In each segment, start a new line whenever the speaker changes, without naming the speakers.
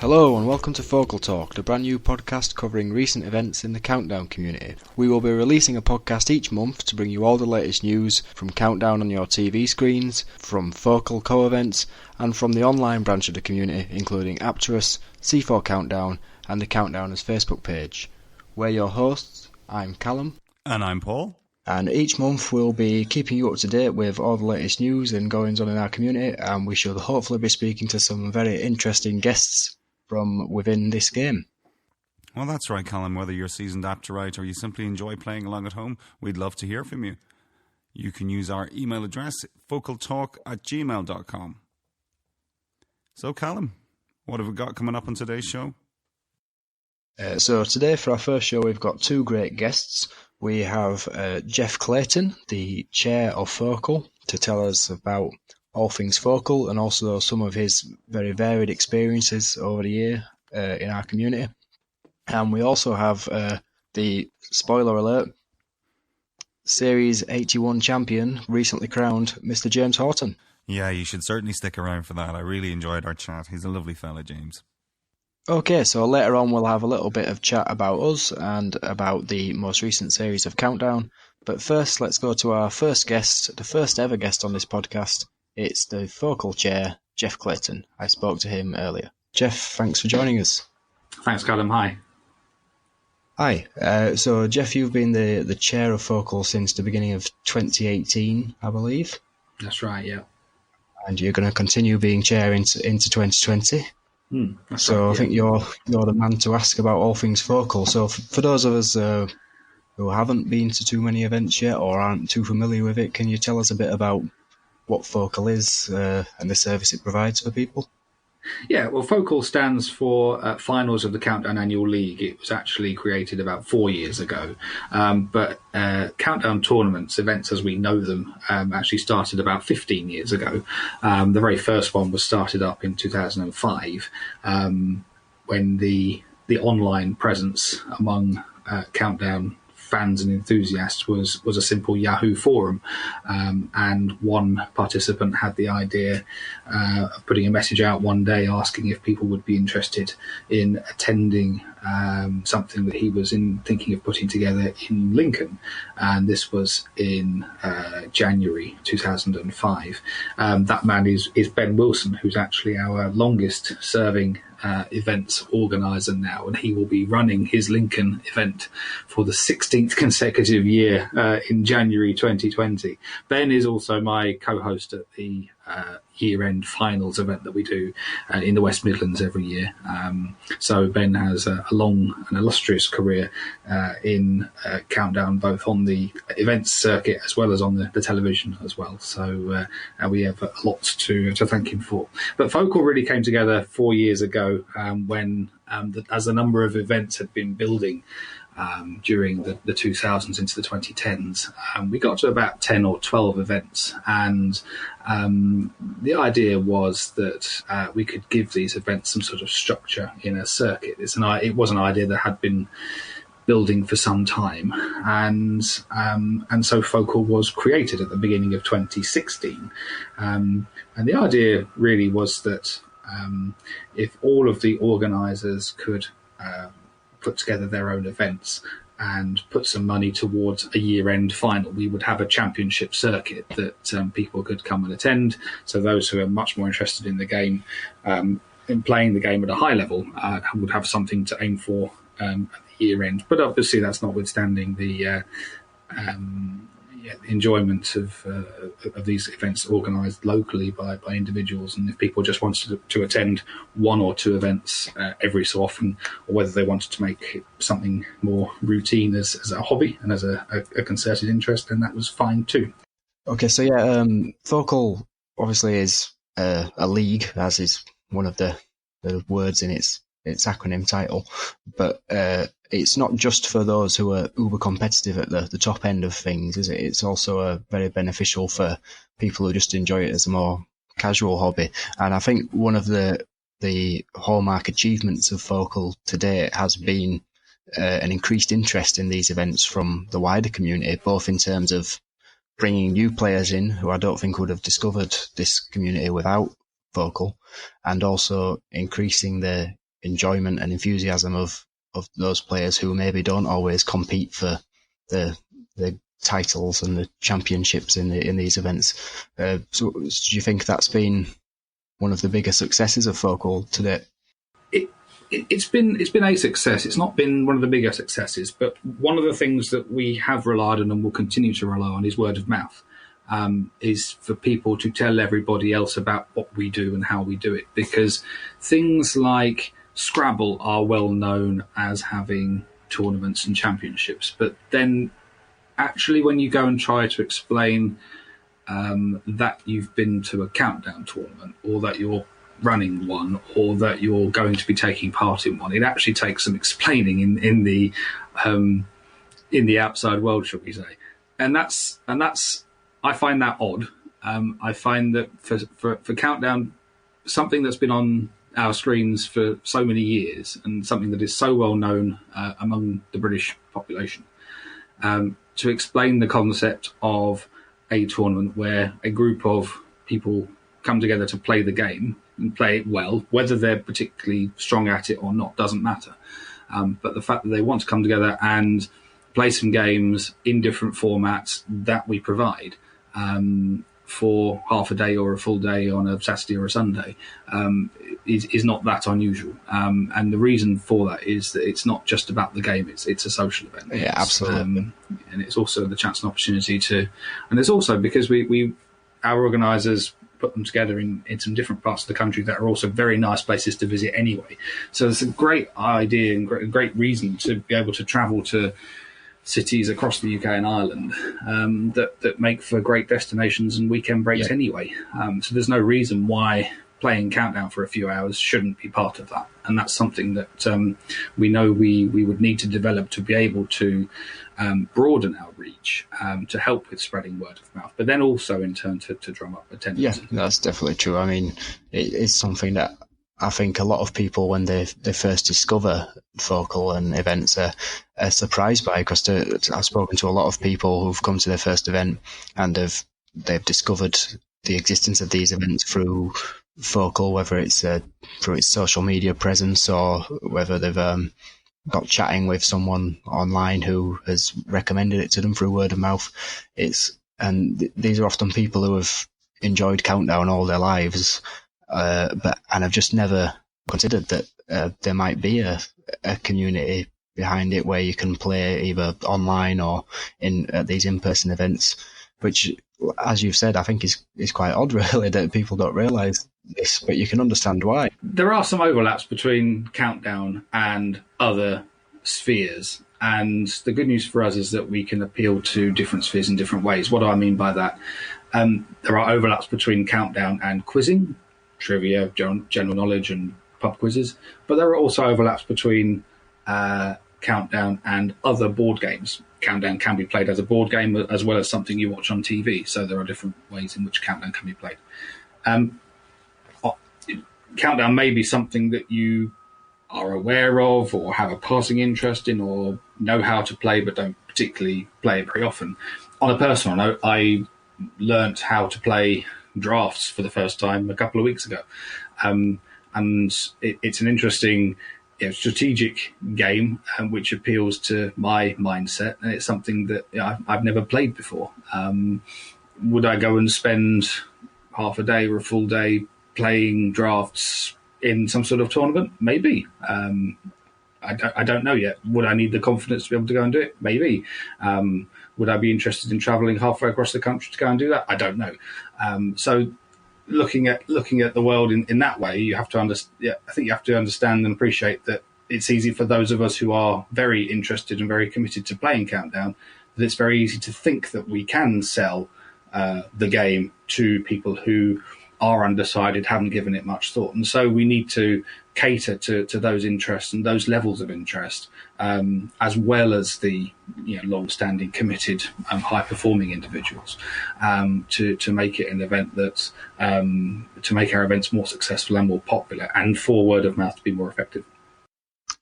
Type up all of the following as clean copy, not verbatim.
Hello and welcome to FOCAL Talk, the brand new podcast covering recent events in the Countdown community. We will be releasing a podcast each month to bring you all the latest news from Countdown on your TV screens, from FOCAL co-events, and from the online branch of the community, including Apterous, C4 Countdown, and the Countdowners Facebook page. We're your hosts. I'm Callum.
And I'm Paul.
And each month we'll be keeping you up to date with all the latest news and goings on in our community, and we should hopefully be speaking to some very interesting guests from within this game.
Well, that's right, Callum. Whether you're seasoned Apterite or you simply enjoy playing along at home, we'd love to hear from you. You can use our email address, focaltalk@gmail.com. So, Callum, what have we got coming up on today's show?
So today, for our first show, we've got two great guests. We have Jeff Clayton, the chair of FOCAL, to tell us about all things FOCAL and also some of his very varied experiences over the year in our community. And we also have the, spoiler alert, Series 81 champion, recently crowned, Mr. James Haughton.
Yeah, you should certainly stick around for that. I really enjoyed our chat. He's a lovely fella, James.
Okay, so later on we'll have a little bit of chat about us and about the most recent series of Countdown. But first, let's go to our first guest, the first ever guest on this podcast. It's the FOCAL Chair, Jeff Clayton. I spoke to him earlier. Jeff, thanks for joining us.
Thanks, Callum. Hi.
Hi. So, Jeff, you've been the chair of FOCAL since the beginning of 2018, I believe.
That's right, yeah.
And you're going to continue being chair into 2020. So right, I think you're the man to ask about all things FOCAL. So for those of us who haven't been to too many events yet or aren't too familiar with it, can you tell us a bit about what FOCAL is and the service it provides for people?
Yeah, well, FOCAL stands for Finals of the Countdown Annual League. It was actually created about 4 years ago. But Countdown tournaments, events as we know them, actually started about 15 years ago. The very first one was started up in 2005 when the online presence among Countdown fans and enthusiasts was a simple Yahoo forum, and one participant had the idea of putting a message out one day asking if people would be interested in attending something that he was thinking of putting together in Lincoln, and this was in January 2005. That man is Ben Wilson, who's actually our longest serving events organizer now, and he will be running his Lincoln event for the 16th consecutive year in January 2020. Ben is also my co-host at the year-end finals event that we do in the West Midlands every year. So Ben has a long and illustrious career in Countdown, both on the events circuit as well as on the television as well. So we have a lot to thank him for. But FOCAL really came together 4 years ago when, as the number of events had been building during the 2000s into the 2010s, we got to about 10 or 12 events, and the idea was that we could give these events some sort of structure in a circuit. It was an idea that had been building for some time, and so FOCAL was created at the beginning of 2016, and the idea really was that if all of the organisers could put together their own events and put some money towards a year-end final, we would have a championship circuit that people could come and attend. So those who are much more interested in the game, in playing the game at a high level, would have something to aim for at the year-end. But obviously that's notwithstanding the enjoyment of these events organised locally by individuals, and if people just wanted to attend one or two events every so often, or whether they wanted to make something more routine as a hobby and as a concerted interest, then that was fine too.
Okay, so yeah, FOCAL obviously is a league, as is one of the words in its acronym title, but it's not just for those who are uber competitive at the top end of things, is it? It's also very beneficial for people who just enjoy it as a more casual hobby. And I think one of the hallmark achievements of FOCAL today has been an increased interest in these events from the wider community, both in terms of bringing new players in who I don't think would have discovered this community without FOCAL, and also increasing the enjoyment and enthusiasm of those players who maybe don't always compete for the titles and the championships in these events. So do you think that's been one of the bigger successes of FOCAL to date?
It's been a success. It's not been one of the bigger successes, but one of the things that we have relied on and will continue to rely on is word of mouth. Is for people to tell everybody else about what we do and how we do it, because things like Scrabble are well known as having tournaments and championships, but then actually when you go and try to explain that you've been to a countdown tournament, or that you're running one, or that you're going to be taking part in one, it actually takes some explaining in the outside world, shall we say, and that's I find that odd. I find that for Countdown, something that's been on our screens for so many years and something that is so well known among the British population, to explain the concept of a tournament where a group of people come together to play the game and play it well, whether they're particularly strong at it or not, doesn't matter. But the fact that they want to come together and play some games in different formats that we provide, for half a day or a full day on a Saturday or a Sunday, is not that unusual. And the reason for that is that it's not just about the game, it's a social event.
Yeah, absolutely.
And it's also the chance and opportunity to, and it's also because our organisers put them together in some different parts of the country that are also very nice places to visit anyway. So it's a great idea and great reason to be able to travel to cities across the UK and Ireland that make for great destinations and weekend breaks anyway. So there's no reason why playing Countdown for a few hours shouldn't be part of that. And that's something that we know we would need to develop to be able to broaden our reach, to help with spreading word of mouth, but then also in turn to drum up attendance.
Yeah, that's definitely true. I mean, it's something that I think a lot of people, when they first discover FOCAL and events, are surprised by, because I've spoken to a lot of people who've come to their first event and they've discovered the existence of these events through FOCAL, whether it's through its social media presence or whether they've got chatting with someone online who has recommended it to them through word of mouth. These are often people who have enjoyed Countdown all their lives, and I've just never considered that there might be a community behind it where you can play either online or at these in-person events, which, as you've said, I think is quite odd, really, that people don't realise this, but you can understand why.
There are some overlaps between Countdown and other spheres, and the good news for us is that we can appeal to different spheres in different ways. What do I mean by that? There are overlaps between Countdown and quizzing, trivia, general knowledge and pub quizzes, but there are also overlaps between Countdown and other board games. Countdown can be played as a board game as well as something you watch on TV, so there are different ways in which Countdown can be played. Countdown may be something that you are aware of or have a passing interest in or know how to play but don't particularly play it very often. On a personal note, I learnt how to play drafts for the first time a couple of weeks ago. And it's an interesting strategic game which appeals to my mindset, and it's something that I've never played before. Would I go and spend half a day or a full day playing drafts in some sort of tournament? Maybe. I don't know yet. Would I need the confidence to be able to go and do it? Maybe. Would I be interested in travelling halfway across the country to go and do that? I don't know. So looking at the world in that way, you have to I think you have to understand and appreciate that it's easy for those of us who are very interested and very committed to playing Countdown, that it's very easy to think that we can sell the game to people who are undecided, haven't given it much thought. And so we need to cater to those interests and those levels of interest, as well as the long-standing, committed, high-performing individuals, to make it an event that's to make our events more successful and more popular, and for word of mouth to be more effective.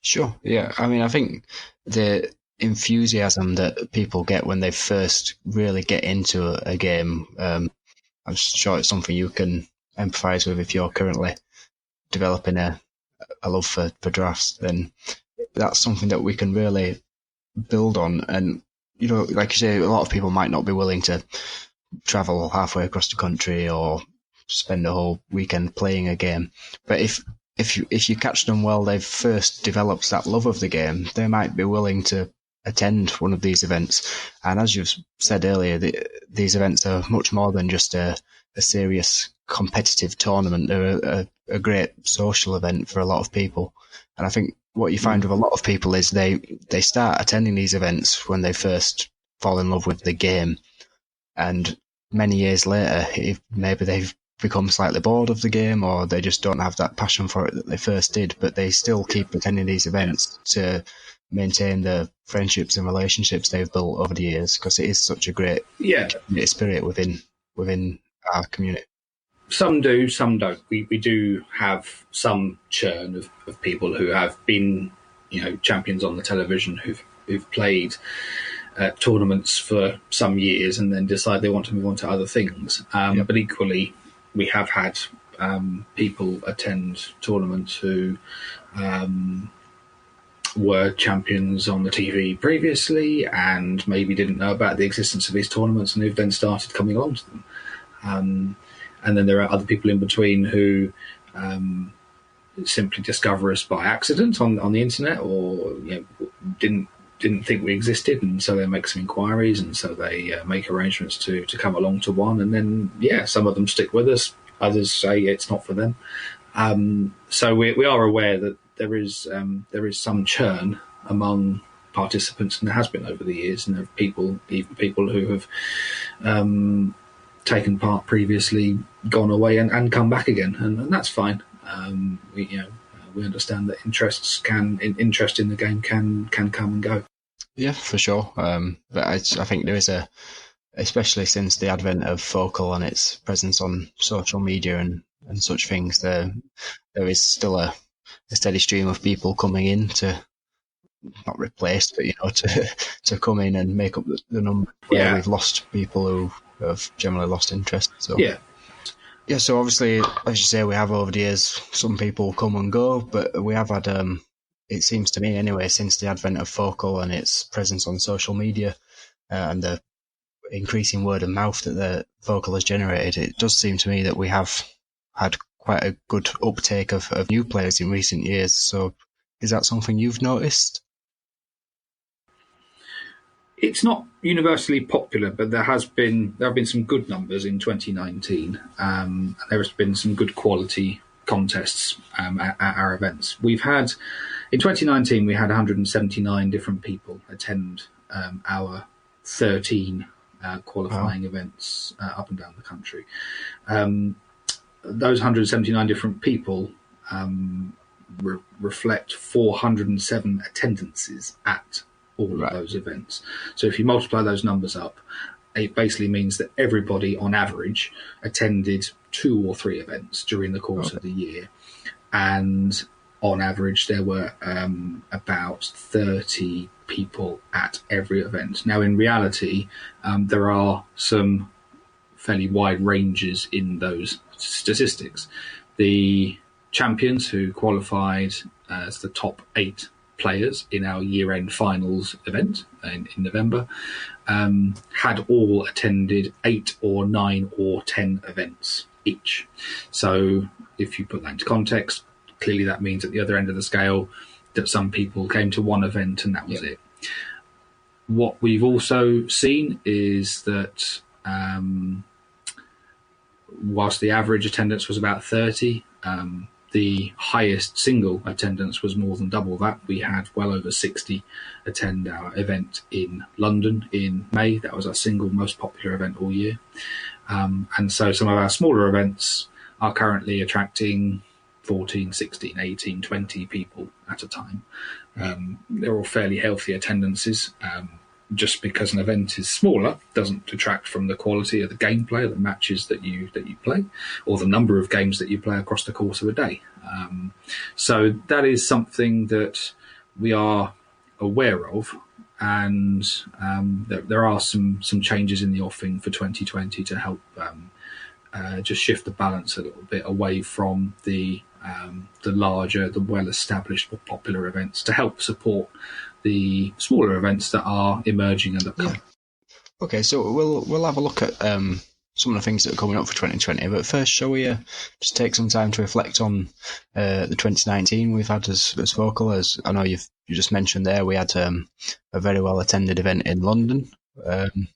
Sure, yeah. I mean, I think the enthusiasm that people get when they first really get into a game, I'm sure it's something you can empathise with if you're currently developing a a love for drafts, then that's something that we can really build on. And, you know, like you say, a lot of people might not be willing to travel halfway across the country or spend a whole weekend playing a game. But if you catch them while they've first developed that love of the game, they might be willing to attend one of these events. And as you've said earlier, these events are much more than just a serious competitive tournament. They're a great social event for a lot of people. And I think what you find with a lot of people is they start attending these events when they first fall in love with the game. And many years later, if maybe they've become slightly bored of the game, or they just don't have that passion for it that they first did, but they still keep attending these events to maintain the friendships and relationships they've built over the years, because it is such a great spirit within our community.
Some do, some don't. We do have some churn of people who have been, you know, champions on the television who've played tournaments for some years and then decide they want to move on to other things. But equally, we have had people attend tournaments who were champions on the TV previously and maybe didn't know about the existence of these tournaments and who've then started coming along to them. And then there are other people in between who simply discover us by accident on the internet, or, you know, didn't think we existed, and so they make some inquiries, and so they make arrangements to come along to one, and then some of them stick with us, others say it's not for them. So we are aware that there is some churn among participants, and there has been over the years, and there are even people who have taken part previously, gone away and come back again, and that's fine. We understand that interest in the game can come and go.
Yeah, for sure. But I think there is especially since the advent of FOCAL and its presence on social media and such things, there is still a steady stream of people coming in to, not replace, but, you know, to come in and make up the number where we've lost people who have generally lost interest. So yeah, so obviously, as you say, we have over the years some people come and go, but we have had, it seems to me anyway, since the advent of FOCAL and its presence on social media and the increasing word of mouth that the FOCAL has generated, it does seem to me that we have had quite a good uptake of new players in recent years. So is that something you've noticed?
It's not universally popular, but there have been some good numbers in 2019. There has been some good quality contests at our events. We've had, in 2019, we had 179 different people attend our 13 qualifying events up and down the country. Those 179 different people reflect 407 attendances at all of those events. So if you multiply those numbers up, it basically means that everybody on average attended 2 or 3 events during the course of the year. And on average, there were about 30 people at every event. Now, in reality, there are some fairly wide ranges in those statistics. The champions who qualified as the top 8 players in our year-end finals event in November had all attended 8 or 9 or 10 events each. So if you put that into context, clearly that means at the other end of the scale that some people came to one event and that was it. What we've also seen is that whilst the average attendance was about 30, the highest single attendance was more than double that. We had well over 60 attend our event in London in May. That was our single most popular event all year. And so some of our smaller events are currently attracting 14, 16, 18, 20 people at a time. They're all fairly healthy attendances. Just because an event is smaller doesn't detract from the quality of the gameplay, the matches that you play, or the number of games that you play across the course of a day. So that is something that we are aware of, and there are some changes in the offing for 2020 to help just shift the balance a little bit away from the the larger, the well-established, more popular events to help support the smaller events that are emerging and upcoming.
Yeah. Okay, so we'll have a look at some of the things that are coming up for 2020. But first, shall we just take some time to reflect on the 2019 we've had as FOCAL? As I know you just mentioned there, we had a very well attended event in London, and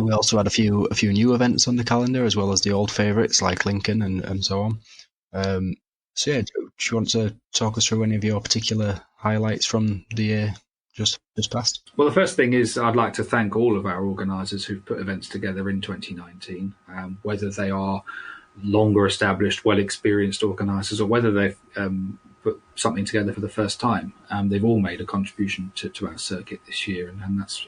we also had a few new events on the calendar, as well as the old favourites like Lincoln and so on. So yeah, do you want to talk us through any of your particular highlights from the year just past?
Well, the first thing is I'd like to thank all of our organisers who've put events together in 2019, whether they are longer established, well-experienced organisers, or whether they've put something together for the first time. They've all made a contribution to our circuit this year, and that's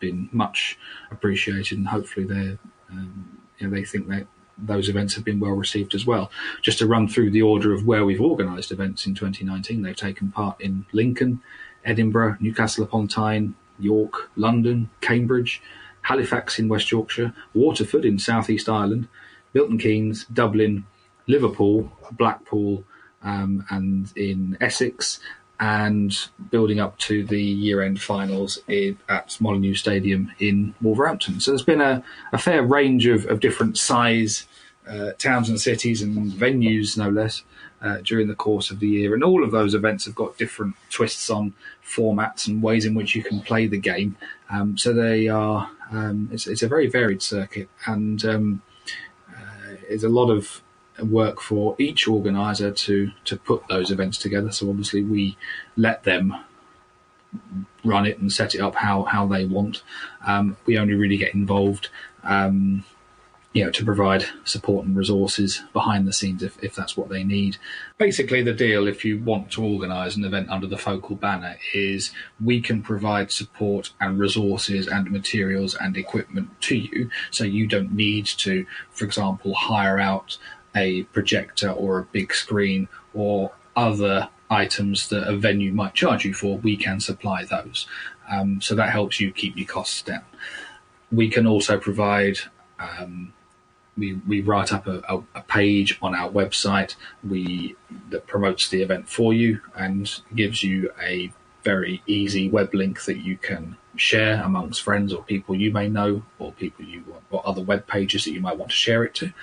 been much appreciated, and hopefully they think that those events have been well received as well. Just to run through the order of where we've organised events in 2019, they've taken part in Lincoln, Edinburgh, Newcastle upon Tyne, York, London, Cambridge, Halifax in West Yorkshire, Waterford in South East Ireland, Milton Keynes, Dublin, Liverpool, Blackpool, and in Essex, and building up to the year-end finals at Molyneux Stadium in Wolverhampton. So there's been a fair range of different size towns and cities and venues, no less, during the course of the year. And all of those events have got different twists on formats and ways in which you can play the game. So they are it's a very varied circuit, and it's a lot of work for each organiser to put those events together. So obviously we let them run it and set it up how they want. We only really get involved to provide support and resources behind the scenes if that's what they need. Basically, the deal, if you want to organise an event under the FOCAL banner, is we can provide support and resources and materials and equipment to you, so you don't need to, for example, hire out a projector or a big screen or other items that a venue might charge you for. We can supply those. So that helps you keep your costs down. We can also provide we write up a page on our website that promotes the event for you and gives you a very easy web link that you can share amongst friends or people you may know, or people you want, or other web pages that you might want to share it to.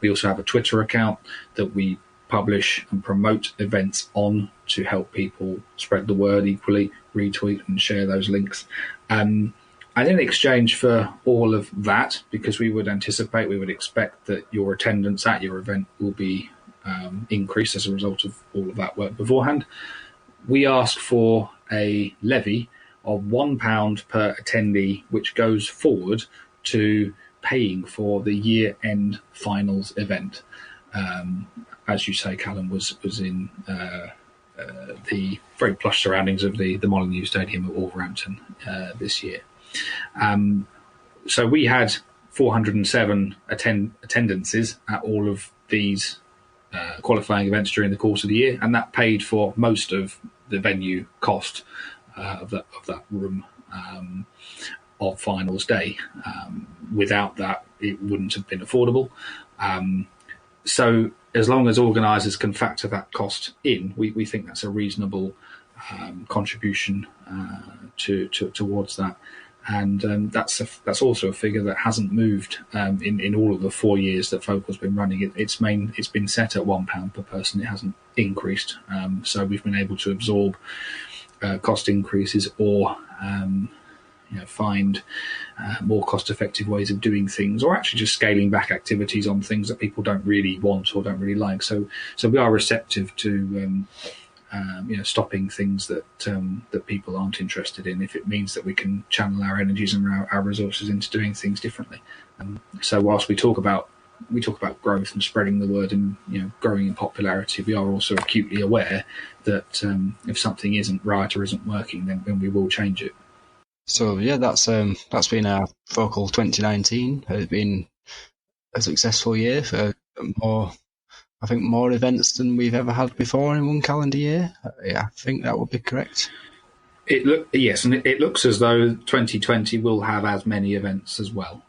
We also have a Twitter account that we publish and promote events on to help people spread the word equally, retweet and share those links. And in exchange for all of that, because we would expect that your attendance at your event will be increased as a result of all of that work beforehand, we ask for a levy of £1 per attendee, which goes forward to paying for the year-end finals event. As you say, Callum was in the very plush surroundings of the Molyneux Stadium at Wolverhampton this year. So we had 407 attendances at all of these qualifying events during the course of the year, and that paid for most of the venue cost of that room of finals day. Without that, it wouldn't have been affordable. So as long as organisers can factor that cost in, we think that's a reasonable contribution towards that. And that's also a figure that hasn't moved in all of the 4 years that FOCAL's been running. It's been set at £1 per person. It hasn't increased. So we've been able to absorb cost increases or find more cost-effective ways of doing things, or actually just scaling back activities on things that people don't really want or don't really like. So we are receptive to stopping things that people aren't interested in, if it means that we can channel our energies and our resources into doing things differently. So whilst we talk about growth and spreading the word and growing in popularity, we are also acutely aware that if something isn't right or isn't working, then we will change it.
So yeah, that's been our FOCAL 2019. It's been a successful year for more events than we've ever had before in one calendar year. Yeah, I think that would be correct.
Yes, and it looks as though 2020 will have as many events as well.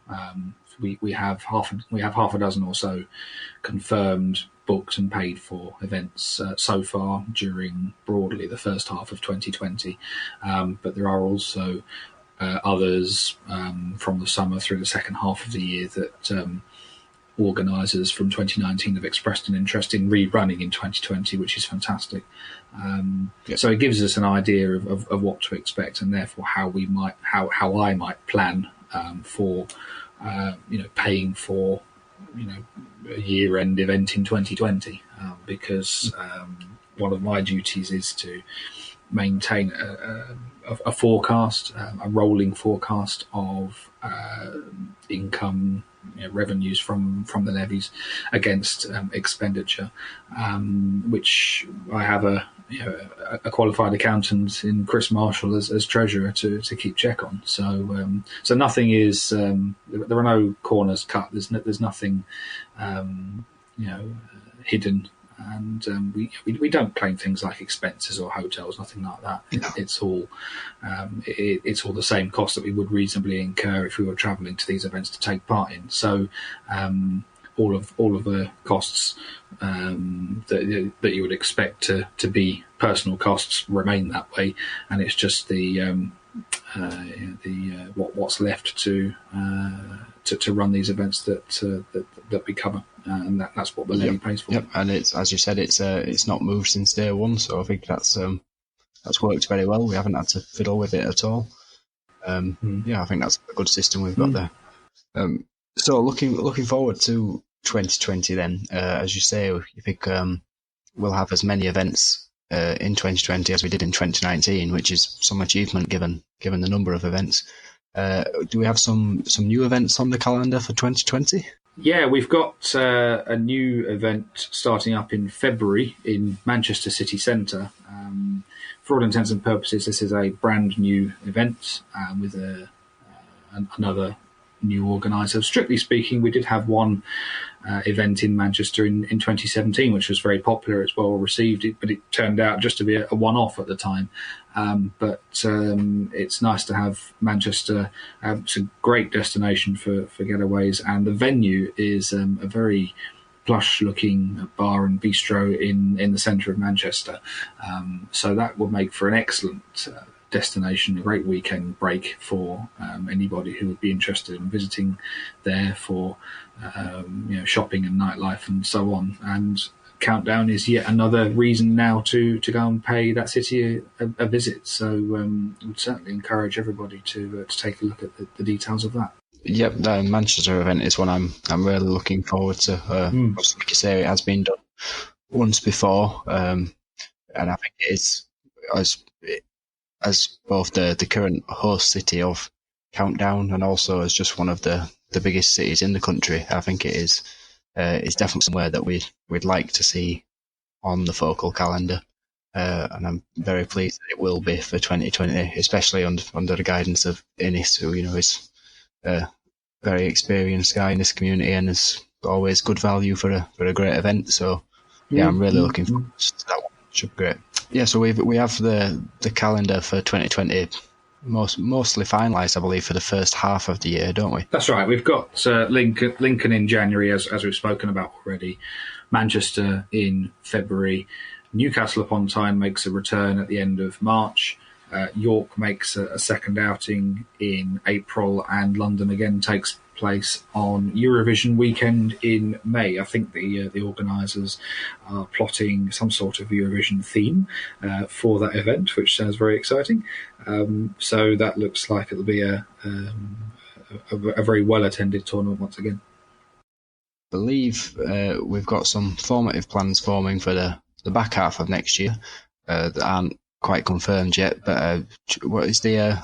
We have half a dozen or so confirmed booked and paid for events so far during broadly the first half of 2020. But there are also others from the summer through the second half of the year that organisers from 2019 have expressed an interest in rerunning in 2020, which is fantastic. So it gives us an idea of what to expect, and therefore how I might plan for paying for a year-end event in 2020, because one of my duties is to maintain a forecast, a rolling forecast of income, revenues from the levies against expenditure, which I have a qualified accountant in Chris Marshall as treasurer to keep check on. So nothing is there are no corners cut. There's nothing hidden. And we don't claim things like expenses or hotels, nothing like that.
No.
It's all the same cost that we would reasonably incur if we were travelling to these events to take part in. So all of the costs that you would expect to be personal costs remain that way, and it's just what's left to run these events that we cover, and that's what the levy pays for.
Yep, and it's, as you said, it's not moved since day one, so I think that's worked very well. We haven't had to fiddle with it at all. Yeah, I think that's a good system we've got there. So looking forward to 2020 then, as you say, you think we'll have as many events in 2020 as we did in 2019, which is some achievement given the number of events. Do we have some new events on the calendar for 2020?
Yeah, we've got a new event starting up in February in Manchester City Centre. For all intents and purposes, this is a brand new event with another new organiser. Strictly speaking, we did have one event in Manchester in 2017, which was very popular. It's well received, but it turned out just to be a one-off at the time. But it's nice to have Manchester. It's a great destination for getaways, and the venue is a very plush-looking bar and bistro in the centre of Manchester. So that will make for an excellent destination, a great weekend break for anybody who would be interested in visiting there for shopping and nightlife and so on. And Countdown is yet another reason now to go and pay that city a visit. So we'd certainly encourage everybody to take a look at the details of that.
Yep, the Manchester event is one I'm really looking forward to. Like you say, it has been done once before, and I think it is as both the current host city of Countdown and also as just one of the biggest cities in the country. I think it is it's definitely somewhere that we'd like to see on the FOCAL calendar, and I'm very pleased that it will be for 2020, especially under the guidance of Innes, who is a very experienced guy in this community and is always good value for a great event. So yeah, I'm really looking forward to that one. Should be great. Yeah, so we have the calendar for 2020 mostly finalised, I believe, for the first half of the year, don't we?
That's right. We've got Lincoln in January, as we've spoken about already. Manchester in February. Newcastle upon Tyne makes a return at the end of March. York makes a second outing in April, and London again takes place on Eurovision weekend in May. I think the organisers are plotting some sort of Eurovision theme for that event, which sounds very exciting. So that looks like it'll be a very well attended tournament once again.
I believe we've got some formative plans forming for the back half of next year that aren't quite confirmed yet. But what is the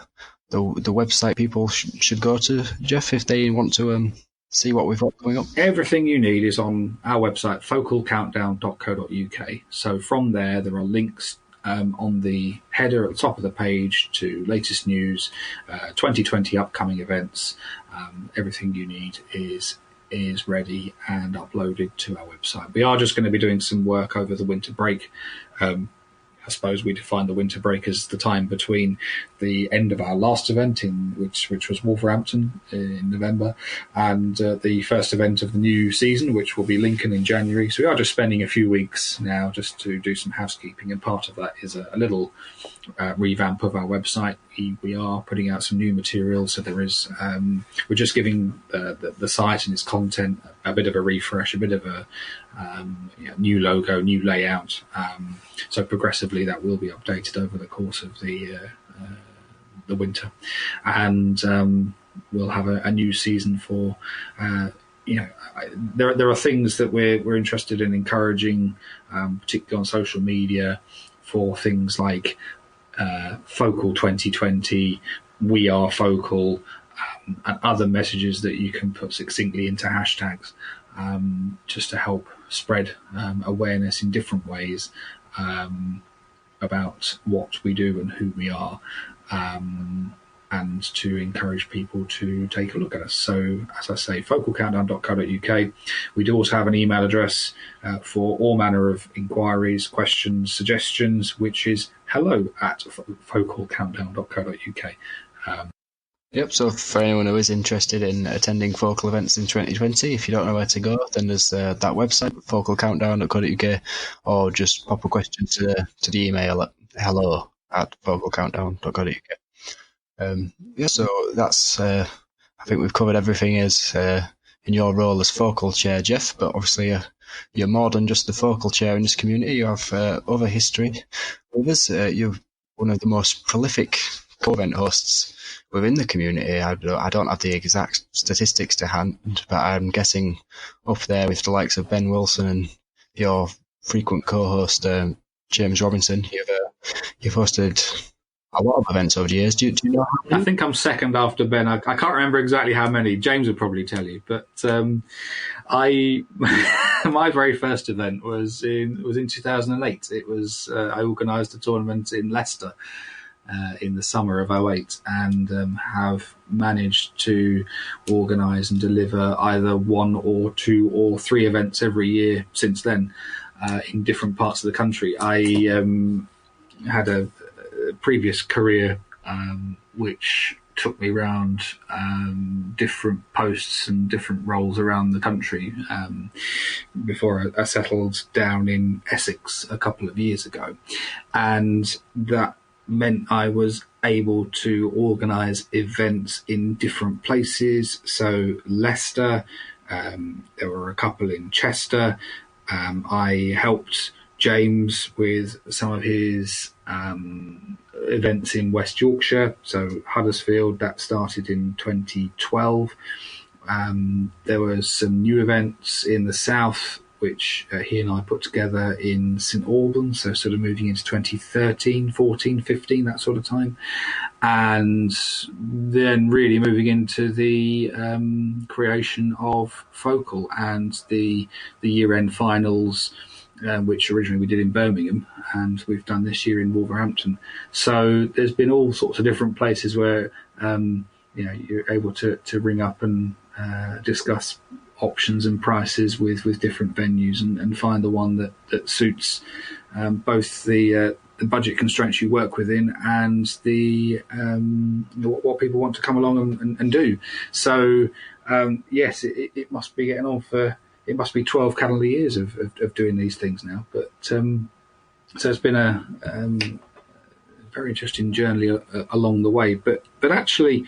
website people should go to, Jeff, if they want to see what we've got coming up?
Everything you need is on our website, focalcountdown.co.uk. So from there are links on the header at the top of the page to latest news, 2020 upcoming events. Everything you need is ready and uploaded to our website. We are just going to be doing some work over the winter break, I suppose we define the winter break as the time between the end of our last event, which was Wolverhampton in November, and the first event of the new season, which will be Lincoln in January. So we are just spending a few weeks now just to do some housekeeping, and part of that is a little revamp of our website. We are putting out some new material, so there is we're just giving the site and its content a bit of a refresh, a bit of a new logo, new layout. So progressively that will be updated over the course of the winter, and we'll have a new season for. There are things that we're interested in encouraging, particularly on social media, for things like FOCAL 2020, We Are FOCAL, and other messages that you can put succinctly into hashtags, just to help spread awareness in different ways about what we do and who we are, and to encourage people to take a look at us. So, as I say, focalcountdown.co.uk. We do also have an email address for all manner of inquiries, questions, suggestions, which is hello@focalcountdown.co.uk.
Yep, so for anyone who is interested in attending FOCAL events in 2020, if you don't know where to go, then there's that website, focalcountdown.co.uk, or just pop a question to the email at hello@focalcountdown.co.uk. So that's, I think we've covered everything as in your role as FOCAL Chair, Jeff, but obviously you're more than just the FOCAL Chair in this community. You have other history with us. You're one of the most prolific co-event hosts within the community. I don't have the exact statistics to hand, but I'm guessing up there with the likes of Ben Wilson and your frequent co-host James Robinson. You've hosted a lot of events over the years. Do you know how many?
I think I'm second after Ben. I can't remember exactly how many. James would probably tell you, but my very first event was in 2008. It was I organised a tournament in Leicester in the summer of 2008, and have managed to organise and deliver either one or two or three events every year since then, in different parts of the country. I had a previous career which took me around different posts and different roles around the country before I settled down in Essex a couple of years ago, and that meant I was able to organise events in different places. So Leicester, there were a couple in Chester. I helped James with some of his events in West Yorkshire, so Huddersfield. That started in 2012. There was some new events in the south, which he and I put together in St Albans, so sort of moving into 2013, 14, 15, that sort of time. And then really moving into the creation of FOCAL and the year-end finals, which originally we did in Birmingham, and we've done this year in Wolverhampton. So there's been all sorts of different places where you're able to ring up and discuss options and prices with different venues, and find the one that suits both the budget constraints you work within and the what people want to come along and do. So yes, it must be getting on for. It must be 12 calendar years of doing these things now. But so it's been a very interesting journey along the way. But actually,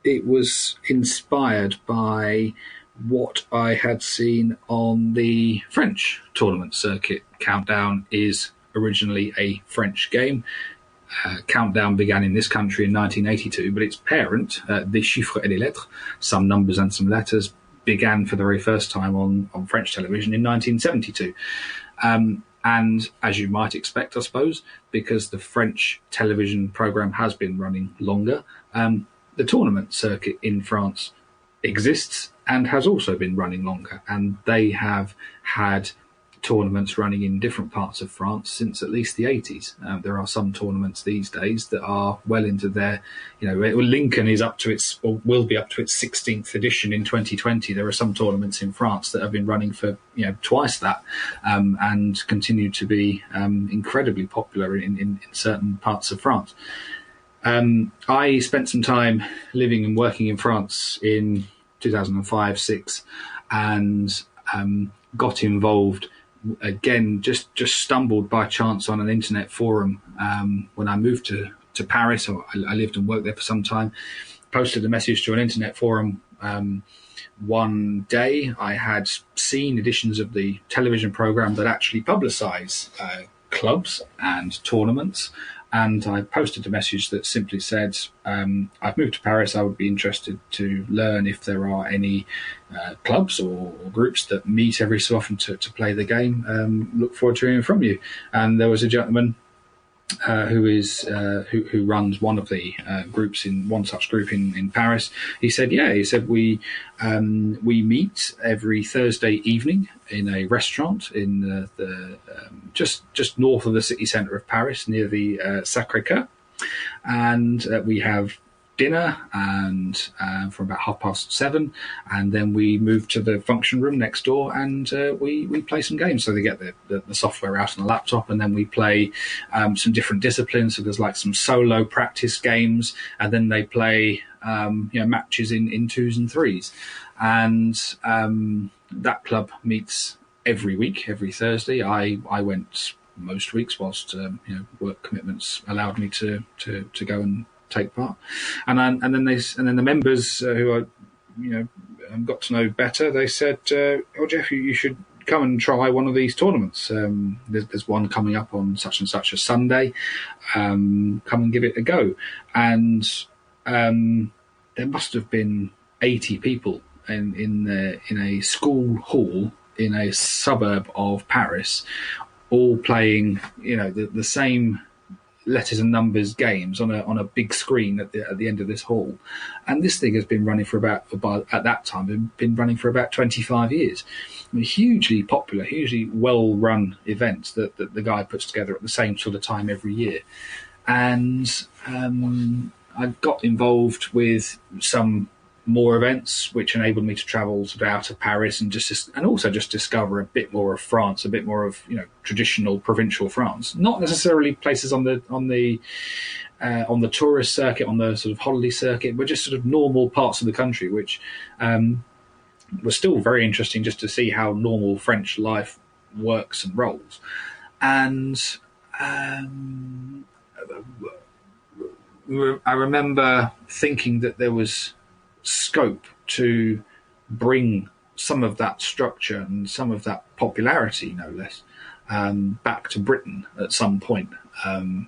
it was inspired by what I had seen on the French tournament circuit. Countdown is originally a French game. Countdown began in this country in 1982, but its parent, Des Chiffres et des Lettres, some numbers and some letters, began for the very first time on French television in 1972. And as you might expect, I suppose, because the French television programme has been running longer, the tournament circuit in France exists and has also been running longer. And they have had tournaments running in different parts of France since at least the 80s. There are some tournaments these days that are well into their, Lincoln is up to its, or will be up to its 16th edition in 2020. There are some tournaments in France that have been running for, twice that, and continue to be incredibly popular in certain parts of France. I spent some time living and working in France in 2005-06, and got involved again, just stumbled by chance on an internet forum when I moved to Paris. I lived and worked there for some time. Posted a message to an internet forum one day. I had seen editions of the television program that actually publicise clubs and tournaments, and I posted a message that simply said, I've moved to Paris. I would be interested to learn if there are any clubs or groups that meet every so often to play the game. Look forward to hearing from you. And there was a gentleman who runs one of the groups in one such group in Paris. He said, we meet every Thursday evening in a restaurant in the just north of the city centre of Paris, near the Sacré-Cœur, and we have dinner and from about 7:30, and then we move to the function room next door, and we play some games. So they get the software out on a laptop, and then we play some different disciplines. So there's like some solo practice games, and then they play matches in twos and threes, and that club meets every week, every Thursday. I went most weeks whilst work commitments allowed me to go and take part, and then the members who I got to know better, they said, "Oh, Jeff, you should come and try one of these tournaments. There's one coming up on such and such a Sunday. Come and give it a go." And there must have been 80 people in a school hall in a suburb of Paris, all playing the same letters and numbers games on a big screen at the end of this hall. And this thing has been running for about 25 years. I mean, hugely popular, hugely well run events that the guy puts together at the same sort of time every year. And I got involved with some more events, which enabled me to travel sort of out of Paris and also discover a bit more of France, a bit more of traditional provincial France. Not necessarily places on the tourist circuit, on the sort of holiday circuit, but just sort of normal parts of the country, which was still very interesting just to see how normal French life works and rolls. And I remember thinking that there was scope to bring some of that structure and some of that popularity, no less, back to Britain at some point.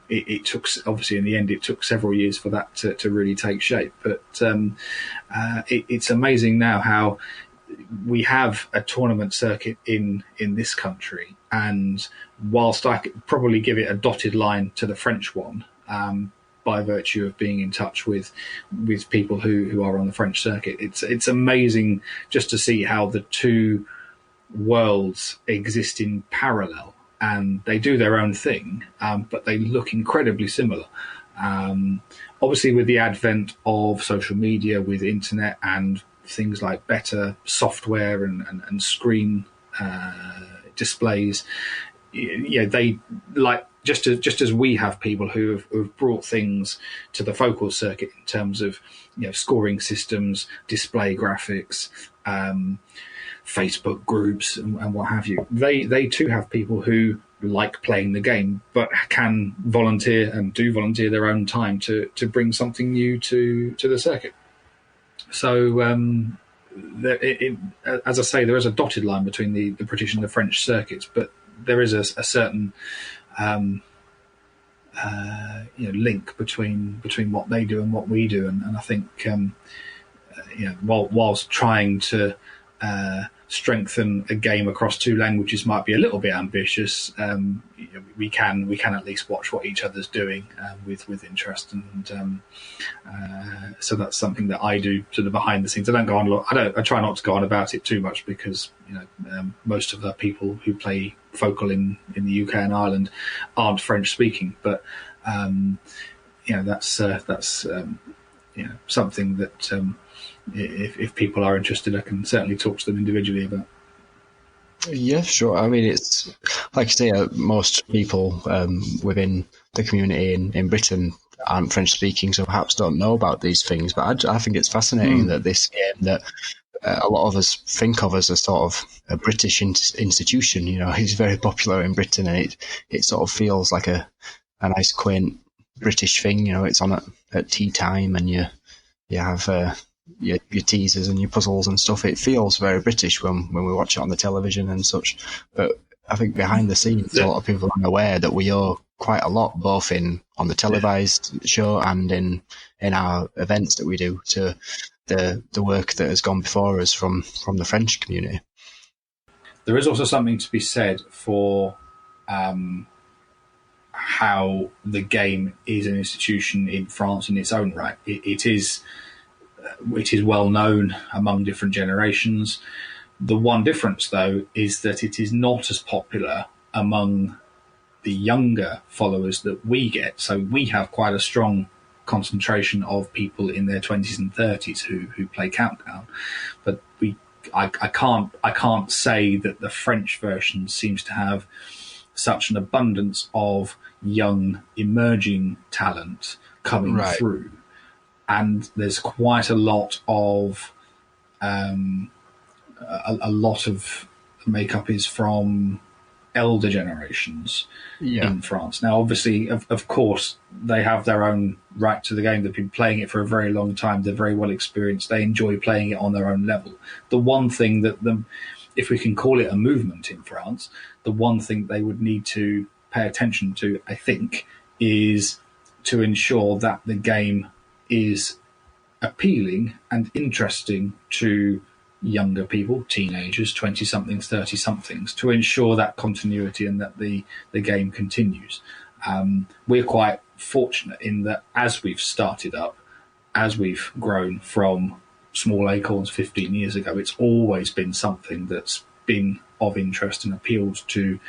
It took, obviously, in the end, it took several years for that to really take shape. But it's amazing now how we have a tournament circuit in this country. And whilst I could probably give it a dotted line to the French one, by virtue of being in touch with people who are on the French circuit, it's amazing just to see how the two worlds exist in parallel, and they do their own thing, but they look incredibly similar. Obviously, with the advent of social media, with internet and things like better software and screen displays, they like. Just as we have people who have brought things to the FOCAL circuit in terms of scoring systems, display graphics, Facebook groups, and what have you. They too have people who like playing the game, but can volunteer and do volunteer their own time to bring something new to the circuit. So as I say, there is a dotted line between the British and the French circuits, but there is a certain link between what they do and what we do, and I think whilst trying to strengthen a game across 2 languages might be a little bit ambitious, we can at least watch what each other's doing with interest, and so that's something that I do sort of behind the scenes. I try not to go on about it too much because most of the people who play FOCAL in the UK and Ireland aren't French speaking, but that's something that if people are interested, I can certainly talk to them individually about.
Yeah, sure. I mean, it's like you say, most people within the community in Britain aren't French speaking, so perhaps don't know about these things. But I think it's fascinating that this game that a lot of us think of as a sort of a British institution, is very popular in Britain, and it sort of feels like a nice, quaint British thing. It's on at tea time, and you have your teasers and your puzzles and stuff. It feels very British when we watch it on the television and such. But I think behind the scenes, a lot of people aren't aware that we owe quite a lot, both on the televised show and in our events that we do, to the work that has gone before us from the French community.
There is also something to be said for how the game is an institution in France in its own right. It is well known among different generations. The one difference, though, is that it is not as popular among the younger followers that we get. So we have quite a strong concentration of people in their 20s and 30s who play Countdown, but I can't say that the French version seems to have such an abundance of young emerging talent coming through. And there's quite a lot of a lot of makeup is from elder generations in France. Now, obviously, of course, they have their own right to the game. They've been playing it for a very long time. They're very well experienced. They enjoy playing it on their own level. The one thing that if we can call it a movement in France, the one thing they would need to pay attention to, I think, is to ensure that the game is appealing and interesting to younger people, teenagers, 20-somethings, 30-somethings, to ensure that continuity and that the game continues. We're quite fortunate in that as we've started up, as we've grown from small acorns 15 years ago, it's always been something that's been of interest and appealed to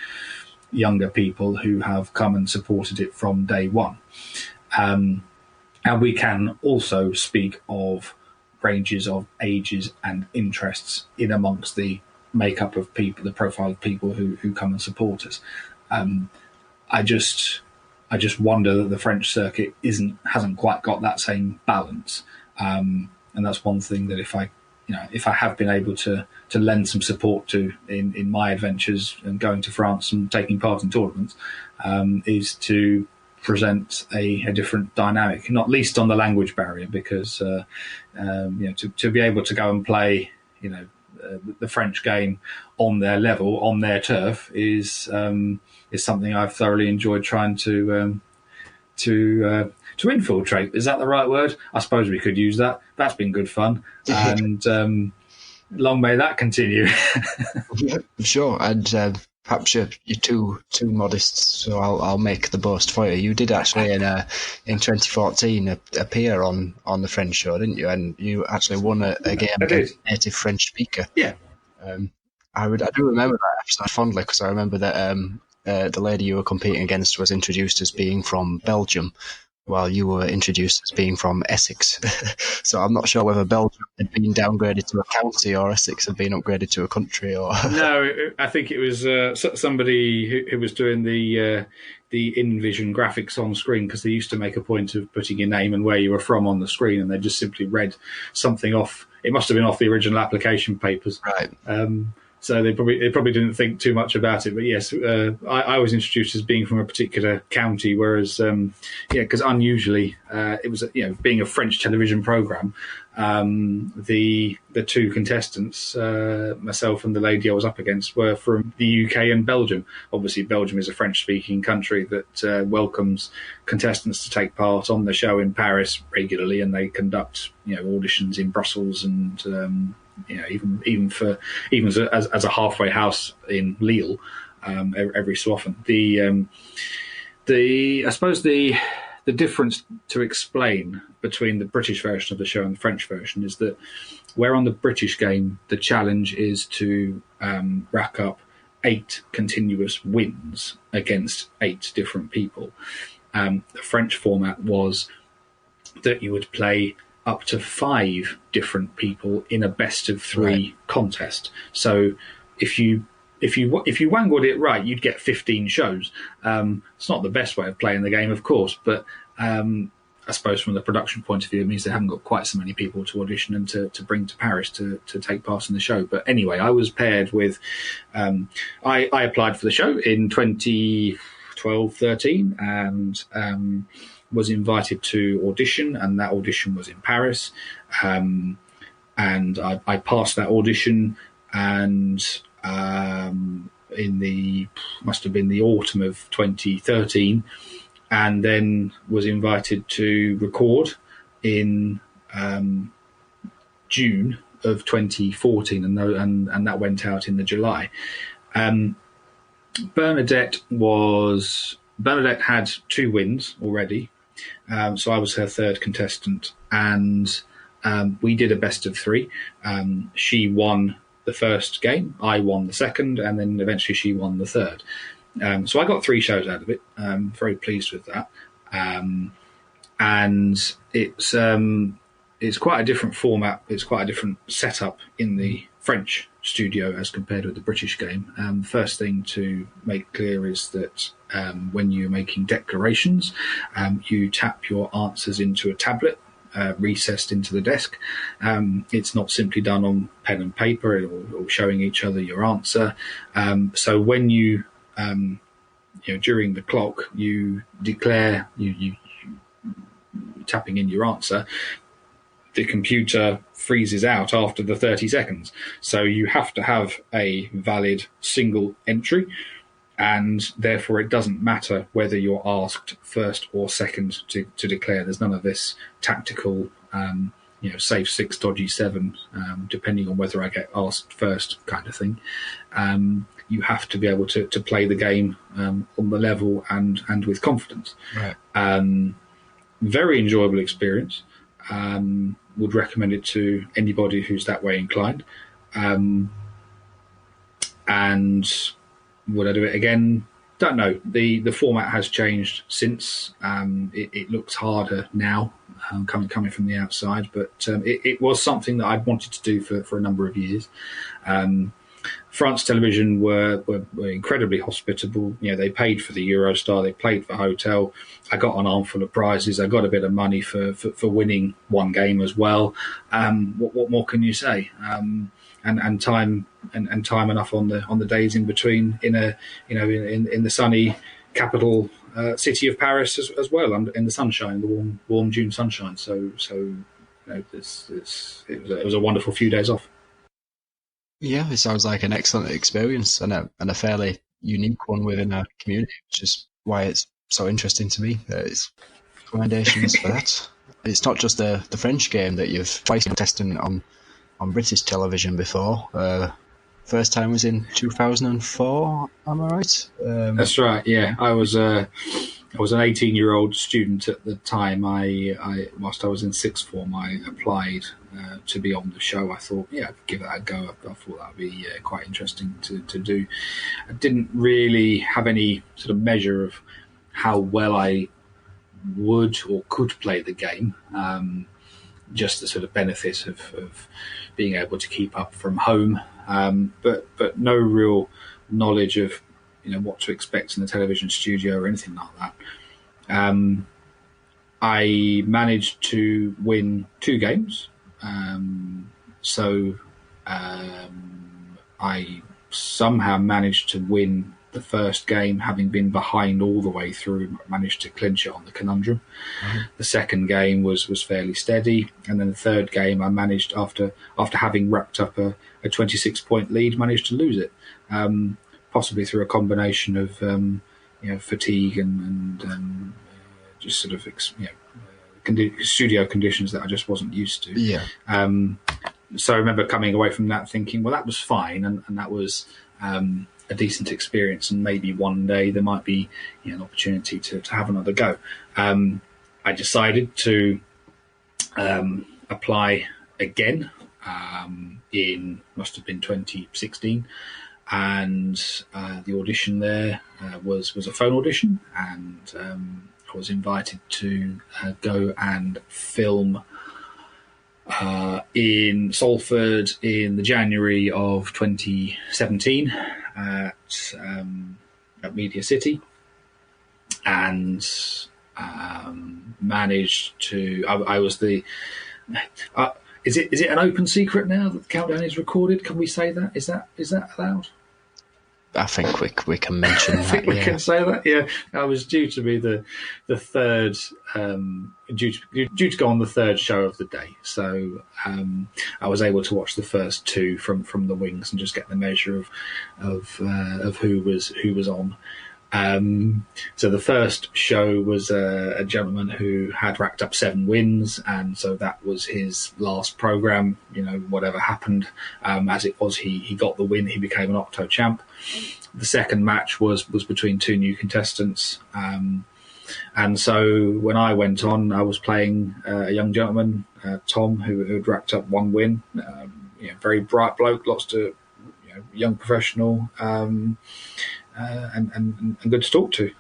younger people who have come and supported it from day one. And we can also speak of ranges of ages and interests in amongst the makeup of people, the profile of people who come and support us. I just wonder that the French circuit hasn't quite got that same balance, and that's one thing that if I have been able to lend some support to in my adventures and going to France and taking part in tournaments, is to present a different dynamic, not least on the language barrier, because to be able to go and play the French game on their level, on their turf, is something I've thoroughly enjoyed trying to infiltrate. Is that the right word? I suppose we could use that. That's been good fun, and long may that continue.
Yeah, sure. And perhaps you're too modest, so I'll make the boast for you. You did actually in 2014 appear on the French show, didn't you? And you actually won a game against a native French speaker.
Yeah.
I do remember that episode fondly, because I remember that the lady you were competing against was introduced as being from Belgium, while you were introduced as being from Essex. So I'm not sure whether Belgium had been downgraded to a county or Essex had been upgraded to a country. Or
No, I think it was somebody who was doing the in-vision graphics on screen, because they used to make a point of putting your name and where you were from on the screen, and they just simply read something off. It must have been off the original application papers.
Right.
So they probably didn't think too much about it. But yes, I was introduced as being from a particular county, whereas because unusually it was being a French television program. The two contestants, myself and the lady I was up against, were from the UK and Belgium. Obviously, Belgium is a French-speaking country that welcomes contestants to take part on the show in Paris regularly, and they conduct auditions in Brussels and even as a halfway house in Lille, every so often. I suppose the difference to explain between the British version of the show and the French version is that where on the British game the challenge is to rack up 8 continuous wins against 8 different people. The French format was that you would play up to 5 different people in a best of 3 contest. So if you wangled it right, you'd get 15 shows. It's not the best way of playing the game, of course, but I suppose from the production point of view, it means they haven't got quite so many people to audition and to bring to Paris to take part in the show. But anyway, I was paired with... I applied for the show in 2012-13 and was invited to audition, and that audition was in Paris. And I passed that audition, and must have been the autumn of 2013, and then was invited to record in June of 2014, and that went out in the July. Bernadette had 2 wins already, so I was her third contestant, and we did a best of 3. She won the first game, I won the second, and then eventually she won the third. So I got 3 shows out of it. Very pleased with that. And it's quite a different format. It's quite a different setup in the French studio as compared with the British game. First thing to make clear is that when you're making declarations, you tap your answers into a tablet, recessed into the desk. It's not simply done on pen and paper or showing each other your answer. So when you during the clock, you declare, you tapping in your answer, the computer freezes out after the 30 seconds. So you have to have a valid single entry, and therefore it doesn't matter whether you're asked first or second to declare. There's none of this tactical, save 6, dodgy 7, depending on whether I get asked first kind of thing. You have to be able to play the game on the level and with confidence.
Right.
Very enjoyable experience. Would recommend it to anybody who's that way inclined. And would I do it again? Don't know. The format has changed since. It looks harder now, coming from the outside, but it was something that I'd wanted to do for a number of years. France Television were incredibly hospitable. They paid for the Eurostar, they paid for hotel. I got an armful of prizes. I got a bit of money for winning one game as well. What more can you say? And time enough on the days in between in the sunny capital city of Paris as well, in the sunshine, the warm June sunshine. So it was a wonderful few days off.
Yeah, it sounds like an excellent experience and a fairly unique one within our community, which is why it's so interesting to me. It's recommendations for that. It's not just the French game that you've twice contested on British television before. First time was in 2004. Am I right?
That's right. Yeah, I was an 18-year-old student at the time. Whilst I was in sixth form, I applied to be on the show. I thought, I could give that a go. I thought that would be quite interesting to do. I didn't really have any sort of measure of how well I would or could play the game. Just the sort of benefit of being able to keep up from home, but no real knowledge of what to expect in the television studio or anything like that. I managed to win 2 games, so I somehow managed to win the first game, having been behind all the way through, managed to clinch it on the conundrum. Mm-hmm. The second game was fairly steady, and then the third game I managed, after having racked up a 26-point lead, managed to lose it, possibly through a combination of fatigue and just sort of studio conditions that I just wasn't used to.
Yeah.
So I remember coming away from that thinking, well, that was fine, and that was a decent experience, and maybe one day there might be an opportunity to have another go. I decided to apply again in must have been 2016, and the audition there was a phone audition, and I was invited to go and film in Salford in the January of 2017 at Media City, and managed to. I was the. Is it an open secret now that the countdown is recorded? Can we say that? Is that allowed?
I think we can mention that.
I think we can say that. Yeah, I was due to be the third, due to go on the third show of the day. So I was able to watch the first two from the wings and just get the measure of who was on. So the first show was a gentleman who had racked up 7 wins, and so that was his last programme. Whatever happened, as it was, he got the win. He became an Octo champ. The second match was between 2 new contestants, and so when I went on, I was playing a young gentleman, Tom, who had racked up 1 win. Very bright bloke, lots to young professional. And good to talk to.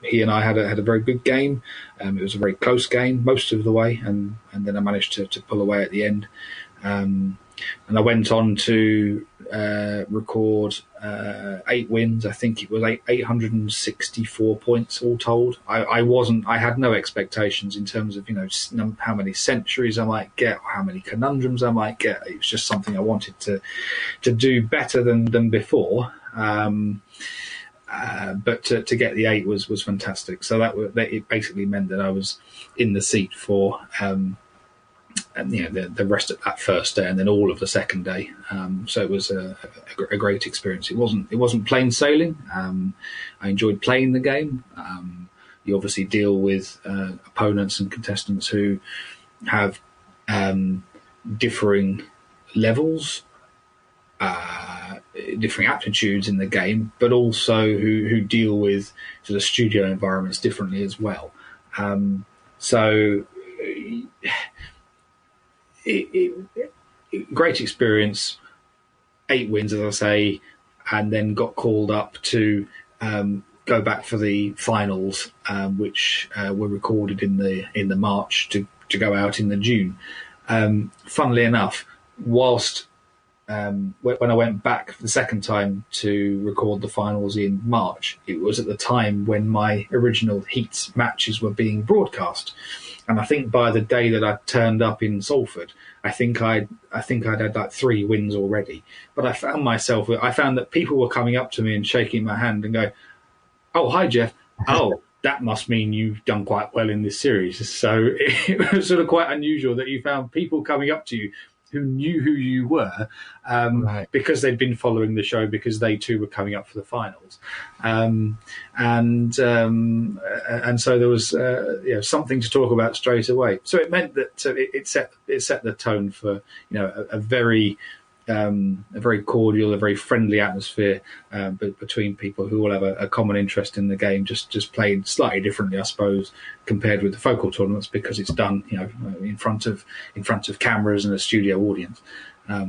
He and I had a very good game. It was a very close game most of the way, and then I managed to pull away at the end. And I went on to record 8 wins. I think it was 864 points all told. I had no expectations in terms of how many centuries I might get, or how many conundrums I might get. It was just something I wanted to do better than before. But to get the 8 was fantastic. So that it basically meant that I was in the seat for the rest of that first day, and then all of the second day. So it was a great experience. It wasn't plain sailing. I enjoyed playing the game. You obviously deal with opponents and contestants who have differing levels, differing aptitudes in the game, but also who deal with sort of studio environments differently as well. Great experience, 8 wins, as I say, and then got called up to go back for the finals, which were recorded in the March to go out in the June. Funnily enough, whilst when I went back the second time to record the finals in March, it was at the time when my original heats matches were being broadcast. And I think by the day that I turned up in Salford, I think I'd had like 3 wins already. But I found that people were coming up to me and shaking my hand and going, "Oh, hi, Jeff. Oh, that must mean you've done quite well in this series." So it was sort of quite unusual that you found people coming up to you who knew who you were, right, because they'd been following the show, because they too were coming up for the finals, and so there was something to talk about straight away. So it meant that it set the tone for a very cordial, a very friendly atmosphere between people who all have a common interest in the game, just played slightly differently, I suppose, compared with the FOCAL tournaments, because it's done in front of cameras and a studio audience. But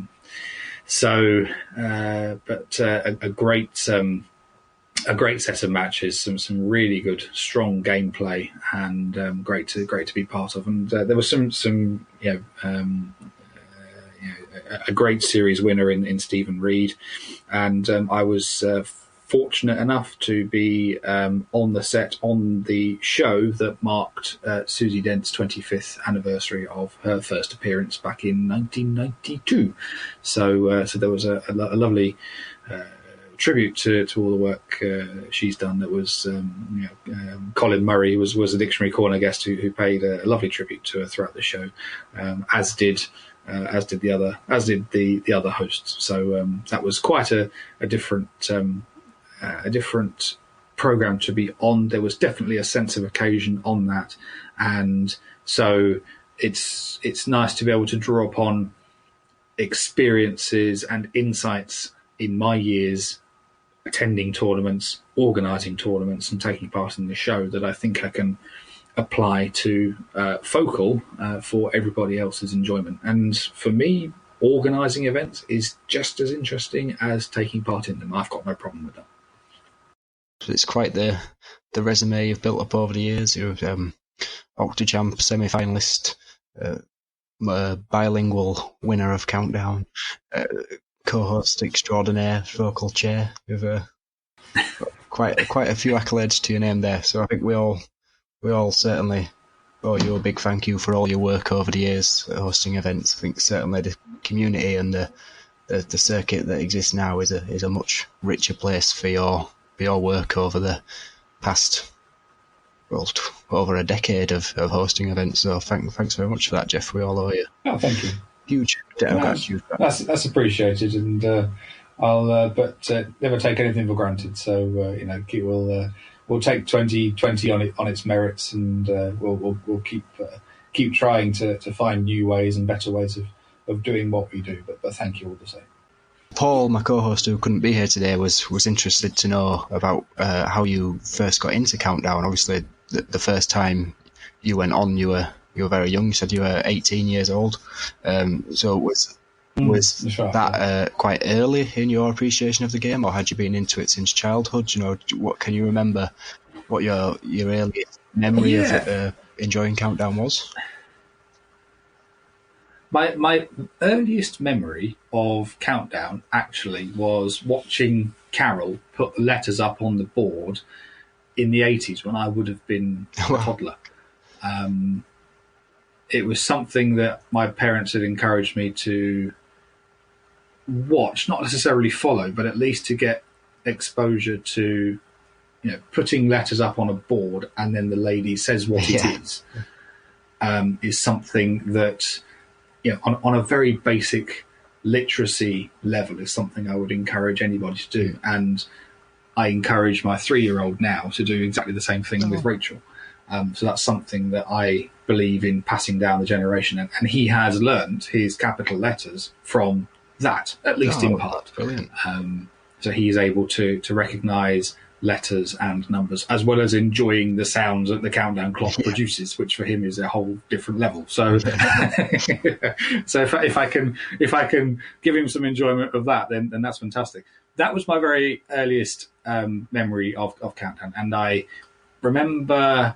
a great set of matches, some really good, strong gameplay, and great to be part of. And there was some a great series winner in Stephen Reed, and I was fortunate enough to be on the set on the show that marked Susie Dent's 25th anniversary of her first appearance back in 1992. So there was a lovely tribute to all the work she's done. That was Colin Murray was a Dictionary Corner guest who paid a lovely tribute to her throughout the show, as did the other hosts. So that was quite a different program to be on. There was definitely a sense of occasion on that, and so it's nice to be able to draw upon experiences and insights in my years attending tournaments, organising tournaments, and taking part in the show that I think I can apply to FOCAL for everybody else's enjoyment. And for me, organising events is just as interesting as taking part in them. I've got no problem with that.
It's quite the resume you've built up over the years. You're Octochamp semi-finalist, bilingual winner of Countdown, co-host extraordinaire, FOCAL Chair. You've quite a few accolades to your name there. So I think we all certainly owe you a big thank you for all your work over the years at hosting events. I think certainly the community and the circuit that exists now is a much richer place for your work over the past, well, over a decade of hosting events. So thanks very much for that, Jeff. We all owe you.
Oh, thank you.
Huge debt of gratitude.
That's appreciated, and I'll but never take anything for granted. So we'll take 2020 on its merits, and we'll keep trying to find new ways and better ways of doing what we do. But thank you all the same.
Paul, my co-host who couldn't be here today, was interested to know about how you first got into Countdown. Obviously, the first time you went on, you were very young. You said you were 18 years old. So was that quite early in your appreciation of the game, or had you been into it since childhood? What can you remember? What your earliest memory of enjoying Countdown was?
My earliest memory of Countdown actually was watching Carol put the letters up on the board in the 80s when I would have been a toddler. It was something that my parents had encouraged me to watch, not necessarily follow, but at least to get exposure to, putting letters up on a board and then the lady says what it is something that, on a very basic literacy level, is something I would encourage anybody to do. And I encourage my 3-year-old now to do exactly the same thing with Rachel. So that's something that I believe in passing down the generation. And he has learned his capital letters from that, at least in part.
Brilliant.
So he is able to recognise letters and numbers, as well as enjoying the sounds that the countdown clock produces, which for him is a whole different level. So, so if I can give him some enjoyment of that, then that's fantastic. That was my very earliest memory of Countdown, and I remember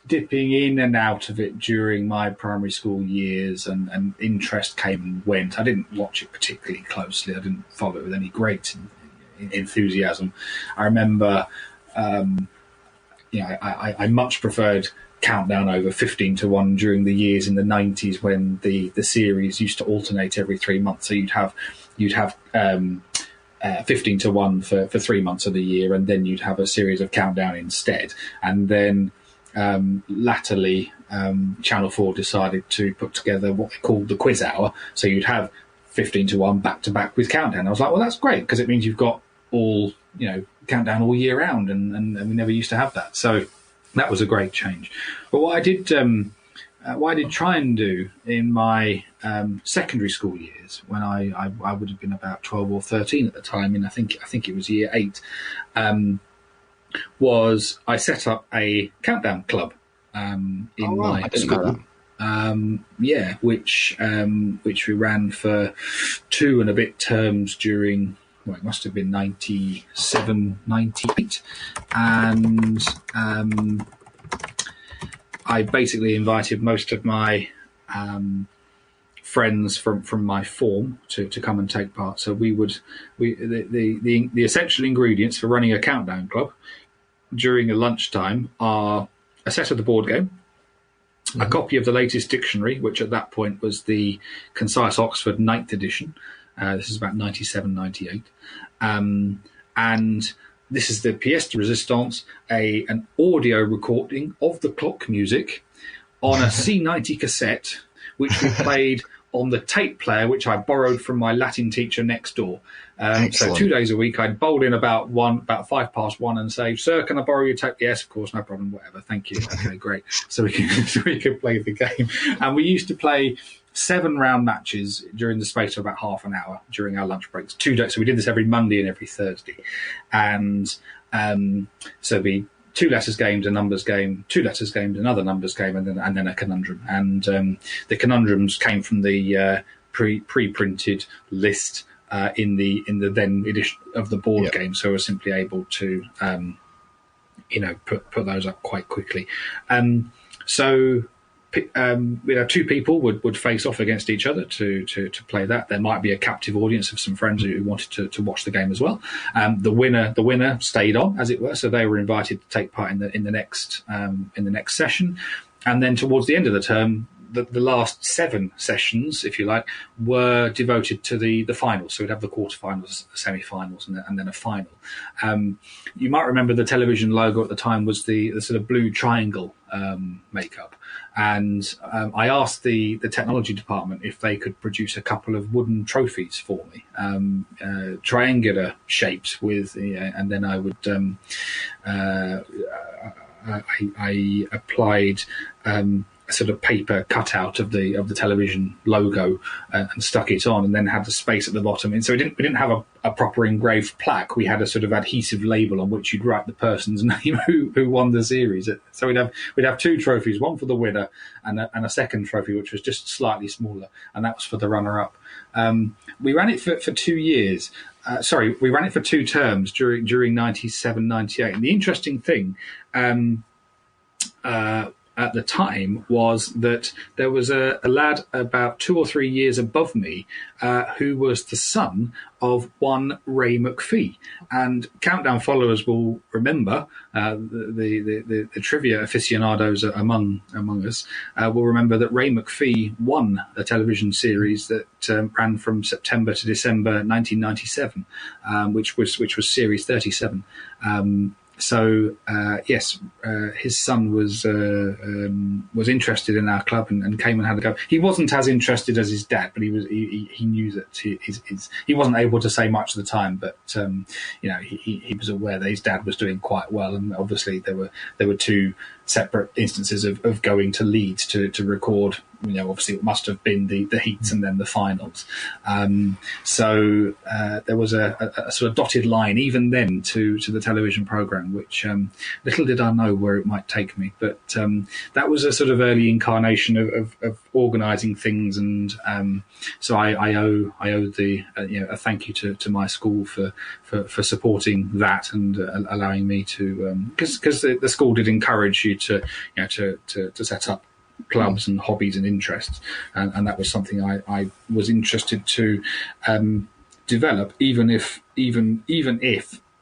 dipping in and out of it during my primary school years, and interest came and went. I didn't watch it particularly closely. I didn't follow it with any great enthusiasm. I remember, I much preferred Countdown over 15 to 1 during the years in the 90s when the series used to alternate every 3 months. So you'd have 15 to 1 for 3 months of the year, and then you'd have a series of Countdown instead. And then latterly, Channel 4 decided to put together what they called the Quiz Hour. So you'd have 15 to 1 back to back with Countdown. I was like, well, that's great, because it means you've got all, Countdown all year round, and we never used to have that. So that was a great change. But what I did try and do in my secondary school years, when I would have been about 12 or 13 at the time, and I think it was year 8, was I set up a Countdown club in my school. Which we ran for 2 and a bit terms during, it must have been 97, 98. And I basically invited most of my friends from my form to come and take part. So the essential ingredients for running a Countdown club during a lunchtime are a set of the board game, a copy of the latest dictionary, which at that point was the Concise Oxford 9th edition. This is about 97, 98. And this is the pièce de résistance, an audio recording of the clock music on a C90 cassette, which we played on the tape player, which I borrowed from my Latin teacher next door. So 2 days a week, I'd bowl in about 1:05 and say, "Sir, can I borrow your tape?" "Yes, of course, no problem, whatever, thank you." "Okay, great." So we could play the game. And we used to play 7 round matches during the space of about half an hour during our lunch breaks. 2 days. So we did this every Monday and every Thursday. And so it'd be 2 letters games, a numbers game, 2 letters games, another numbers game, and then a conundrum. And the conundrums came from the pre-printed list in the then edition of the board game. So we're simply able to put those up quite quickly. So we'd have 2 people would face off against each other to play that. There might be a captive audience of some friends who wanted to watch the game as well. The winner stayed on, as it were, so they were invited to take part in the next session. And then towards the end of the term, the last 7 sessions, if you like, were devoted to the finals. So we'd have the quarterfinals, the semi-finals, and then a final. You might remember the television logo at the time was the sort of blue triangle makeup. And I asked the technology department if they could produce a couple of wooden trophies for me, triangular shaped with, and then I would, I applied a sort of paper cutout of the television logo and stuck it on, and then had the space at the bottom. And so we didn't have a proper engraved plaque. We had a sort of adhesive label on which you'd write the person's name who won the series. So we'd have 2 trophies, one for the winner and a second trophy which was just slightly smaller, and that was for the runner-up. We ran it for 2 years. We ran it for 2 terms during 97, 98. And the interesting thing at the time was that there was a lad about 2 or 3 years above me who was the son of one Ray McPhee. And Countdown followers will remember, the trivia aficionados among us will remember that Ray McPhee won a television series that ran from September to December 1997, which was series 37. So yes, his son was interested in our club and came and had a go. He wasn't as interested as his dad, but he knew that he wasn't able to say much at the time. But he was aware that his dad was doing quite well, and obviously there were 2 separate instances of going to Leeds to record. Obviously it must have been the heats and then the finals. So there was a sort of dotted line even then to the television programme, which little did I know where it might take me. But that was a sort of early incarnation of organising things, and so I owe a thank you to my school for supporting that and allowing me to, because the school did encourage you to set up clubs and hobbies and interests, and that was something I was interested to develop, even if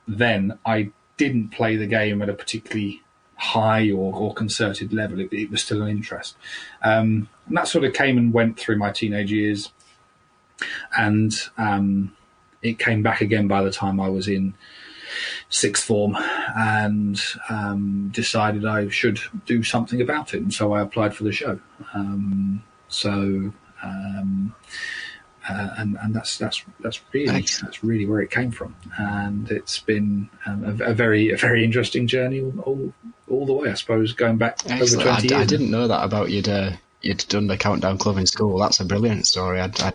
then I didn't play the game at a particularly high or concerted level. It was still an interest, and that sort of came and went through my teenage years, and it came back again by the time I was in 6th form, and decided I should do something about it, and so I applied for the show. And that's really where it came from, and it's been a very interesting journey all the way, I suppose, going back over 20 years.
I didn't know that about you'd done the Countdown Club in school. That's a brilliant story. I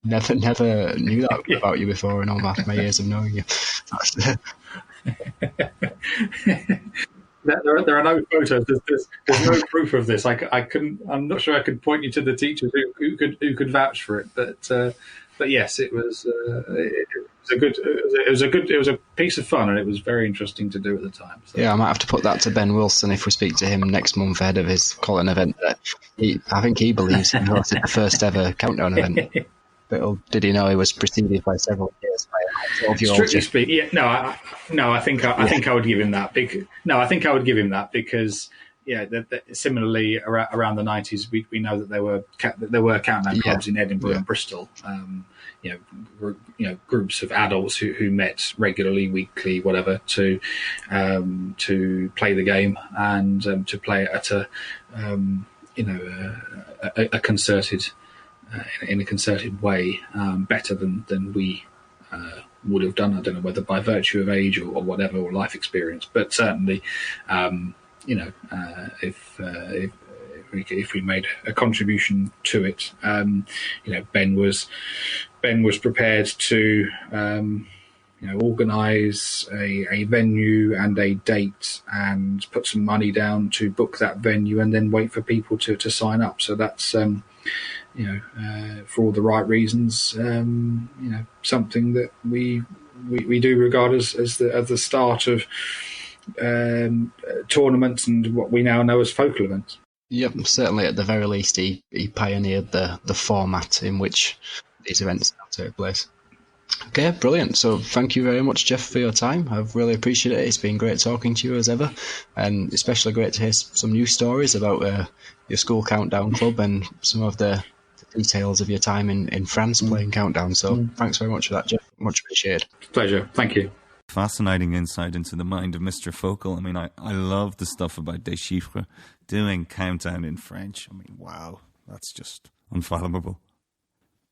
never knew that about you before in all my years of knowing you.
There are no photos. There's no proof of this. I'm not sure I could point you to the teachers who could vouch for it. But yes, it was a piece of fun, and it was very interesting to do at the time. So.
Yeah, I might have to put that to Ben Wilson if we speak to him next month ahead of his Colin event. I think he believes he hosted the first ever Countdown event. But did he know he was preceded by several years by a 12-year-old?
Strictly speaking, I think I would give him that. I think I would give him that because similarly around the 90s, we know that there were countdown clubs in Edinburgh and Bristol. Groups of adults who met regularly, weekly, whatever, to play the game and to play it at a concerted. In a concerted way, better than we would have done. I don't know whether by virtue of age or whatever, or life experience, but certainly, if if we made a contribution to it. Ben was prepared to organise a venue and a date and put some money down to book that venue and then wait for people to sign up. So that's for all the right reasons, something that we do regard as the start of tournaments and what we now know as focal events.
Yep, certainly at the very least he pioneered the format in which these events now take place. Okay, brilliant. So thank you very much, Jeff, for your time. I've really appreciated it. It's been great talking to you as ever, and especially great to hear some new stories about your school countdown club and some of the details of your time in France playing countdown. So thanks very much for that, Jeff. Much appreciated.
Pleasure. Thank you.
Fascinating insight into the mind of Mr. Focal. I mean, I love the stuff about Des Chiffres, doing countdown in French. I mean, wow, that's just unfathomable.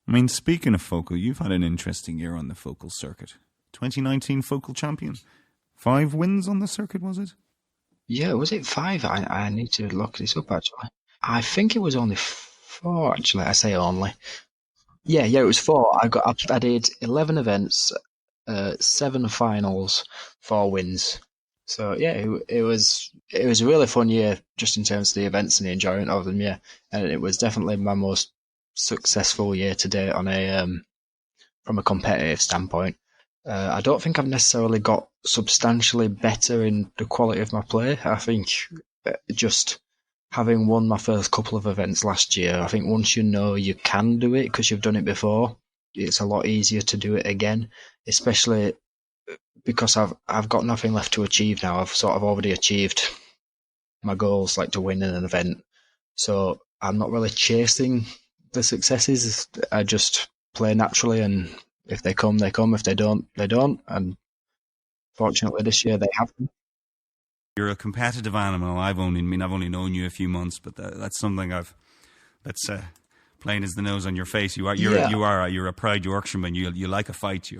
I mean, speaking of Focal, you've had an interesting year on the Focal circuit. 2019 Focal champion. 5 wins on the circuit, was it?
Yeah, was it 5? I need to look this up, actually. I think it was only 4, actually. I say only. Yeah, it was 4. I did 11 events, 7 finals, 4 wins. So yeah, it was a really fun year just in terms of the events and the enjoyment of them. Yeah, and it was definitely my most successful year to date on from a competitive standpoint. I don't think I've necessarily got substantially better in the quality of my play. I think just having won my first couple of events last year, I think once you know you can do it because you've done it before, it's a lot easier to do it again, especially because I've got nothing left to achieve now. I've sort of already achieved my goals, like to win in an event. So I'm not really chasing the successes. I just play naturally, and if they come, they come. If they don't, they don't. And fortunately this year they have them.
You're a competitive animal. I've only known you a few months, but that's something that's plain as the nose on your face. You're a proud Yorkshireman. You like a fight.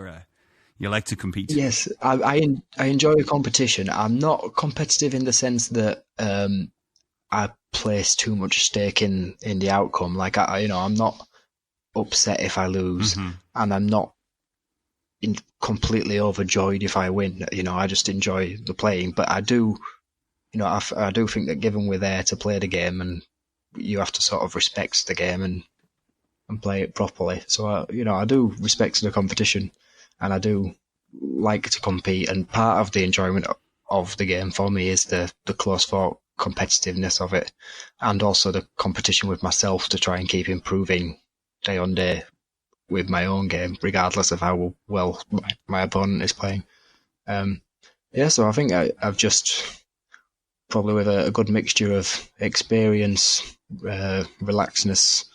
You like to compete.
Yes, I enjoy a competition. I'm not competitive in the sense that I place too much stake in the outcome. Like I'm not upset if I lose, and I'm not completely overjoyed if I win. I just enjoy the playing. But I do, I do think that given we're there to play the game, and you have to sort of respect the game and play it properly. So I do respect the competition, and I do like to compete. And part of the enjoyment of the game for me is the close fought competitiveness of it, and also the competition with myself to try and keep improving day on day with my own game, regardless of how well my opponent is playing. So I think I've just probably with a good mixture of experience, relaxedness,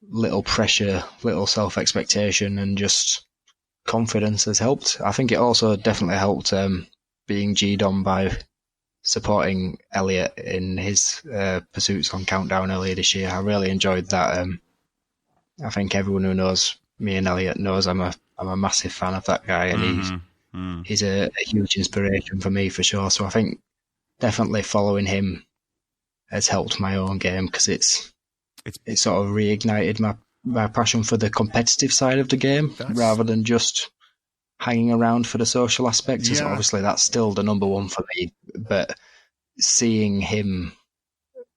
little pressure, little self-expectation, and just confidence has helped. I think it also definitely helped being G'd on by supporting Elliot in his pursuits on Countdown earlier this year. I really enjoyed that. I think everyone who knows me and Elliot knows I'm a massive fan of that guy, and he's a huge inspiration for me for sure. So I think definitely following him has helped my own game, because it's sort of reignited my passion for the competitive side of the game rather than just hanging around for the social aspect. Yeah. So obviously that's still the number one for me, but seeing him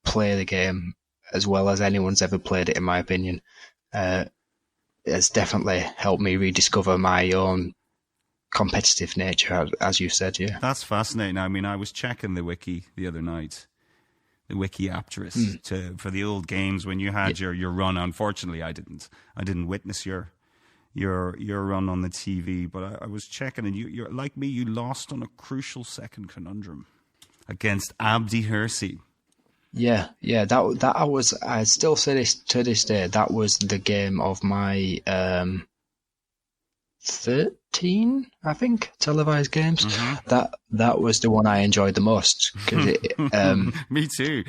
play the game as well as anyone's ever played it, in my opinion, has definitely helped me rediscover my own competitive nature, as you said. Yeah,
that's fascinating. I mean, I was checking the wiki the other night, the wiki aptris for the old games when you had your run. Unfortunately, I didn't witness your run on the TV, but I was checking, and you're like me. You lost on a crucial second conundrum against Abdi Hirsi.
Yeah, that was. I still say this to this day. That was the game of my 13, I think, televised games. That was the one I enjoyed the most.
Me too.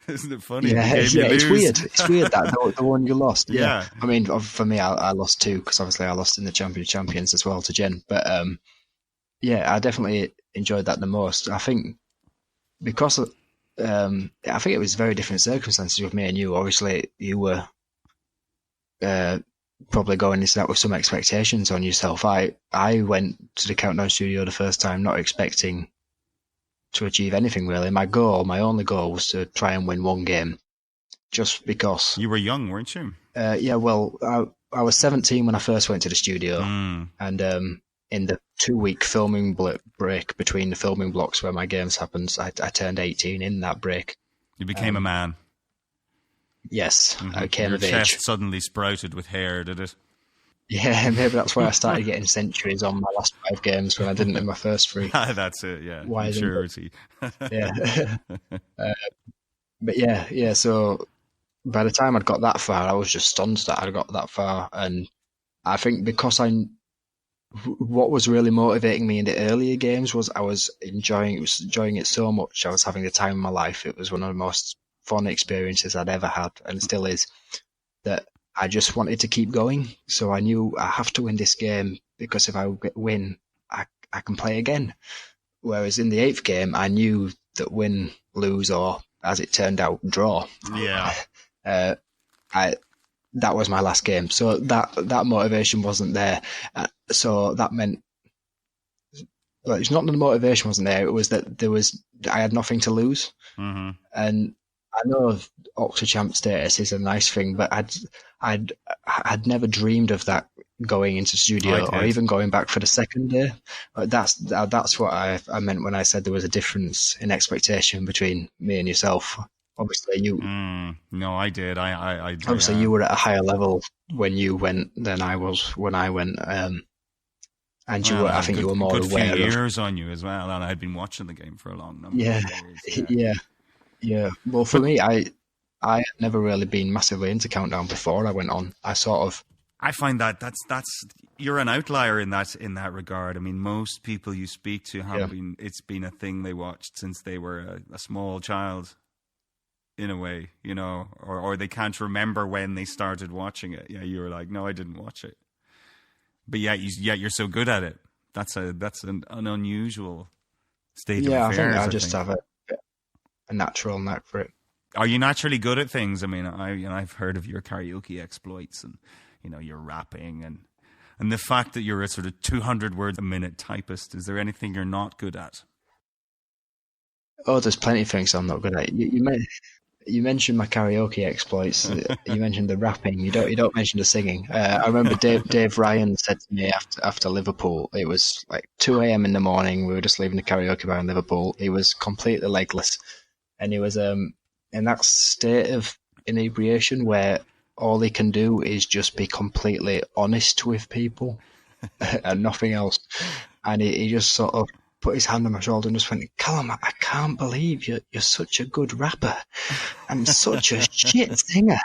Isn't it funny?
Yeah, it's weird. It's weird that the one you lost. Yeah. I mean, for me, I lost 2 because obviously I lost in the Champions as well to Jen. But I definitely enjoyed that the most. I think because I think it was very different circumstances with me and you. Obviously, you were probably going into that with some expectations on yourself. I went to the Countdown Studio the first time not expecting to achieve anything really. My only goal was to try and win one game, just because.
You were young, weren't you?
Yeah, well, I was 17 when I first went to the studio, and in the 2-week filming break between the filming blocks where my games happened, I turned 18 in that break.
You became a man.
Yes, I came
Your
of age.
chest suddenly sprouted with hair, did it?
Yeah, maybe that's why I started getting centuries on my last 5 games when I didn't in my first 3.
That's it, yeah.
Why
maturity.
Yeah. But yeah, so by the time I'd got that far, I was just stunned that I'd got that far. And I think because what was really motivating me in the earlier games was I was enjoying it so much. I was having the time of my life. It was one of the most fun experiences I'd ever had, and still is, that I just wanted to keep going. So I knew I have to win this game, because if I win, I can play again. Whereas in the 8th game, I knew that win, lose, or as it turned out, draw.
Yeah.
That was my last game. So that motivation wasn't there. So that meant, well, it's not that the motivation wasn't there. It was that I had nothing to lose.
Mm-hmm.
And I know Octochamp status is a nice thing, but I'd never dreamed of that going into studio or even going back for the second day. That's what I meant when I said there was a difference in expectation between me and yourself. Obviously, you.
No, I did. I did.
Obviously, you were at a higher level when you went than I was when I went. And you were, I think, you were more aware.
Few years on you as well, and I had been watching the game for a long number of years.
Yeah. Well, for me, I had never really been massively into Countdown before I went on.
I find that's you're an outlier in that regard. I mean, most people you speak to have been. It's been a thing they watched since they were a small child, in a way, you know, or they can't remember when they started watching it. Yeah, you were like, no, I didn't watch it, but you're so good at it. That's an unusual state of affairs.
I think I just have a natural knack for it.
Are you naturally good at things? I mean, I've heard of your karaoke exploits and, you know, your rapping and the fact that you're a sort of 200 words a minute typist. Is there anything you're not good at?
Oh, there's plenty of things I'm not good at. You mentioned my karaoke exploits. You mentioned the rapping. You don't mention the singing. I remember Dave Ryan said to me after Liverpool, it was like 2 a.m. in the morning. We were just leaving the karaoke bar in Liverpool. He was completely legless, and he was in that state of inebriation where all he can do is just be completely honest with people and nothing else. And he just sort of put his hand on my shoulder and just went, "Callum, I can't believe you're such a good rapper. I'm such a shit singer."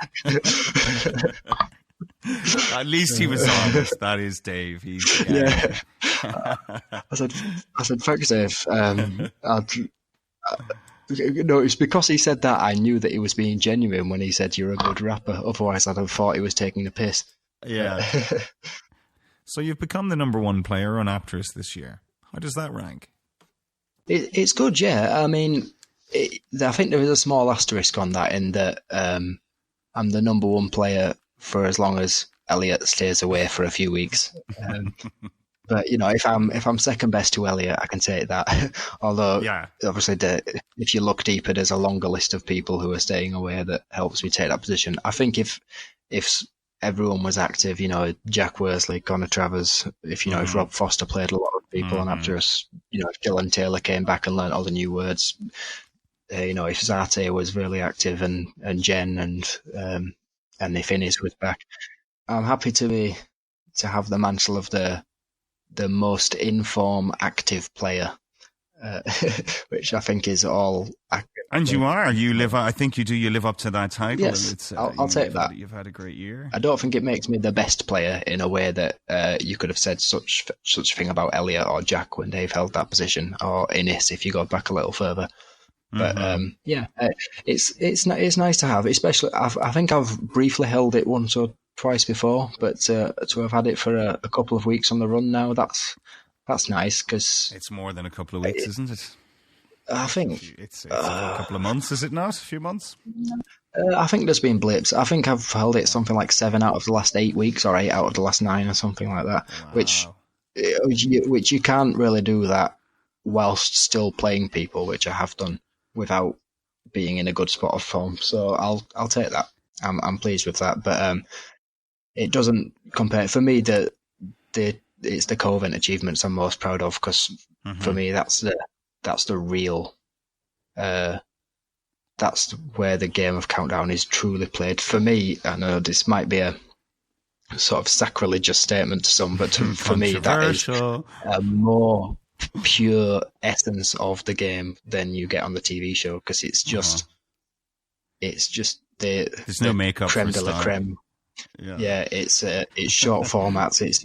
At least he was honest. That is Dave.
Yeah. I said, "Thanks, Dave." No, it's because he said that I knew that he was being genuine when he said you're a good rapper. Otherwise, I'd have thought he was taking the piss.
Yeah. So you've become the number 1 player on Aptris this year. How does that rank?
It's good, yeah. I mean, I think there is a small asterisk on that in that I'm the number 1 player for as long as Elliot stays away for a few weeks. But you know, if I'm second best to Elliot, I can take that. Although, obviously, if you look deeper, there's a longer list of people who are staying away that helps me take that position. I think if everyone was active, you know, Jack Worsley, Connor Travers, if Rob Foster played a lot of people on Aptris, you know, if Dylan Taylor came back and learnt all the new words, you know, if Zarte was really active and Jen and if Innes was back, I'm happy to have the mantle of the most informed, active player, which I think is all.
And you are. You live. I think you do. You live up to that title.
Yes, I'll take that.
You've had a great year.
I don't think it makes me the best player in a way that you could have said such a thing about Elliot or Jack when they've held that position, or Innes if you go back a little further. But it's nice to have, especially. I think I've briefly held it once or twice before, but to have had it for a couple of weeks on the run now, that's nice because
it's more than a couple of weeks, isn't it?
I think
It's a couple of months, is it not? A few months?
I think there's been blips. I think I've held it something like 7 out of the last 8 weeks, or 8 out of the last 9, or something like that.
Wow.
Which you can't really do that whilst still playing people, which I have done without being in a good spot of form. So I'll take that. I'm pleased with that, but it doesn't compare for me. It's the co-event achievements I'm most proud of, because for me that's the real. That's where the game of Countdown is truly played. For me, I know this might be a sort of sacrilegious statement to some, but for me, that is a more pure essence of the game than you get on the TV show, because it's just
there's no makeup
creme
for
de la
style.
creme. Yeah, it's short formats. It's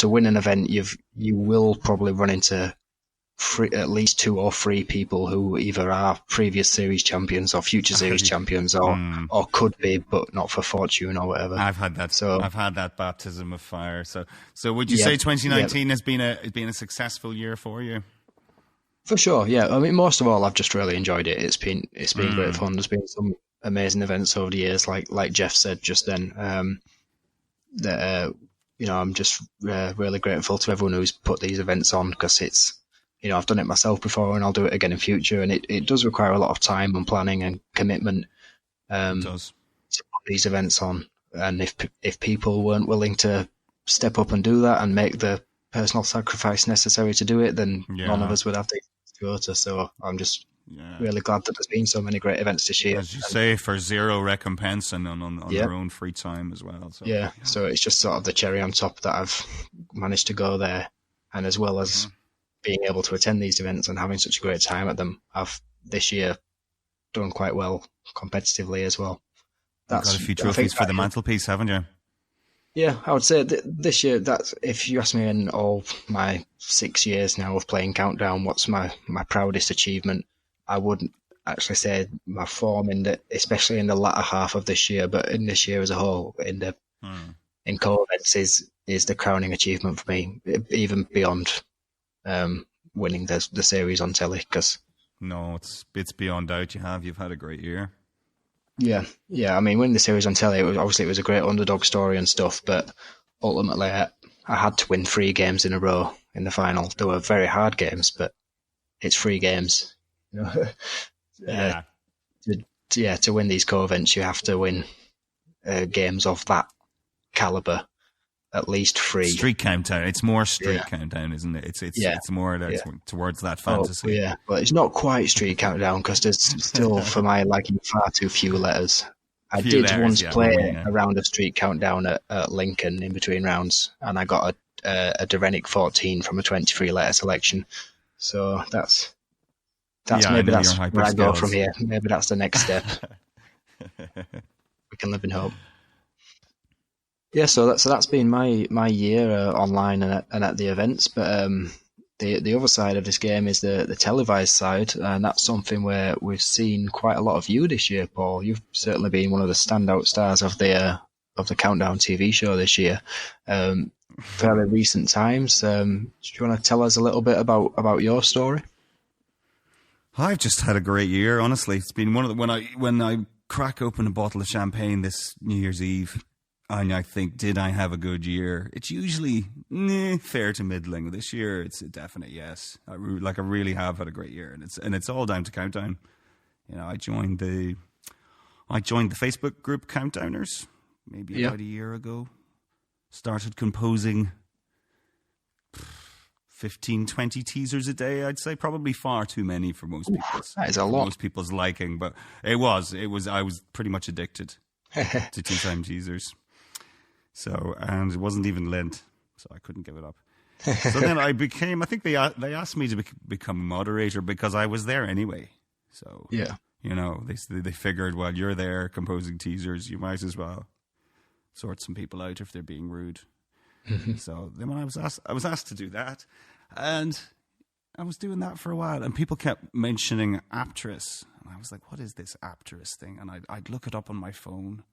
to win an event, you will probably run into at least 2 or 3 people who either are previous series champions or future series champions, or could be, but not for fortune or whatever.
I've had that. So I've had that baptism of fire. So would you say 2019 has been a successful year for you?
For sure, yeah. I mean, most of all, I've just really enjoyed it. It's been great fun. There's been some amazing events over the years, like Jeff said just then. I'm just really grateful to everyone who's put these events on, because it's. I've done it myself before, and I'll do it again in future. And it does require a lot of time and planning and commitment
It does.
to put these events on. And if people weren't willing to step up and do that and make the personal sacrifice necessary to do it, then none of us would have to go to. So I'm just really glad that there's been so many great events this year.
As you say, for zero recompense and on their own free time as well. So.
Yeah, so it's just sort of the cherry on top that I've managed to go there, and as well as being able to attend these events and having such a great time at them, I've this year done quite well competitively as well.
You've got a few trophies for the mantelpiece, haven't you?
Yeah, I would say this year, that's, if you ask me in all my 6 years now of playing Countdown, what's my proudest achievement, I wouldn't actually say my form especially in the latter half of this year, but in this year as a whole, in co-events is the crowning achievement for me, even beyond winning the series on telly. Because
no, it's beyond doubt. You've had a great year.
Yeah. I mean, winning the series on telly, it was a great underdog story and stuff, but ultimately I had to win 3 games in a row in the final. They were very hard games, but it's 3 games. To win these co-events, you have to win games of that caliber. At least 3.
Street Countdown. It's more Street Countdown, isn't it? It's more towards that fantasy.
But it's not quite Street Countdown, because there's still, for my liking, far too few letters. I did once play a round of Street Countdown at Lincoln in between rounds, and I got a Derenic 14 from a 23 letter selection. So that's maybe that's where I go from here. Maybe that's the next step. We can live in hope. Yeah, so that's been my year online and at the events. But the other side of this game is the televised side, and that's something where we've seen quite a lot of you this year, Paul. You've certainly been one of the standout stars of the Countdown TV show this year. Fairly recent times. Do you want to tell us a little bit about your story?
I've just had a great year. Honestly, it's been one of the when I crack open a bottle of champagne this New Year's Eve. And I think, did I have a good year? It's usually fair to middling. This year, it's a definite yes. I really have had a great year, and it's all down to Countdown. I joined the Facebook group Countdowners maybe about a year ago. Started composing 15, 20 teasers a day. I'd say probably far too many for most people's.
That is a lot.
Most people's liking, but it was. I was pretty much addicted to 2-time teasers. So, and it wasn't even Lent, so I couldn't give it up. So then I think they asked me to become moderator because I was there anyway. So, they figured, well, you're there composing teasers, you might as well sort some people out if they're being rude. So then when I was asked to do that, and I was doing that for a while, and people kept mentioning Apterous. And I was like, what is this Apterous thing? And I'd look it up on my phone,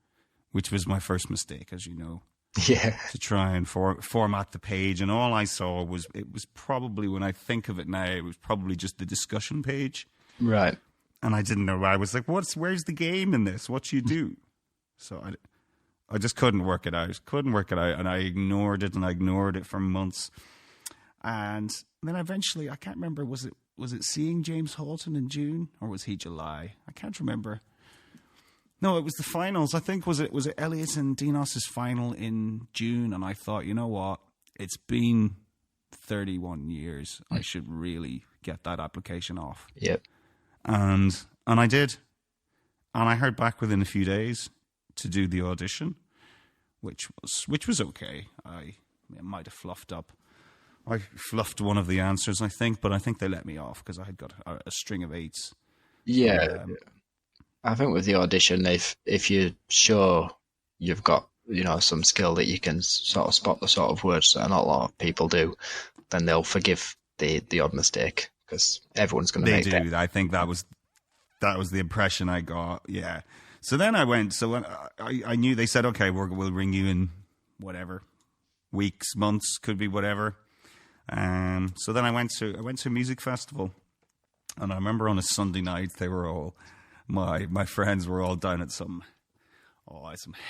which was my first mistake, as you know.
Yeah.
To try and format the page. And all I saw was probably, when I think of it now, it was probably just the discussion page.
Right.
And I didn't know. I was like, where's the game in this? What you do? So I just couldn't work it out. And I ignored it, and I ignored it for months. And then eventually, I can't remember, was it seeing James Haughton in June, or was he July? I can't remember. No, it was the finals. I think was it Elliot and Dinos's final in June, and I thought, you know what? It's been 31 years. I should really get that application off.
Yep.
And I did. And I heard back within a few days to do the audition, which was okay. I might have fluffed up. I fluffed one of the answers, I think, but I think they let me off because I had got a string of 8s.
Yeah. I think with the audition, if you're sure you've got, some skill that you can sort of spot the sort of words that not a lot of people do, then they'll forgive the odd mistake because everyone's going to make it. They do.
I think that was the impression I got. Yeah. So then I went. So when I knew, they said, okay, we'll ring you in whatever weeks, months, could be whatever. So then I went to a music festival, and I remember on a Sunday night they were all my friends were all down at some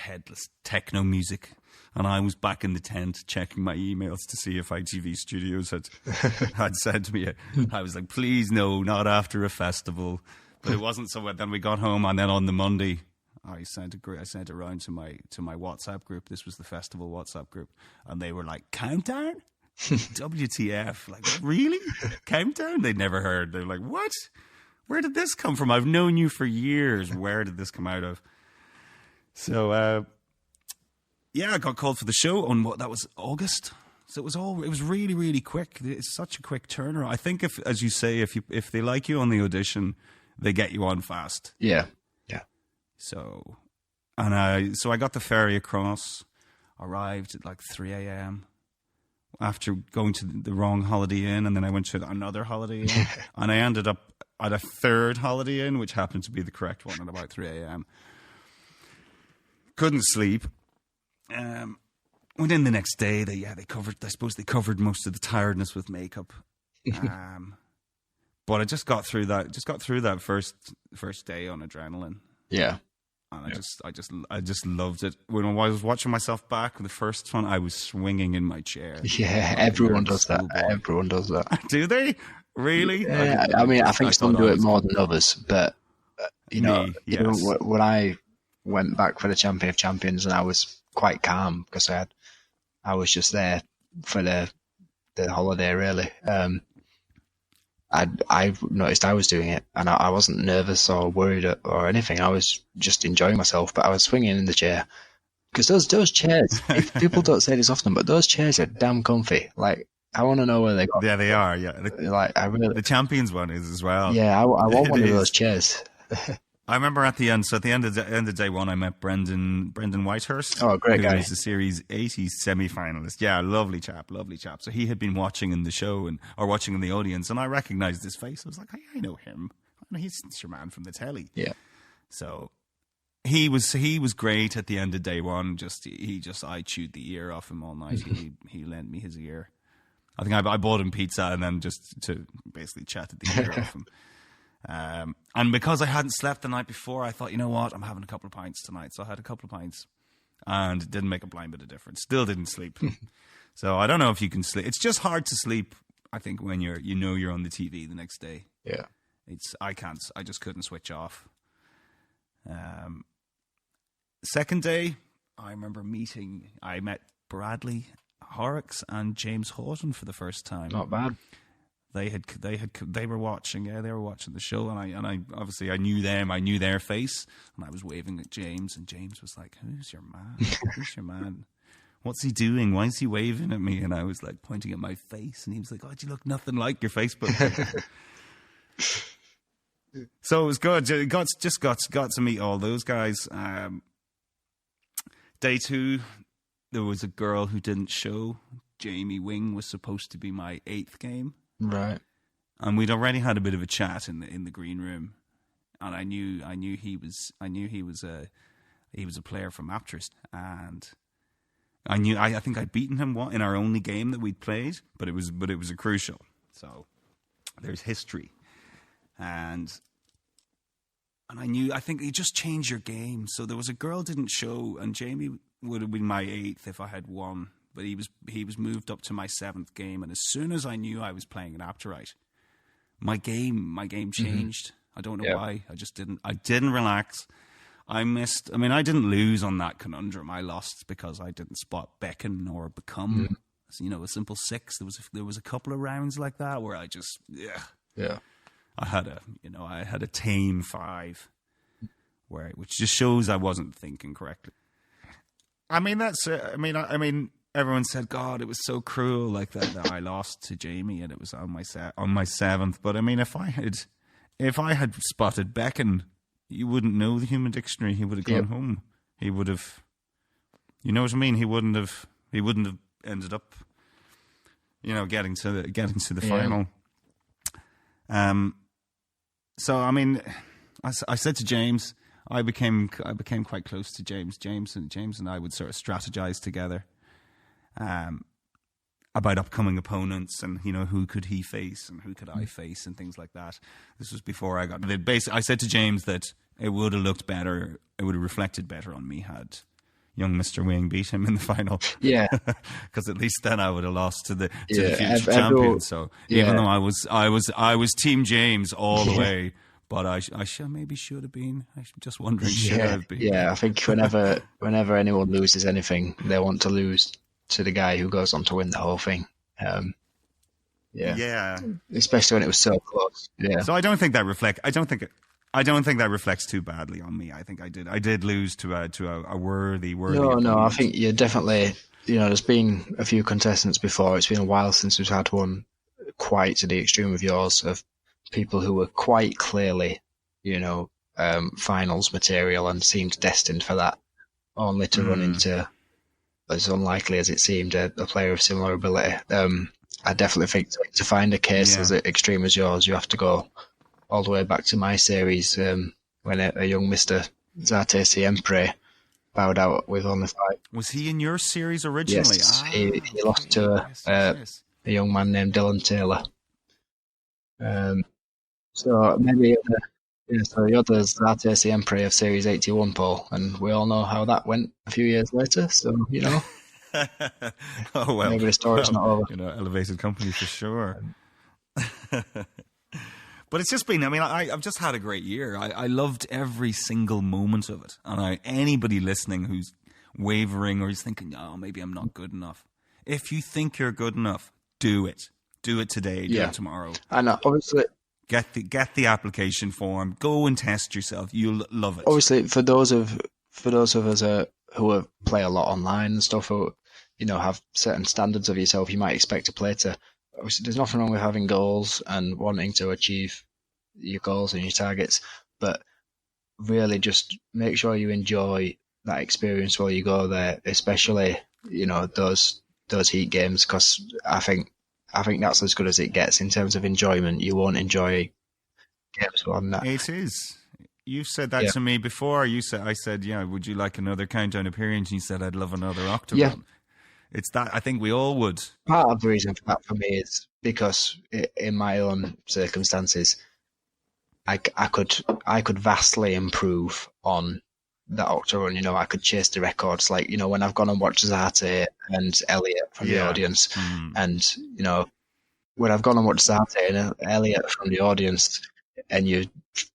headless techno music, and I was back in the tent checking my emails to see if ITV Studios had sent me. I was like, please no, not after a festival. But it wasn't. So then we got home, and then on the Monday, I sent it around to my WhatsApp group. This was the festival WhatsApp group, and they were like, countdown. WTF? Like, really? Countdown? They'd never heard. They're like, what? Where did this come from? I've known you for years. Where did this come out of? So, I got called for the show on that was August. So it was really, really quick. It's such a quick turnaround. I think as you say, if they like you on the audition, they get you on fast.
Yeah.
So I got the ferry across, arrived at like 3 a.m. after going to the wrong Holiday Inn, and then I went to another Holiday Inn, and I ended up at a third Holiday Inn, which happened to be the correct one, at about 3 a.m. Couldn't sleep. Went in the next day. They covered most of the tiredness with makeup. But I just got through that first day on adrenaline.
Yeah.
And I just loved it. When I was watching myself back, the first one, I was swinging in my chair.
Yeah, everyone does that. Everyone does that.
Do they? Really?
Yeah, I think some do it more than others. But,
yes.
When I went back for the Champion of Champions, and I was quite calm because I was just there for the holiday, really. I noticed I was doing it, and I wasn't nervous or worried or anything. I was just enjoying myself, but I was swinging in the chair because those chairs. People don't say this often, but those chairs are damn comfy. Like, I want to know where they got.
Yeah, they are. Yeah, the Champions one is as well.
Yeah, I want one of those chairs.
I remember at the end of day one, I met Brendan Whitehurst.
Oh, great guy.
Who was the Series 80 semi-finalist. Yeah, lovely chap. So he had been watching in the show or watching in the audience, and I recognized his face. I was like, I know him. He's your man from the telly.
Yeah.
So he was great at the end of day one. I chewed the ear off him all night. He lent me his ear. I think I bought him pizza and then just to basically chatted the ear off him. And because I hadn't slept the night before, I thought, you know what, I'm having a couple of pints tonight. So I had a couple of pints, and it didn't make a blind bit of difference. Still didn't sleep. So I don't know if you can sleep. It's just hard to sleep, I think, when you're on the TV the next day.
Yeah.
I just couldn't switch off. Second day, I remember I met Bradley Horrocks and James Haughton for the first time.
Not bad.
They were watching. Yeah, they were watching the show, and I obviously I knew them. I knew their face, and I was waving at James, and James was like, "Who's your man? Who's your man? What's he doing? Why is he waving at me?" And I was like pointing at my face, and he was like, "Oh, you look nothing like your Facebook." So it was good. Got to meet all those guys. Day 2, there was a girl who didn't show. Jamie Wing was supposed to be my 8th game.
Right.
And we'd already had a bit of a chat in the green room, and I knew he was a player from Aptrist, and I think I'd beaten him in our only game that we'd played, but it was a crucial. So there's history. and I think you just change your game. So there was a girl didn't show, and Jamie would have been my 8th if I had won, but he was moved up to my 7th game, and as soon as I knew I was playing an Apterite, my game changed. I don't know why. I didn't relax. I didn't lose on that conundrum. I lost because I didn't spot beckon or become, a simple 6. There was a couple of rounds like that where I just, I had a tame 5, which just shows I wasn't thinking correctly. Everyone said, God, it was so cruel like that I lost to Jamie and it was on my 7th. But if I had spotted beckon, you wouldn't know the human dictionary. He would have gone home. He would have, you know what I mean? He wouldn't have ended up, getting to the final. So I said to James, I became quite close to James. James and I would sort of strategize together, about upcoming opponents and who could he face and who could I face and things like that. This was before I got. I said to James that it would have looked better. It would have reflected better on me had young Mr. Wing beat him in the final. Yeah, because at least then I would have lost to the future champion. So even though I was Team James all the way, but I maybe should have been. I'm just wondering, should I have been?
Yeah, I think whenever anyone loses anything, they want to lose to the guy who goes on to win the whole thing. Especially when it was so close. Yeah.
So I don't think that reflects too badly on me. I think I did lose to a worthy.
No, I think you're definitely. There's been a few contestants before. It's been a while since we've had one quite to the extreme of yours, of people who were quite clearly, finals material and seemed destined for that, only to run into, as unlikely as it seemed, a player of similar ability. I definitely think to find a case as extreme as yours, you have to go all the way back to my series, when a young Mr. Zate Emperor bowed out with only 5.
Was he in your series originally?
Yes, he lost to a young man named Dylan Taylor. So maybe so you're the Zate Emperor of Series 81, Paul, and we all know how that went a few years later. So
oh well,
maybe the story's not over.
Elevated company for sure. But it's just been. I've just had a great year. I loved every single moment of it. And anybody listening who's wavering or is thinking, "Oh, maybe I'm not good enough." If you think you're good enough, do it. Do it today. Do it tomorrow.
I know. Obviously.
Get the application form. Go and test yourself. You'll love it.
Obviously, for those of us who play a lot online and stuff, who have certain standards of yourself, you might expect a player to. Obviously, there's nothing wrong with having goals and wanting to achieve your goals and your targets, but really just make sure you enjoy that experience while you go there, especially those heat games, because I think that's as good as it gets in terms of enjoyment. You won't enjoy games more than that.
It is. You've said that to me before. I said, would you like another countdown appearance? And you said, I'd love another Octagon.
Yeah.
It's that. I think we all would.
Part of the reason for that for me is because in my own circumstances, I could vastly improve on that Octagon. I could chase the records. Like, when I've gone and watched Zate and Elliot from the audience, and when I've gone and watched Zate and Elliot from the audience, and you're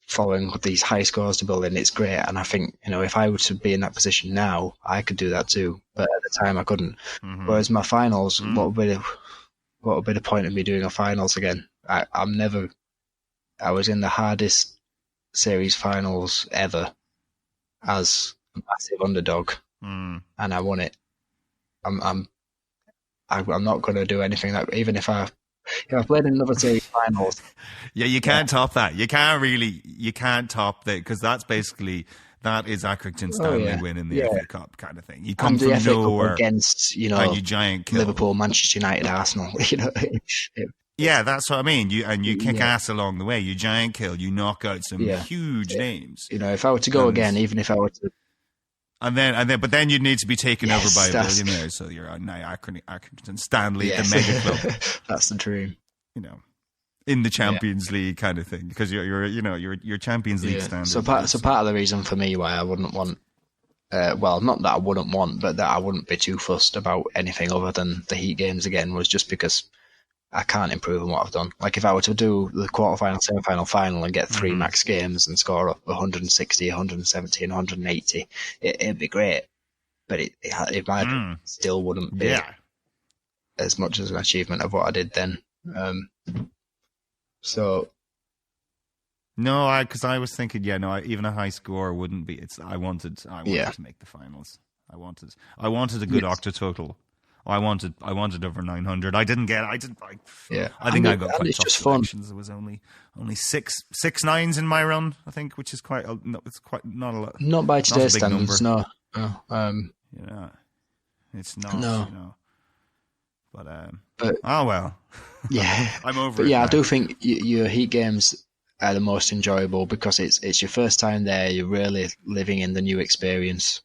following these high scores to build in, it's great. And I think, if I were to be in that position now, I could do that too. But at the time I couldn't. Whereas my finals, what would be the point of me doing a finals again? I was in the hardest series finals ever as a massive underdog, and I won it. I'm not going to do anything that, even if I played in another series finals.
You can't top that. You can't top that, because that is Accrington Stanley winning the FA Cup kind of thing. You come from nowhere
against
and you giant kill.
Liverpool, Manchester United, Arsenal.
Yeah, that's what I mean. You kick ass along the way. You giant kill. You knock out some huge names.
If I were to go again, even if I were to.
But then you'd need to be taken over by a billionaire. So you're now Accrington Stanley, the mega club.
That's the dream.
in the Champions League kind of thing, because you're Champions League standard.
So part of the reason for me why I wouldn't want, well, not that I wouldn't want, but that I wouldn't be too fussed about anything other than the Heat games again, was just because I can't improve on what I've done. Like if I were to do the quarterfinal, semi-final, final, and get 3 max games and score up 160, 170, and 180, it'd be great. But it might still wouldn't be as much as an achievement of what I did then. So.
No, because I was thinking, even a high score wouldn't be. I wanted to make the finals. I wanted a good octa total. I wanted over 900. I didn't get. I think I got quite tough selections. There was only six nines in my run, I think, which is quite. It's quite not a lot.
Not by today's standards, no.
It's not.
No.
But oh well.
Yeah,
I'm over.
But
it
yeah,
now.
I do think your Heat games are the most enjoyable because it's your first time there. You're really living in the new experience.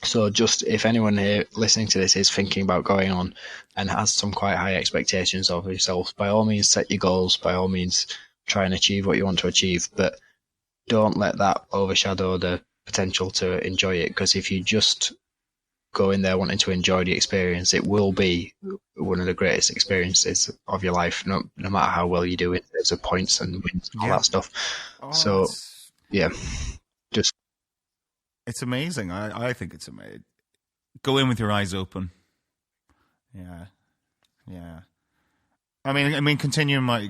So just if anyone here listening to this is thinking about going on and has some quite high expectations of yourself, by all means set your goals. By all means try and achieve what you want to achieve, but don't let that overshadow the potential to enjoy it. Because if you just go in there wanting to enjoy the experience, it will be one of the greatest experiences of your life, no matter how well you do it. There's points and wins and all that stuff.
It's amazing. I think it's amazing. Go in with your eyes open. Yeah. I mean, continuing my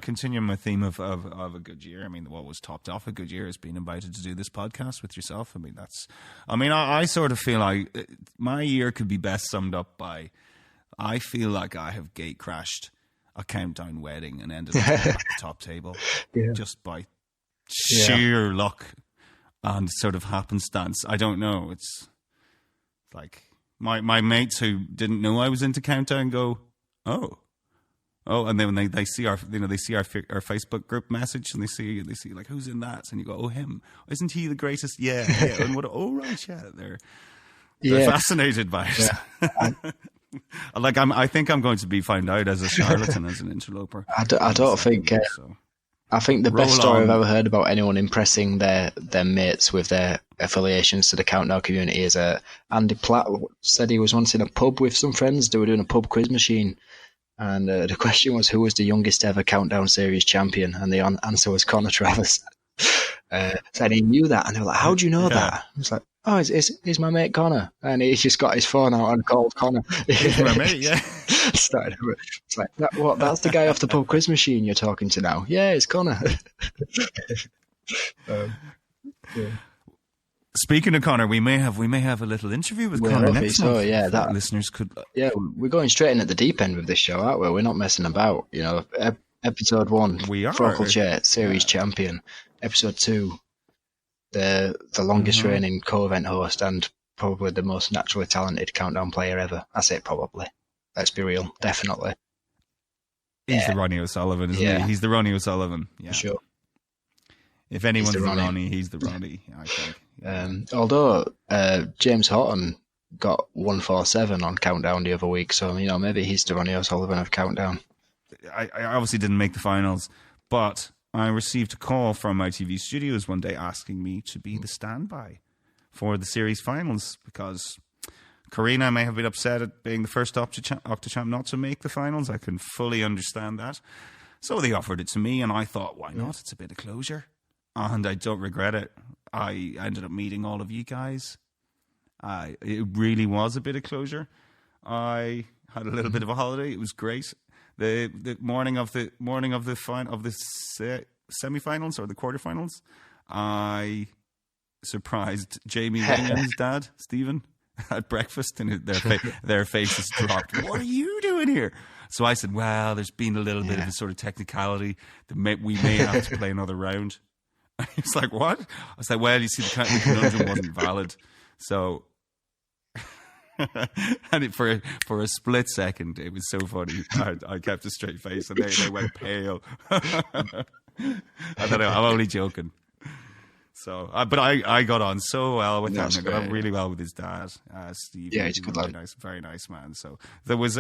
theme of a good year. I mean, what was topped off a good year is being invited to do this podcast with yourself. I sort of feel like my year could be best summed up by, I feel like I have gate crashed a countdown wedding and ended up at the top table just by sheer luck and sort of happenstance. I don't know. It's like my mates who didn't know I was into countdown go, oh, and then when they see our Facebook group message and they see like, who's in that, and you go, oh, him, isn't he the greatest? Yeah. And what? Oh, right, they're fascinated by it. Yeah. I think I'm going to be found out as a charlatan, as an interloper.
I don't think. I think the best story I've ever heard about anyone impressing their mates with their affiliations to the Countdown community is Andy Platt said he was once in a pub with some friends. They were doing a pub quiz machine. And the question was, who was the youngest ever Countdown Series champion? And the answer was Connor Travers. Said he knew that. And they were like, how do you know that? I was like, oh, it's my mate Connor. And he's just got his phone out and called Connor.
He's my mate, yeah.
It's like, that's the guy off the pub quiz machine you're talking to now. Yeah, it's Connor.
Speaking of Connor, we may have a little interview with Connor next month.
So, yeah,
that listeners could.
Yeah, we're going straight in at the deep end with this show, aren't we? We're not messing about. Episode 1,
we are
FOCAL Chair Series champion. Episode 2, the longest reigning co-event host and probably the most naturally talented Countdown player ever. I say probably. Let's be real, definitely.
He's the Ronnie O'Sullivan, isn't he? He's the Ronnie O'Sullivan. Yeah,
for sure.
If anyone's the Ronnie, he's the Ronnie, I think.
Although James Haughton got 147 on Countdown the other week, so maybe he's the Ronnie O'Sullivan of Countdown.
I obviously didn't make the finals, but I received a call from ITV Studios one day asking me to be the standby for the series finals because Karina may have been upset at being the first Octachamp not to make the finals. I can fully understand that. So they offered it to me, and I thought, why not? It's a bit of closure. And I don't regret it. I ended up meeting all of you guys. It really was a bit of closure. I had a little bit of a holiday. It was great. The morning of the semi-finals or the quarterfinals, I surprised Jamie Wingham's dad, Stephen, at breakfast, and their faces dropped. What are you doing here? So I said, well, there's been a little bit of a sort of technicality that we may have to play another round. He was like, what? I was like, well, you see, the conundrum wasn't valid. So, and for a split second, it was so funny. I kept a straight face, and they went pale. I don't know. I'm only joking. So, but I got on so well with him. I got on really well with his dad, Steve.
Yeah, he's a good lad.
Very nice man. So there was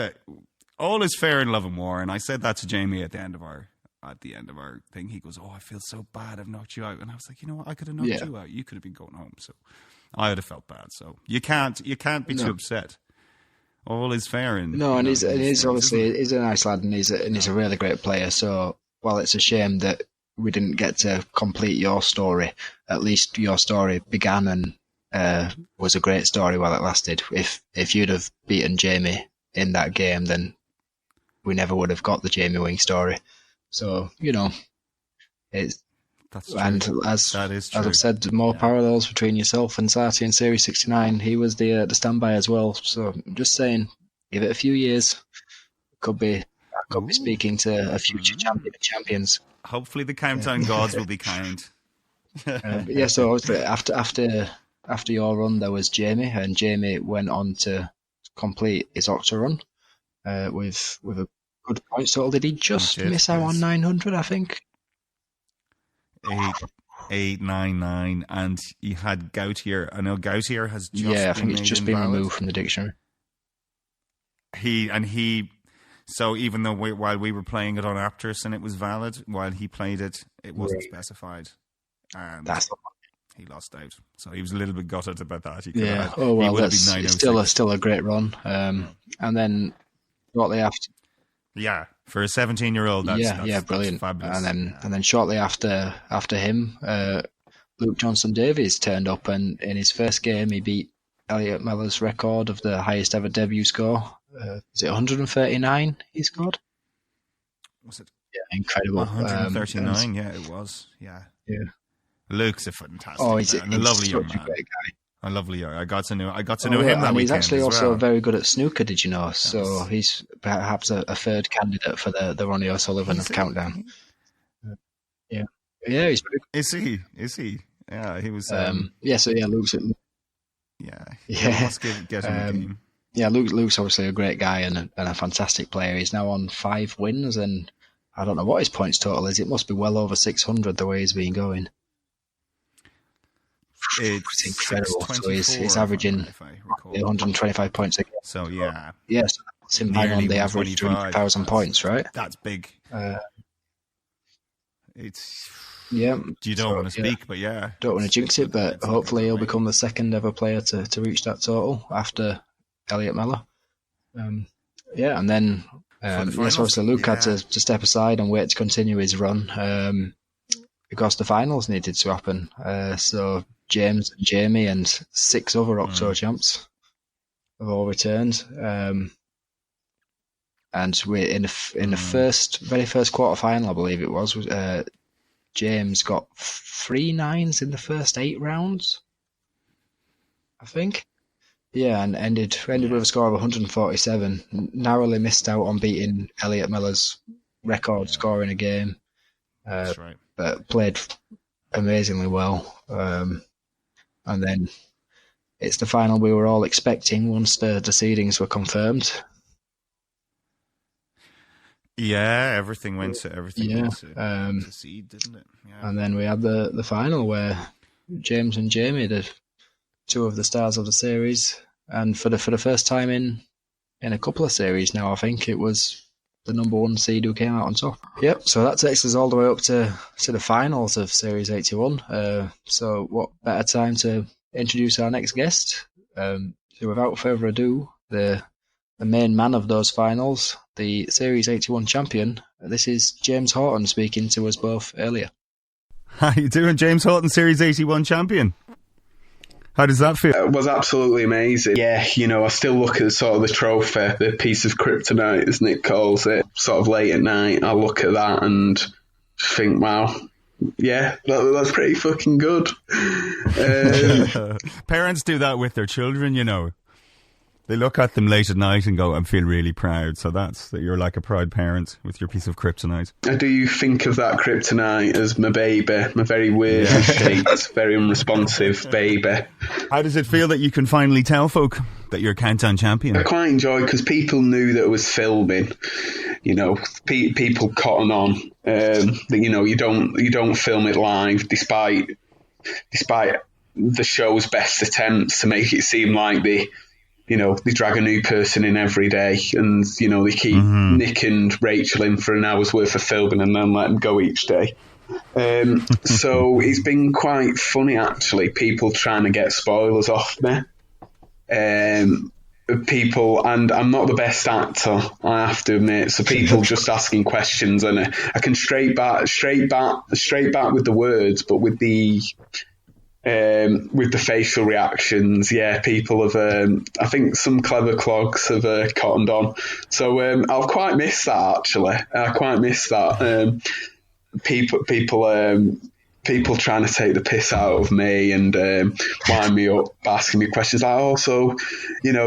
all is fair in love and war, and I said that to Jamie at the end of our at the end of our thing, he goes, "Oh, I feel so bad. I've knocked you out." And I was like, "You know what? I could have knocked you out. You could have been going home." So I would have felt bad. So you can't be too upset. All is fair in
and he's obviously he's a nice lad, and he's a really great player. So while it's a shame that we didn't get to complete your story, at least your story began and was a great story while it lasted. If you'd have beaten Jamie in that game, then we never would have got the Jamie Wing story. So it's.
That's true.
And as I've said, more parallels between yourself and Sarti in Series 69. He was the standby as well. So I'm just saying, give it a few years. I could be speaking to a future champions.
Hopefully, the countdown gods will be kind.
So obviously after your run, there was Jamie, and Jamie went on to complete his Octa run with a good point total. Did he just miss out on 900? I think.
899, and he had Gautier. I know Gautier has just
I think it's just been removed from the dictionary.
So even though while we were playing it on Aptors and it was valid, while he played it, it wasn't specified. And he lost out. So he was a little bit gutted about that.
That's still a great run. And then shortly after.
Yeah, for a 17-year-old, that's
brilliant.
That's fabulous.
And then shortly after him, Luke Johnson-Davies turned up, and in his first game, he beat Elliot Mellor's record of the highest ever debut score. Is it 139 he scored?
Was it?
Yeah, incredible.
139, it was. Yeah. Luke's a fantastic man. A lovely young man.
Great guy.
A lovely young. I got to know him that
and
weekend.
He's actually
as
also
well.
very good at snooker. Did you know? So he's perhaps a third candidate for the Ronnie O'Sullivan of Countdown. Yeah, he's very good.
Is he? Yeah, he was.
Luke's.
Let's get him a game.
Yeah, Luke's obviously a great guy and a fantastic player. He's now on 5 wins, and I don't know what his points total is. It must be well over 600 the way he's been going.
It's
incredible. So he's averaging 125 points a game.
So yeah,
yes, that's him bang on the average 20,000 points, right?
That's big. It's
you don't
want to speak, but
don't want to jinx it, but hopefully he'll become the second ever player to reach that total after Elliot Mellor. And then obviously Luke had to step aside and wait to continue his run because the finals needed to happen. So James and Jamie and 6 other Octo champs have all returned. And we're in the very first quarter final, I believe it was. James got 3 9s in the first 8 rounds, I think. Yeah, and ended with a score of 147. Narrowly missed out on beating Elliot Mellor's record score in a game.
That's right.
But played amazingly well. And then it's the final we were all expecting once the seedings were confirmed.
Yeah, everything went to seed, didn't it? Yeah.
And then we had the final where James and Jamie, the 2 of the stars of the series, and for the first time in a couple of series now, I think it was the number 1 seed who came out on top. Yep. So that takes us all the way up to the finals of Series 81. So what better time to introduce our next guest? So without further ado, the main man of those finals, the Series 81 champion. This is James Haughton speaking to us both earlier.
How you doing, James Haughton, Series 81 champion? How does that feel?
It was absolutely amazing. Yeah, I still look at sort of the trophy, the piece of kryptonite, as Nick calls it, sort of late at night. I look at that and think, wow, yeah, that's pretty fucking good.
Parents do that with their children, They look at them late at night and go, I feel really proud. So that's that you're like a proud parent with your piece of kryptonite.
I do think of that kryptonite as my baby, my very weird, shaped, very unresponsive baby.
How does it feel that you can finally tell folk that you're Countdown champion?
I quite enjoy because people knew that it was filming. People cotton on. That you don't film it live, despite the show's best attempts to make it seem like they they drag a new person in every day, and they keep Nick and Rachel in for an hour's worth of filming and then let them go each day. So it's been quite funny, actually, people trying to get spoilers off me. People, and I'm not the best actor, I have to admit, so people just asking questions, and I can straight back with the words, but with the facial reactions, people have, I think some clever clogs have cottoned on. So I'll quite miss that, actually. I quite miss that. People trying to take the piss out of me and wind me up, asking me questions like,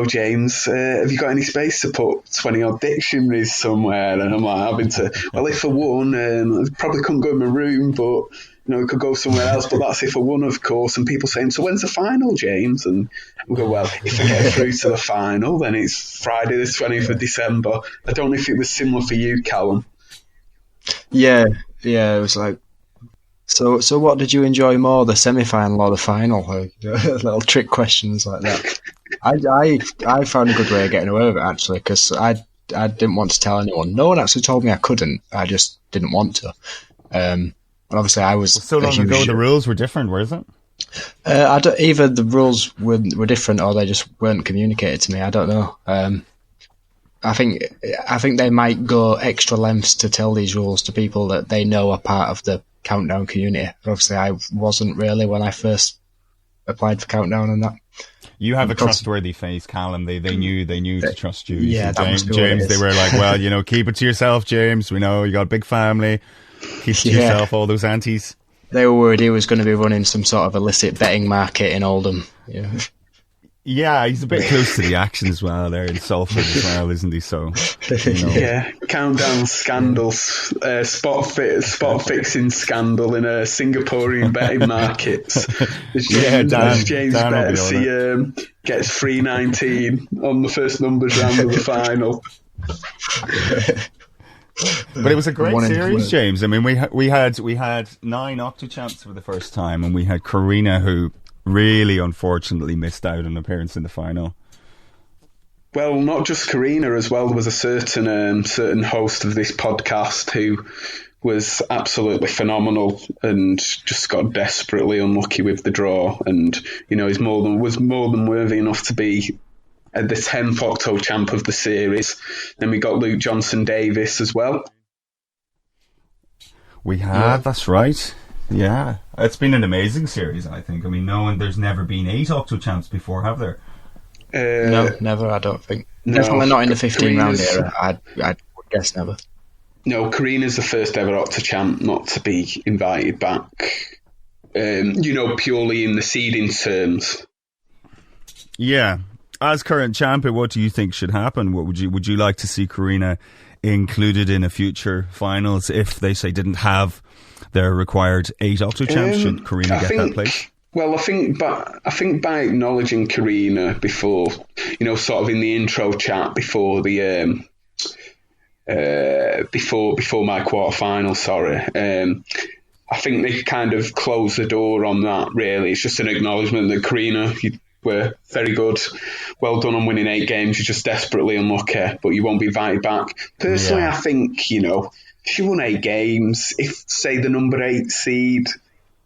James, have you got any space to put 20 odd dictionaries somewhere? And I'm like, if I won, I probably couldn't go in my room, but it could go somewhere else, but that's if I won, of course. And people saying, so when's the final, James? And we go, well, if I get through to the final, then it's Friday the 20th of December. I don't know if it was similar for you, Callum.
Yeah, it was like, so what did you enjoy more, the semi-final or the final? Little trick questions like that. I found a good way of getting away with it, actually, because I didn't want to tell anyone. No one actually told me I couldn't. I just didn't want to. And obviously, I was
so long ago. The rules were different, wasn't it?
Either the rules were different or they just weren't communicated to me. I don't know. I think they might go extra lengths to tell these rules to people that they know are part of the Countdown community. But obviously, I wasn't really when I first applied for Countdown and that.
You have a trustworthy face, Callum. They knew to trust you.
Yeah,
James. They were like, well, keep it to yourself, James. We know you got a big family. Keep it to yourself. All those aunties.
They were worried he was going to be running some sort of illicit betting market in Oldham. Yeah.
Yeah, he's a bit close to the action as well there in Salford as well, isn't he? So,
Yeah, Countdown scandals, spot fixing scandal in a Singaporean betting markets. James bets he gets 319 on the first numbers round of the final.
But it was a great series, James. I mean, we had 9 Octochamps for the first time, and we had Karina, who really unfortunately missed out on an appearance in the final.
Well, not just Karina as well. There was a certain host of this podcast who was absolutely phenomenal and just got desperately unlucky with the draw, and was more than worthy enough to be the 10th FOCAL champ of the series. Then we got Luke Johnson-Davis as well.
We had, that's right. Yeah, it's been an amazing series, I think. I mean, there's never been 8 Octo champs before, have there?
No, never, I don't think. No, definitely not in the 15-round era. I would guess never.
No, Karina's the first ever Octo champ not to be invited back, purely in the seeding terms.
Yeah. As current champion, what do you think should happen? What would you like to see Karina included in a future finals if they say didn't have their required 8 Octo champs? Should Karina get that place?
Well, I think by acknowledging Karina before, sort of in the intro chat before the before my quarterfinal, I think they kind of closed the door on that. Really, it's just an acknowledgement that Karina, you were very good, well done on winning 8 games. You're just desperately unlucky, but you won't be invited back. Personally, I think she won 8 games. If, say, the number 8 seed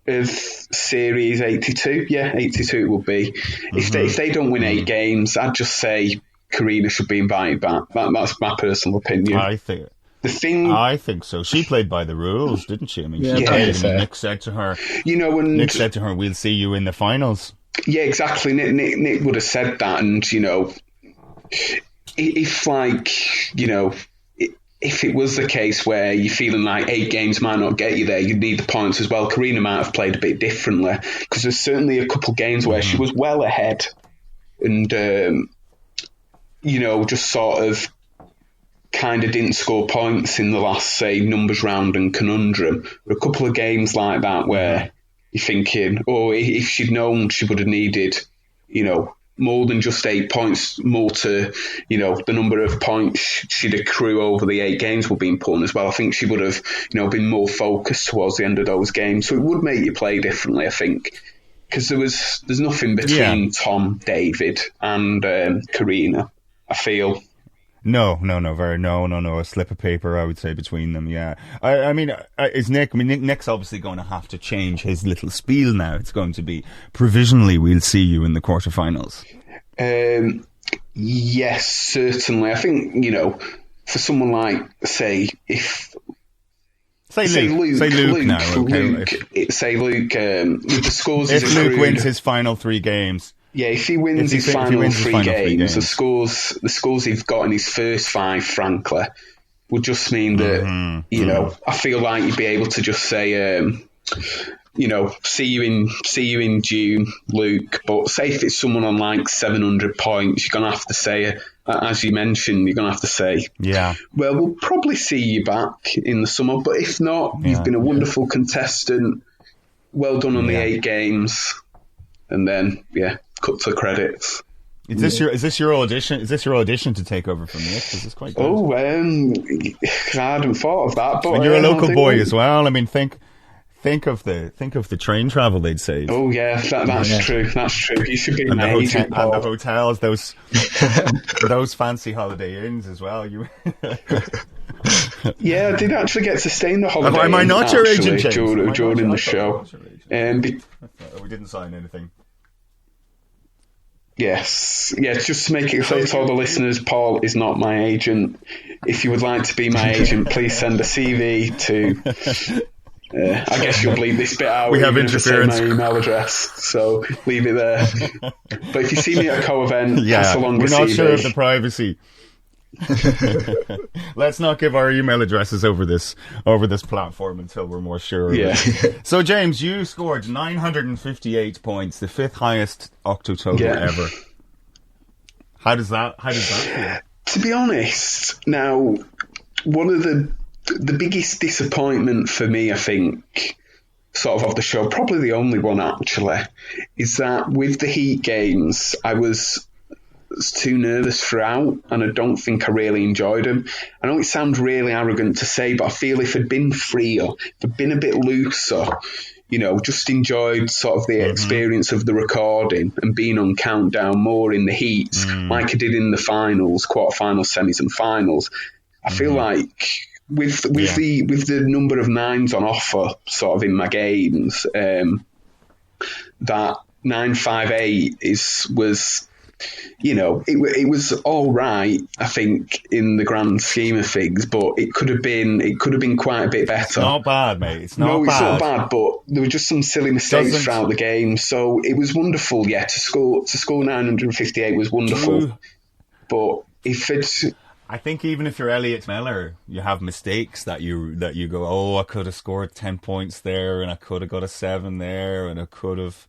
of Series 82, 82 it would be. If they don't win 8 games, I'd just say Karina should be invited back. That's my personal opinion.
I think so. She played by the rules, didn't she? I mean, she played, and Nick said to her, "We'll see you in the finals."
Yeah, exactly. Nick would have said that, and if it was the case where you're feeling like 8 games might not get you there, you'd need the points as well. Karina might have played a bit differently, because there's certainly a couple games where she was well ahead and, just sort of kind of didn't score points in the last, say, numbers round and conundrum. There are a couple of games like that where you're thinking, if she'd known she would have needed, more than just 8 points, more to, the number of points she'd accrue over the 8 games would be important as well. I think she would have, been more focused towards the end of those games. So it would make you play differently, I think. because there's nothing between Tom, David, and Karina. I feel.
No. A slip of paper, I would say, between them. Yeah, I mean, is Nick? I mean, Nick's obviously going to have to change his little spiel now. It's going to be provisionally, we'll see you in the quarterfinals.
Yes, certainly. I think, for someone like, say Luke
now. Okay.
Luke, with the scores.
If Luke wins his final 3 games.
Yeah, if he wins his final three games, the scores he's got in his first 5, frankly, would just mean that I feel like you'd be able to just say, see you in June, Luke. But say if it's someone on like 700 points, you're gonna have to say, as you mentioned, you're gonna have to say, well, we'll probably see you back in the summer. But if not, you've been a wonderful contestant. Well done on the 8 games, and then cut to credits.
Is this your audition? Is this your audition to take over from Nick? Is this quite good?
Oh, I hadn't thought of that. But
and you're a local boy as well. I mean, think of the train travel they'd save.
Oh yeah, that's true. That's true. You should be in the agent, Paul.
And the hotels, those fancy holiday inns as well.
Yeah, I did actually get to stay in the holiday.
Am I not your agent, James?
During the show.
We didn't sign anything.
Yes, just to make it clear to all the listeners, Paul is not my agent. If you would like to be my agent, please send a CV to. I guess you'll bleep this bit out.
We have interference.
My email address, so leave it there. But if you see me at a co-event, pass along
we're
the
not
CV.
sure of the privacy. Let's not give our email addresses over this platform until we're more sure. So James, you scored 958 points, the 5th highest Octo total ever. How does that feel?
To be honest, now one of the biggest disappointment for me, I think, sort of the show, probably the only one actually, is that with the Heat games, I was too nervous throughout, and I don't think I really enjoyed them. I know it sounds really arrogant to say, but I feel if I'd been freer, if I'd been a bit looser, just enjoyed sort of the experience of the recording and being on countdown more in the heats, like I did in the finals, quarterfinals, semis, and finals. I feel like with the number of 9s on offer, sort of in my games, that 958 was. It was all right, I think, in the grand scheme of things, but it could have been quite a bit better.
It's not bad, mate. It's not bad.
It's not bad, but there were just some silly mistakes throughout the game. So it was wonderful, to score 958 was wonderful.
True.
But if it's,
I think even if you're Elliot Miller, you have mistakes that you go, oh, I could have scored 10 points there, and I could have got a 7 there, and I could have.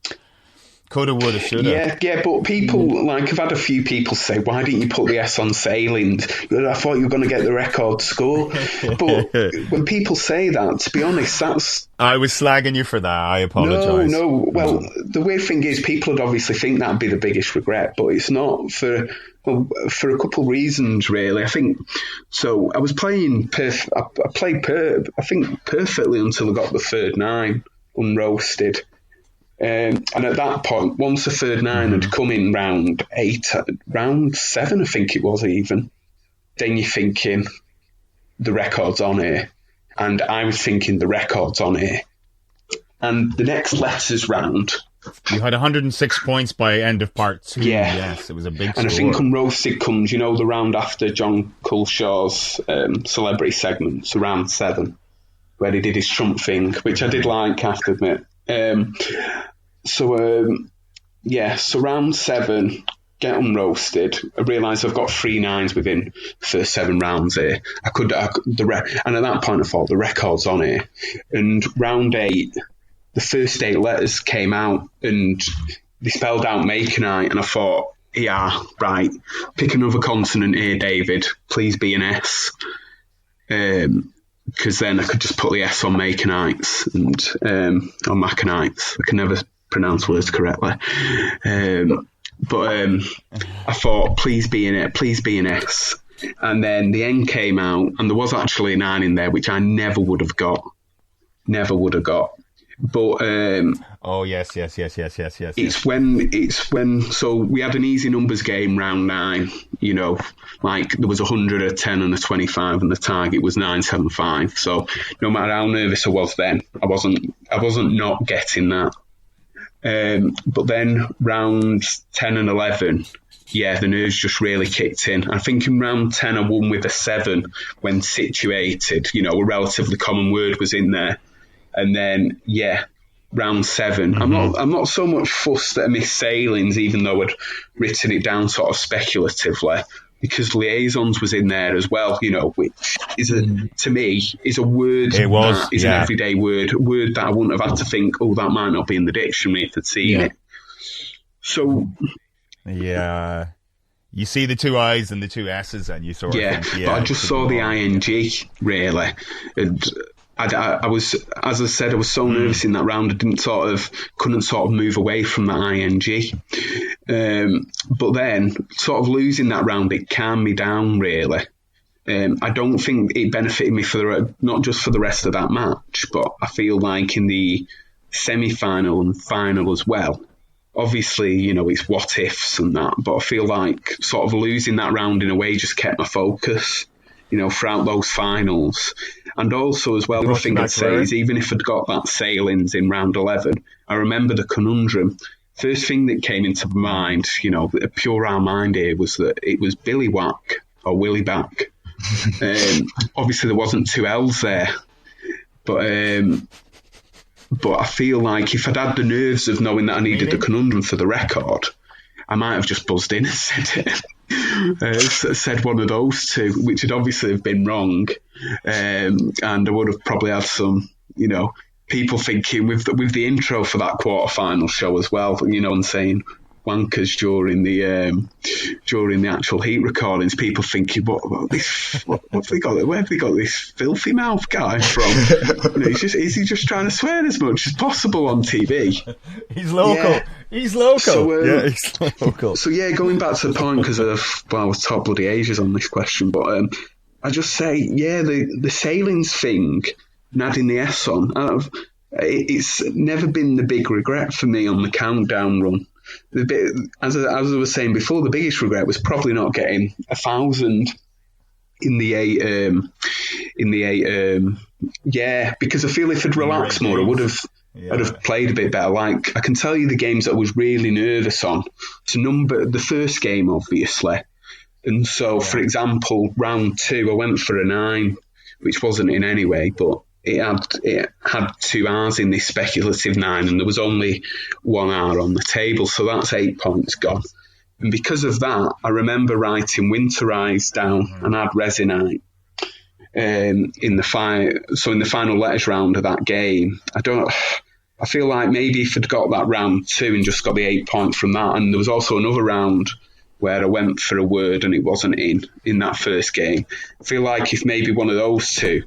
Coulda, woulda, shoulda.
Yeah, but people, I've had a few people say, why didn't you put the S on Sailing? I thought you were going to get the record score. But when people say that, to be honest, that's...
I was slagging you for that. I apologise.
No. Well, the weird thing is people would obviously think that'd be the biggest regret, but it's not for a couple of reasons, really. I think... So, I was playing... I played, I think, perfectly until I got the third 9, unroasted. And at that point, once the third 9 had come in round 7, I think it was even, then you're thinking, the record's on here. And I was thinking, the record's on here. And the next letters round...
You had 106 points by end of part 2.
Yeah.
Yes, it was a big score.
And I think unroasted comes, the round after John Culshaw's celebrity segment, so round 7, where he did his Trump thing, which I did like, I have to admit. So round 7, get unroasted. I realise I've got 3 9s within the first 7 rounds here. And at that point I thought the record's on here. And round 8, the first 8 letters came out and they spelled out Maconite, and I thought, yeah, right, pick another consonant here, David. Please be an S. Because then I could just put the S on Maconites and on Maconites. I can never pronounce words correctly. But I thought, please be an S. And then the N came out, and there was actually a 9 in there, which I never would have got. But
oh yes.
It's when so we had an easy numbers game round 9. You know, like there was 100, a 10, and a 25, and the target was 975. So no matter how nervous I was then, I wasn't not getting that. But then round 10 and 11, the nerves just really kicked in. I think in round 10 I won with a 7 when situated. You know, a relatively common word was in there. And then, round 7.
Mm-hmm.
I'm not so much fussed that I missed sailings, even though I'd written it down sort of speculatively, because liaisons was in there as well, you know, which is to me is a word that is an everyday word, a word that I wouldn't have had to think, oh, that might not be in the dictionary if I'd seen it. So
you see the 2 I's and the 2 S's and you sort of think,
but I just saw the ing really, and I was, as I said, I was so nervous in that round. I couldn't sort of move away from that ing. But then, sort of losing that round, it calmed me down really. I don't think it benefited me not just for the rest of that match, but I feel like in the semi-final and final as well. Obviously, you know, it's what ifs and that, but I feel like sort of losing that round in a way just kept my focus, you know, throughout those finals. And also as well, the thing I'd say is even if I'd got that sailings in round 11, I remember the conundrum. First thing that came into my mind, you know, a pure our mind here, was that it was Billy Whack or Willy Back. Obviously there wasn't 2 L's there, but I feel like if I'd had the nerves of knowing that I needed the conundrum for the record, I might have just buzzed in and said it. Said one of those 2, which would obviously have been wrong, and I would have probably had some, you know, people thinking with the intro for that quarter-final show as well, you know, and saying wankers during the actual heat recordings, people thinking, what have they got? Where have they got this filthy mouth guy from? You know, is he just trying to swear as much as possible on TV?
He's local. Yeah. He's local.
So,
he's local.
So going back to the point, because I was top bloody ages on this question, but I just say, the sailings thing, and adding the S on, it's never been the big regret for me on the countdown run. As I was saying before, the biggest regret was probably not getting 1,000 in the 8. Because I feel if I'd relaxed more, I would have. I'd have played a bit better. Like, I can tell you the games that I was really nervous on. To number the first game, obviously. And so, for example, round 2, I went for a 9, which wasn't in any way, but it had 2 R's in this speculative 9, and there was only 1 R on the table, so that's 8 points gone. And because of that, I remember writing Winterize down and add Resinite. In the final letters round of that game, I feel like maybe if I'd got that round 2 and just got the 8 points from that, and there was also another round where I went for a word and it wasn't in that first game. I feel like if maybe one of those 2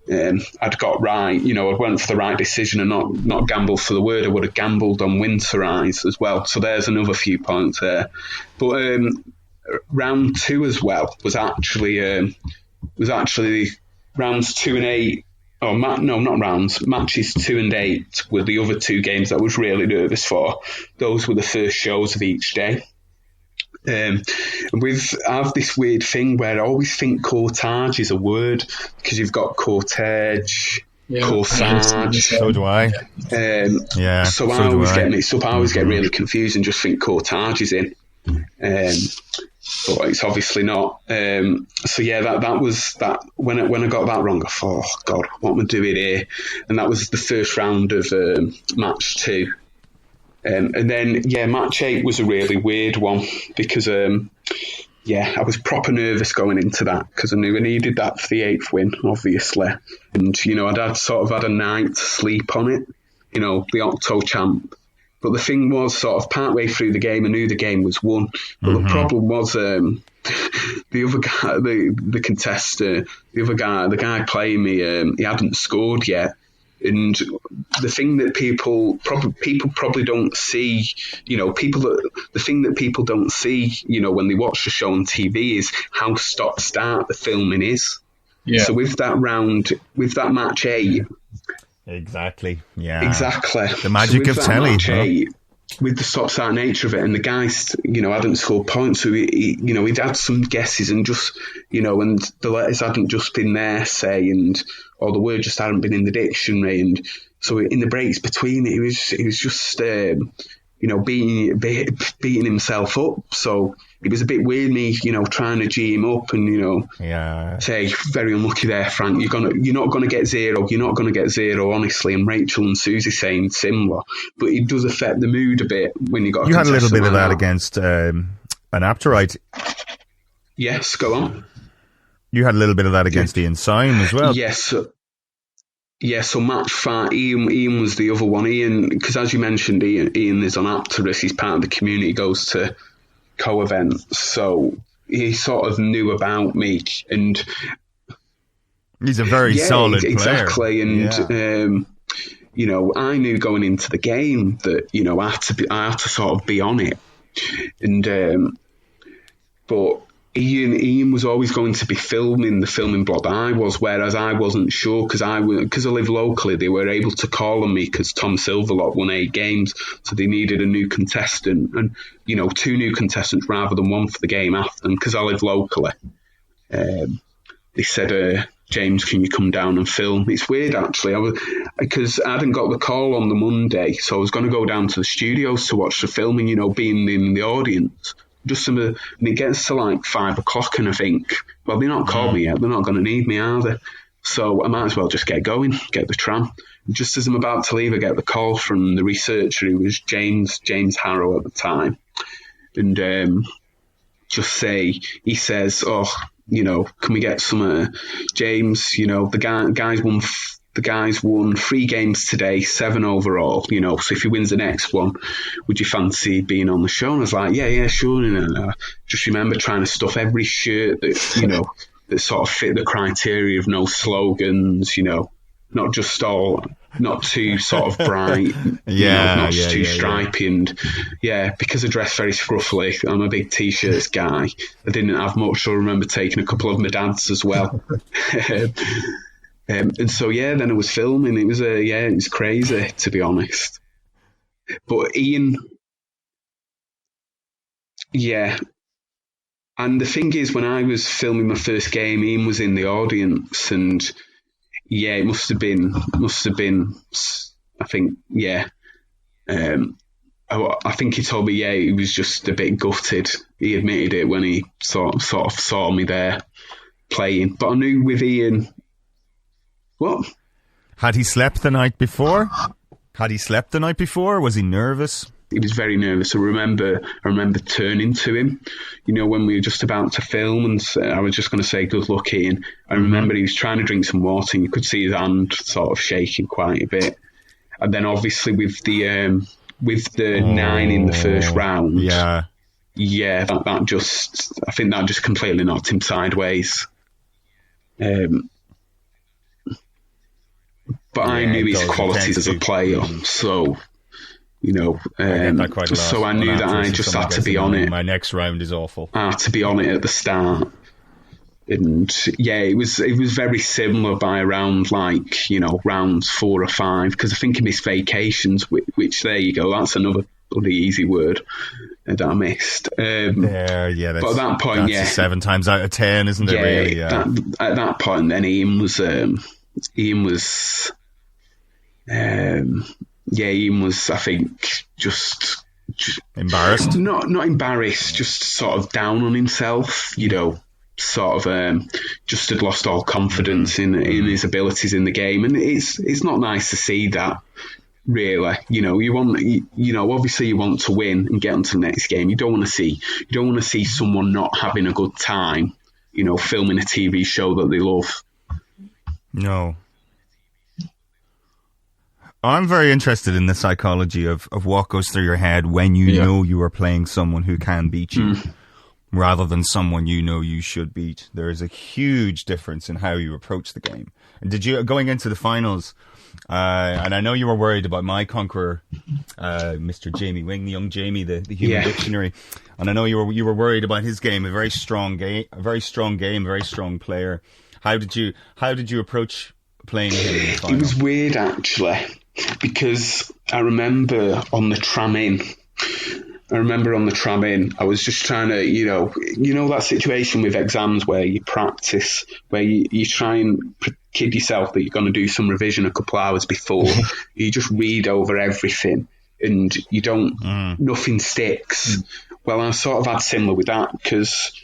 I'd got right, you know, I went for the right decision and not gambled for the word, I would have gambled on Winterize as well. So there's another few points there. But round 2 as well was actually rounds 2 and 8. Oh, no, not rounds. Matches 2 and 8 were the other 2 games that I was really nervous for. Those were the first shows of each day. I have this weird thing where I always think cortege is a word, because you've got cortege, corsage.
So do I.
So I always get mixed up. I always get really confused and just think cortege is in. But it's obviously not. That was that. When I got that wrong, I thought, oh God, what am I doing here? And that was the first round of match 2. And then, match 8 was a really weird one because, I was proper nervous going into that because I knew I needed that for the 8th win, obviously. And, you know, I'd had a night to sleep on it, you know, the Octo champ. But the thing was, sort of partway through the game, I knew the game was won. But the problem was the other guy, the contestant, the guy playing me, he hadn't scored yet. And the thing that people probably don't see, you know, the thing that people don't see, you know, when they watch the show on TV is how stop-start the filming is. Yeah. So with that match 8,
Exactly. Yeah.
Exactly.
The magic of telly.
With the stop-start nature of it, and the guys, hadn't scored points, so he'd had some guesses and just, and the letters hadn't just been there, say, or the word just hadn't been in the dictionary, and so in the breaks between it, he was just, beating himself up. So it was a bit weird, me, trying to G him up and, say, very unlucky there, Frank. You're not gonna get zero. You're not gonna get zero, honestly. And Rachel and Susie saying similar, but it does affect the mood a bit when you got.
You had a little bit of that against an Apterite.
Yes, go on.
You had a little bit of that against Ian Syme as well.
Yes. Yeah, so match 5, Ian was the other one. Ian, because as you mentioned, Ian is on Apterus. He's part of the community, goes to co-events. So he sort of knew about me. And
he's a very solid player.
Exactly. And, I knew going into the game that, I had to sort of be on it. And, but Ian was always going to be filming the filming block that I was, whereas I wasn't sure because I live locally. They were able to call on me because Tom Silverlock won 8 games, so they needed a new contestant and 2 new contestants rather than one for the game after. And because I live locally, they said, James, can you come down and film? It's weird actually, because I hadn't got the call on the Monday, so I was going to go down to the studios to watch the filming, being in the audience. And it gets to like 5 o'clock, and I think, well, they're not called me yet. They're not going to need me, are they? So I might as well just get going, get the tram. Just as I'm about to leave, I get the call from the researcher, who was James Harrow at the time, and he says, can we get some James? The guys won 3 games today, 7 overall, so if he wins the next one, would you fancy being on the show? And I was like, yeah, sure. And I just remember trying to stuff every shirt that, that sort of fit the criteria of no slogans, not too sort of bright, not too stripy. And because I dress very scruffily, I'm a big t-shirts guy. I didn't have much, so I remember taking a couple of my dad's as well. And so, then I was filming. It was crazy, to be honest. But Ian, and the thing is, when I was filming my first game, Ian was in the audience, and it must have been, I think, I think he told me, he was just a bit gutted. He admitted it when he sort of saw me there playing. But I knew with Ian. What?
Had he slept the night before? Was he nervous?
He was very nervous. I remember turning to him, when we were just about to film, and I was just going to say good luck, Ian. I remember he was trying to drink some water, and you could see his hand sort of shaking quite a bit. And then obviously with the 9 in the first round, that just completely knocked him sideways. But I knew his qualities as a player, so so I knew that I just had to be on it.
My next round is awful.
I had to be on it at the start, and it was very similar by around rounds 4 or 5, because I think he missed vacations, which there you go, that's another bloody easy word that I missed. But at that point,
that's 7 times out of 10, isn't it? Really? Yeah.
At that point, then Ian was I think, just
embarrassed.
Not embarrassed, just sort of down on himself. Sort of just had lost all confidence in his abilities in the game, and it's not nice to see that. Really, you want, obviously you want to win and get on to the next game. You don't want to see someone not having a good time. Filming a TV show that they love.
No. I'm very interested in the psychology of what goes through your head when you know you are playing someone who can beat you rather than someone you should beat. There is a huge difference in how you approach the game. And did you, going into the finals, and I know you were worried about my conqueror, Mr. Jamie Wing, the young Jamie, the human dictionary, and I know you were worried about his game, a very strong player. How did you approach playing him in the final?
It was weird, actually, because I remember on the tram in, I was just trying to, you know that situation with exams where you practice, where you try and kid yourself that you're going to do some revision a couple of hours before. You just read over everything and you don't, nothing sticks. Well, I sort of had similar with that because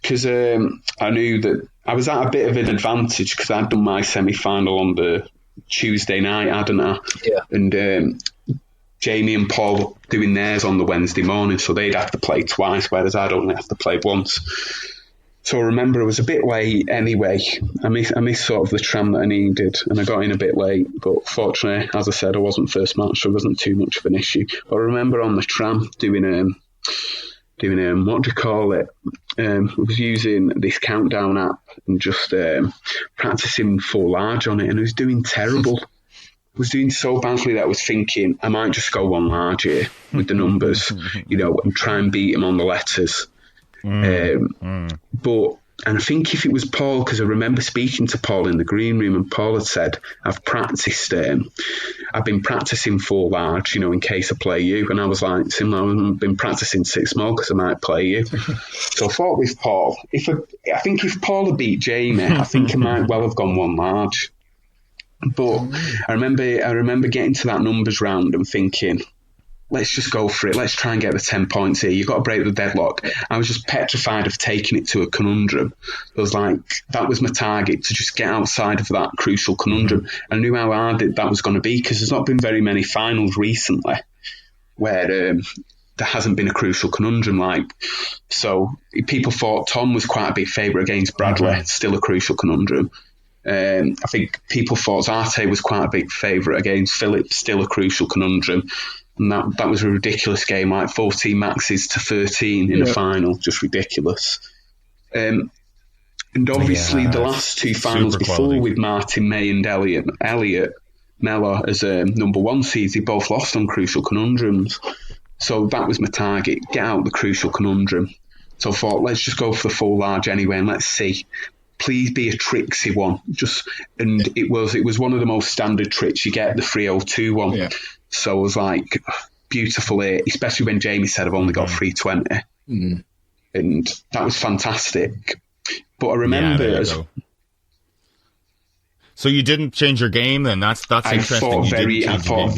I knew that I was at a bit of an advantage because I'd done my semi-final on the Tuesday night, hadn't I?
Yeah.
And Jamie and Paul doing theirs on the Wednesday morning, so they'd have to play twice, whereas I'd only have to play once. So I remember I was a bit late anyway. I missed sort of the tram that I needed, and I got in a bit late. But fortunately, as I said, I wasn't first match, so it wasn't too much of an issue. But I remember on the tram doing what do you call it? I was using this countdown app and just practicing full large on it, and I was doing terrible. I was doing so badly that I was thinking I might just go one large here with the numbers, and try and beat them on the letters. But I think if it was Paul, because I remember speaking to Paul in the green room, and Paul had said, I've been practicing full large, in case I play you. And I was like, I've been practicing 6 small because I might play you. So I thought with Paul, I think if Paul had beat Jamie, I think I might well have gone one large. But I remember getting to that numbers round and thinking, let's just go for it. Let's try and get the 10 points here. You've got to break the deadlock. I was just petrified of taking it to a conundrum. I was like, that was my target, to just get outside of that crucial conundrum. I knew how hard that was going to be because there's not been very many finals recently where there hasn't been a crucial conundrum. So people thought Tom was quite a big favourite against Bradley, still a crucial conundrum. I think people thought Zarte was quite a big favourite against Philip, still a crucial conundrum. And that was a ridiculous game, like 14 maxes to 13 in a final, just ridiculous. And obviously the last 2 finals before with Martin May and Elliot Mellor as number 1 seeds, they both lost on crucial conundrums. So that was my target, get out the crucial conundrum. So I thought, let's just go for the full large anyway and let's see. Please be a tricksy one. And it was one of the most standard tricks you get, the 302 one. Yeah. So I was like, beautiful, especially when Jamie said I've only got 320. And that was fantastic. But I remember...
So you didn't change your game then? That's interesting. I
thought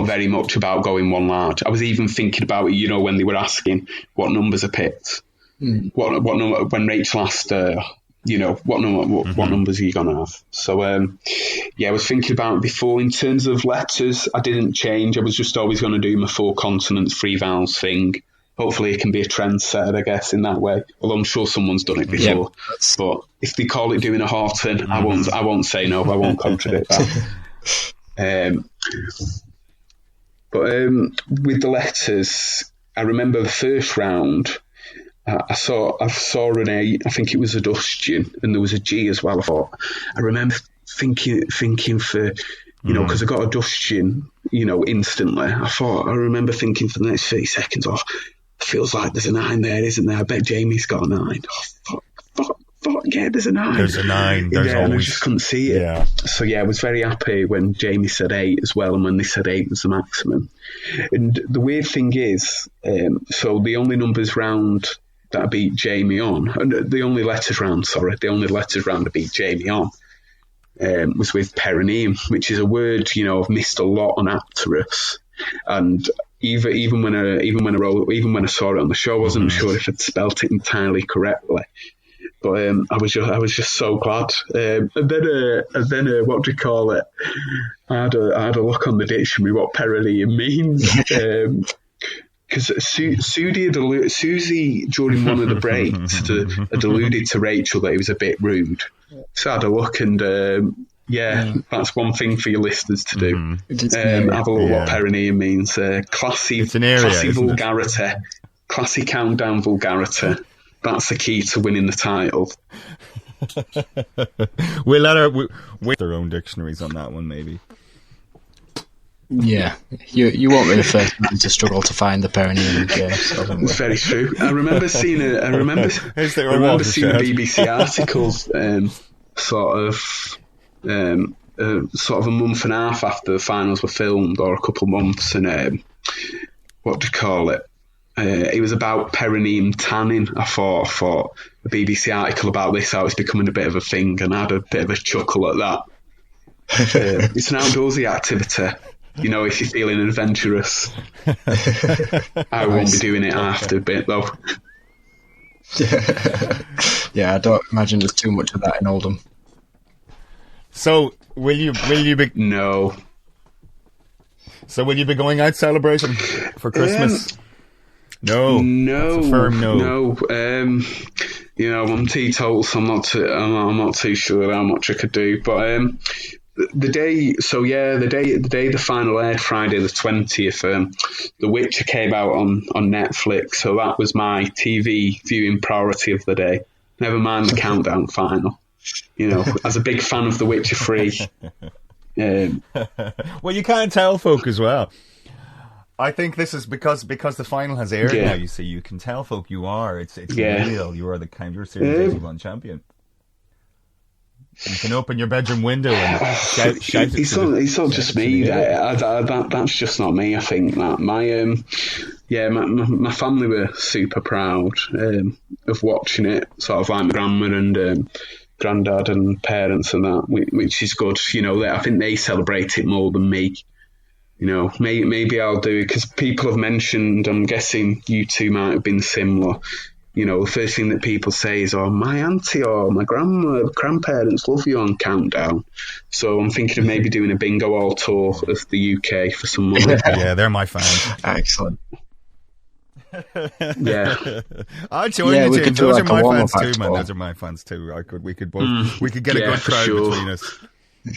very much about going one large. I was even thinking about it, when they were asking what numbers are picked. What number, when Rachel asked, what numbers are you going to have? So, I was thinking about it before. In terms of letters, I didn't change. I was just always going to do my 4 consonants, 3 vowels thing. Hopefully it can be a trendsetter, I guess, in that way. Although I'm sure someone's done it before. But if they call it doing a Haughton, I won't say no. I won't contradict that. But with the letters, I remember the first round... I saw an A, I think it was a Dustian, and there was a G as well. I remember thinking for, because I got a Dustian, instantly. I remember thinking for the next 30 seconds, feels like there's a 9 there, isn't there? I bet Jamie's got a 9. Fuck, yeah, there's a 9.
There's a 9. There's always...
and I just couldn't see it. Yeah. So, I was very happy when Jamie said 8 as well, and when they said 8 was the maximum. And the weird thing is, so the only numbers round... that I beat Jamie on, and the only letters round I beat Jamie on was with perineum, which is a word I've missed a lot on Apterus, and even when I saw it on the show, I wasn't sure if I'd spelt it entirely correctly. But I was just so glad. And then what do you call it? I had a look on the dictionary what perineum means. Because Susie, during one of the breaks, had alluded to Rachel that he was a bit rude. So I had a look, and that's one thing for your listeners to do. Have a look what perineum means. Classy vulgarity, classy countdown vulgarity. That's the key to winning the title.
We'll let her with their own dictionaries on that one, maybe.
Yeah, you won't be the first man to struggle to find the perineum game.
It's very true. I remember seeing the BBC articles, sort of sort of a month and a half after the finals were filmed, or a couple months, and what do you call it? It was about perineum tanning. I thought a BBC article about this, how it's becoming a bit of a thing, and I had a bit of a chuckle at that. It's an outdoorsy activity, you know, if you're feeling adventurous. I won't be doing it after a bit, though.
Yeah, I don't imagine there's too much of that in Oldham.
So, will you be...
No.
So, will you be going out celebrating for Christmas? No. That's a firm no.
No. You know, I'm teetotal, so I'm not too sure how much I could do. But the day the final aired, Friday the 20th, The Witcher came out on Netflix, so that was my TV viewing priority of the day. Never mind the countdown final. You know, as a big fan of The Witcher 3.
Well, you can't tell folk as well. I think this is because the final has aired now. You see, you can tell folk you are. It's real. You are you're Series 81 champion. You can open your bedroom window and shout it.
It's not just me. That's just not me. I think that my family were super proud of watching it. Sort of like my grandma and granddad and parents and that, which is good. You know, I think they celebrate it more than me. You know, maybe I'll do it because people have mentioned. I'm guessing you two might have been similar. You know, the first thing that people say is, "Oh, my auntie or my grandparents love you on Countdown." So I'm thinking of maybe doing a bingo all tour of the UK for some money.
Yeah, they're my fans.
Excellent.
Yeah,
I'll join you, James. Those are my fans too, man. Those are my fans too. We could get a good crowd between us.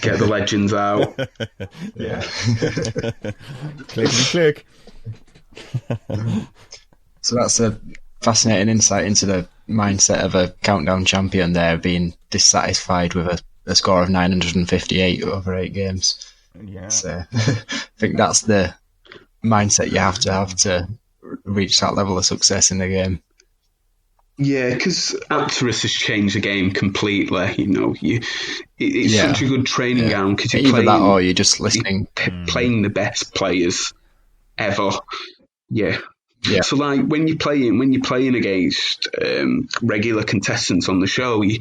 Get the legends out.
Yeah. Clickety click.
So that's a fascinating insight into the mindset of a Countdown champion there, being dissatisfied with a score of 958 over 8 games.
Yeah.
So I think that's the mindset you have to reach that level of success in the game.
Yeah, because Actress has changed the game completely. You know, it's such a good training ground because you're
either that or you're just listening,
playing the best players ever. Yeah. Yeah. So, like when you're playing against regular contestants on the show, you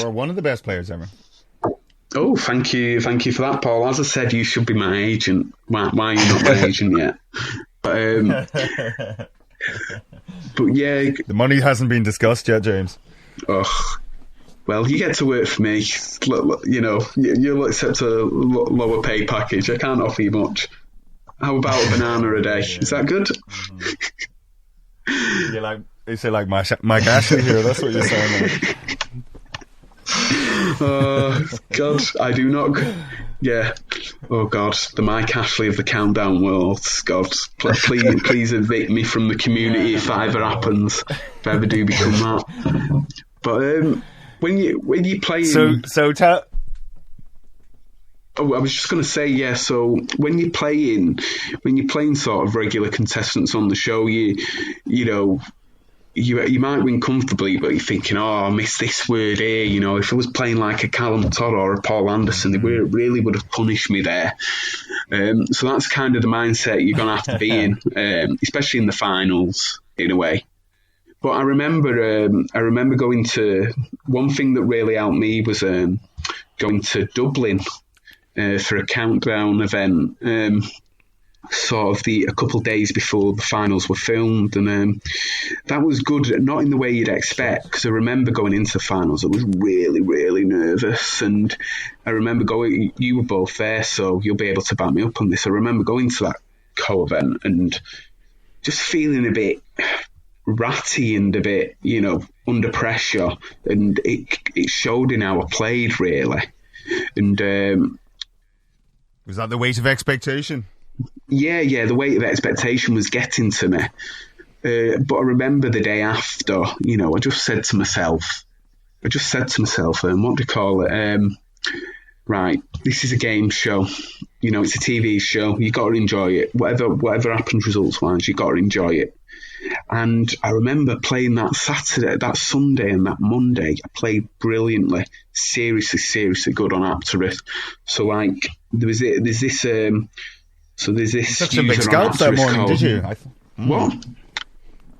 are one of the best players ever.
Oh, thank you for that, Paul. As I said, you should be my agent. Why are you not my agent yet? But yeah,
the money hasn't been discussed yet, James.
Oh, well, you get to work for me. You know, you'll accept a lower pay package. I can't offer you much. How about a banana a day? Is that good?
Mm-hmm. You say like Mike Ashley here. That's what you're saying.
God, I do not. Yeah. Oh God, the Mike Ashley of the Countdown world. God, please evict me from the community if that ever happens. If I ever do become that. But when you play,
so tell.
Oh, I was just going to say, yeah. So when you're playing sort of regular contestants on the show, you know. You might win comfortably, but you're thinking, oh, I missed this word here. You know, if I was playing like a Callum Todd or a Paul Anderson, they really would have punished me there. So that's kind of the mindset you're going to have to be in, especially in the finals, in a way. But I remember going to, one thing that really helped me was going to Dublin for a Countdown event. Sort of a couple of days before the finals were filmed, and that was good, not in the way you'd expect, because I remember going into the finals, I was really, really nervous, and I remember you were both there, so you'll be able to back me up on this. I remember going to that co-event and just feeling a bit ratty and a bit, you know, under pressure, and it showed in how I played, really. And
was that the weight of expectation?
Yeah, the weight of expectation was getting to me. But I remember the day after, you know, I just said to myself, what do you call it? Right, this is a game show. You know, it's a TV show. You got to enjoy it. Whatever happens results-wise, you got to enjoy it. And I remember playing that Sunday and that Monday. I played brilliantly, seriously good on Apteris. So like there's this. So there's this.
You took some big scalps that morning, did you?
What?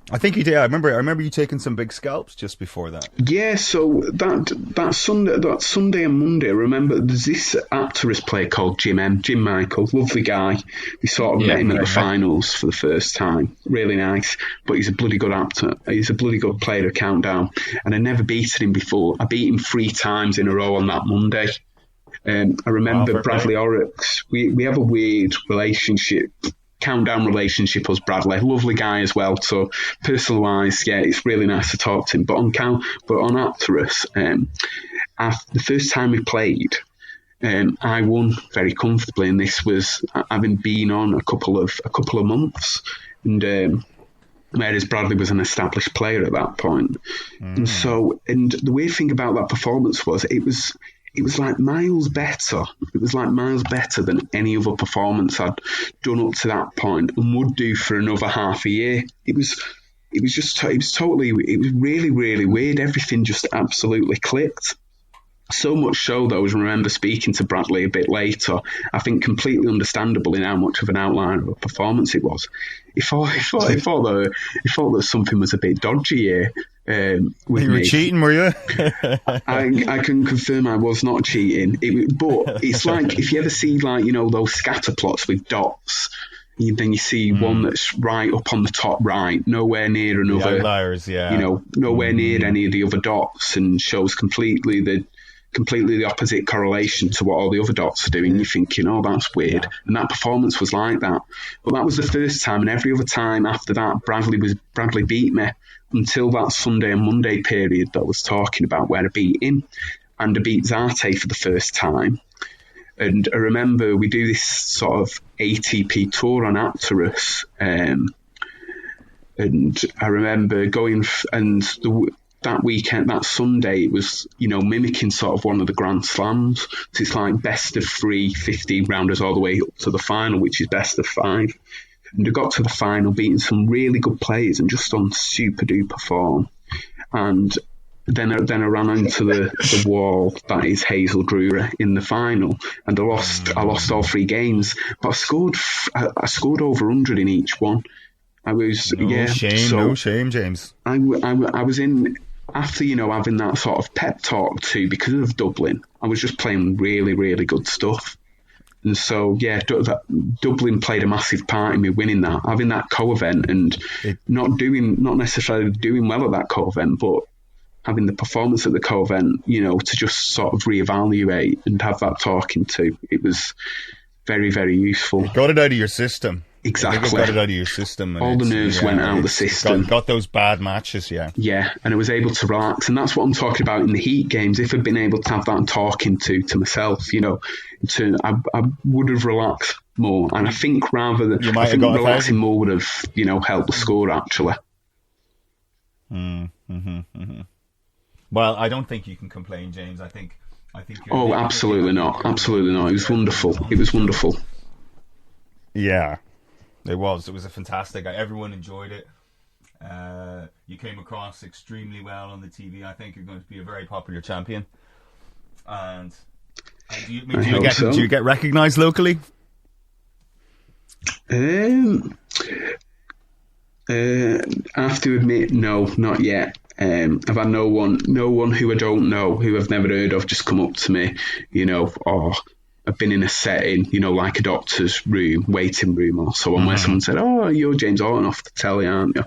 I think you did. I remember you taking some big scalps just before that.
Yeah, so that Sunday and Monday, I remember there's this Apteris player called Jim Michael, lovely guy. We sort of met him at the finals for the first time. Really nice, but he's a bloody good actor. He's a bloody good player at Countdown, and I never beaten him before. I beat him 3 times in a row on that Monday. I remember Bradley Oryx. We have a weird relationship. Countdown relationship, us Bradley, lovely guy as well. So personal wise, yeah, it's really nice to talk to him. But on Apteris, the first time we played, I won very comfortably, and this was having been on a couple of months, and whereas Bradley was an established player at that point. And the weird thing about that performance was it was like miles better. It was like miles better than any other performance I'd done up to that point and would do for another half a year. It was really, really weird. Everything just absolutely clicked. So much so that I remember speaking to Bradley a bit later, I think completely understandable in how much of an outlier of a performance it was. He thought that something was a bit dodgy here.
You were cheating, were you?
I can confirm I was not cheating. But it's like if you ever see those scatter plots with dots, then you see one that's right up on the top right, nowhere near another.
The outliers, yeah.
Nowhere near any of the other dots, and shows completely the opposite correlation to what all the other dots are doing. You're thinking, oh, that's weird. Yeah. And that performance was like that. But that was the first time, and every other time after that, Bradley beat me until that Sunday and Monday period that I was talking about, where I beat him, and I beat Zarte for the first time. And I remember we do this sort of ATP tour on Apteris, and I remember going that weekend, that Sunday, it was, mimicking sort of one of the Grand Slams. So it's like best of 3, 15 rounders all the way up to the final, which is best of 5. And I got to the final, beating some really good players and just on super duper form. And then I ran into the wall that is Hazel Drury in the final, and I lost all 3 games. But I scored over 100 in each one. I was
no shame, James.
I was in. After, having that sort of pep talk too, because of Dublin, I was just playing really, really good stuff. And so, yeah, Dublin played a massive part in me winning that, having that co-event and not necessarily doing well at that co-event, but having the performance at the co-event, to just sort of reevaluate and have that talking to. It was very, very useful.
You got it out of your system.
Exactly.
Got it out of your system.
All the nerves went out of the system.
Got those bad matches, yeah.
Yeah, and I was able to relax. And that's what I'm talking about in the heat games. If I'd been able to have that talking to myself, I would have relaxed more. And I think relaxing more would have, helped the score, actually.
Well, I don't think you can complain, James. I think.
Oh, absolutely not. Absolutely not. It was wonderful.
Yeah. It was a fantastic. Everyone enjoyed it. You came across extremely well on the TV. I think you're going to be a very popular champion. And do you get recognised locally?
I have to admit, no, not yet. I've had no one who I don't know, who I've never heard of, just come up to me, or I've been in a setting, like a doctor's room, waiting room or so on, where someone said, oh, you're James Haughton off the telly, aren't you?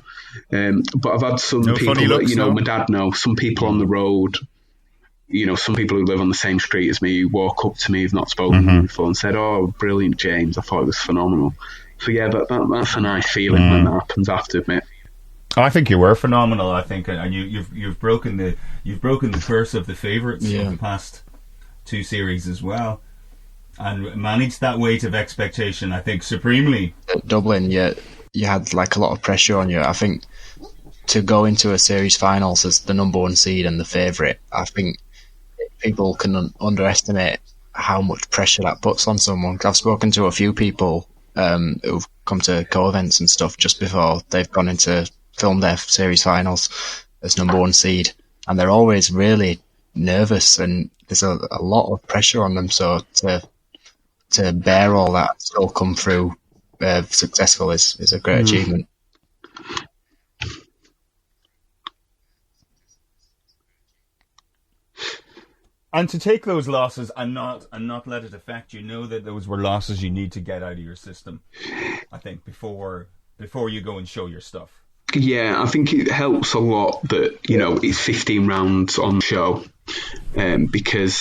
But I've had some people that, my dad know, some people on the road, some people who live on the same street as me, who walk up to me, who've not spoken to me before, and said, oh, brilliant, James. I thought it was phenomenal. So, yeah, that's a nice feeling when that happens, I have to admit.
I think you were phenomenal. I think, and you've broken the curse of the favourites of the past 2 series as well, and managed that weight of expectation, I think, supremely.
At Dublin, you had like a lot of pressure on you. I think to go into a series finals as the number 1 seed and the favourite, I think people can underestimate how much pressure that puts on someone. I've spoken to a few people who've come to co-events and stuff just before they've gone into filmed their series finals as number 1 seed, and they're always really nervous, and there's a lot of pressure on them. So to bear all that, still come through successful is a great achievement.
And to take those losses and not let it affect you, know that those were losses you need to get out of your system, I think, before you go and show your stuff.
Yeah, I think it helps a lot that, it's 15 rounds on the show, because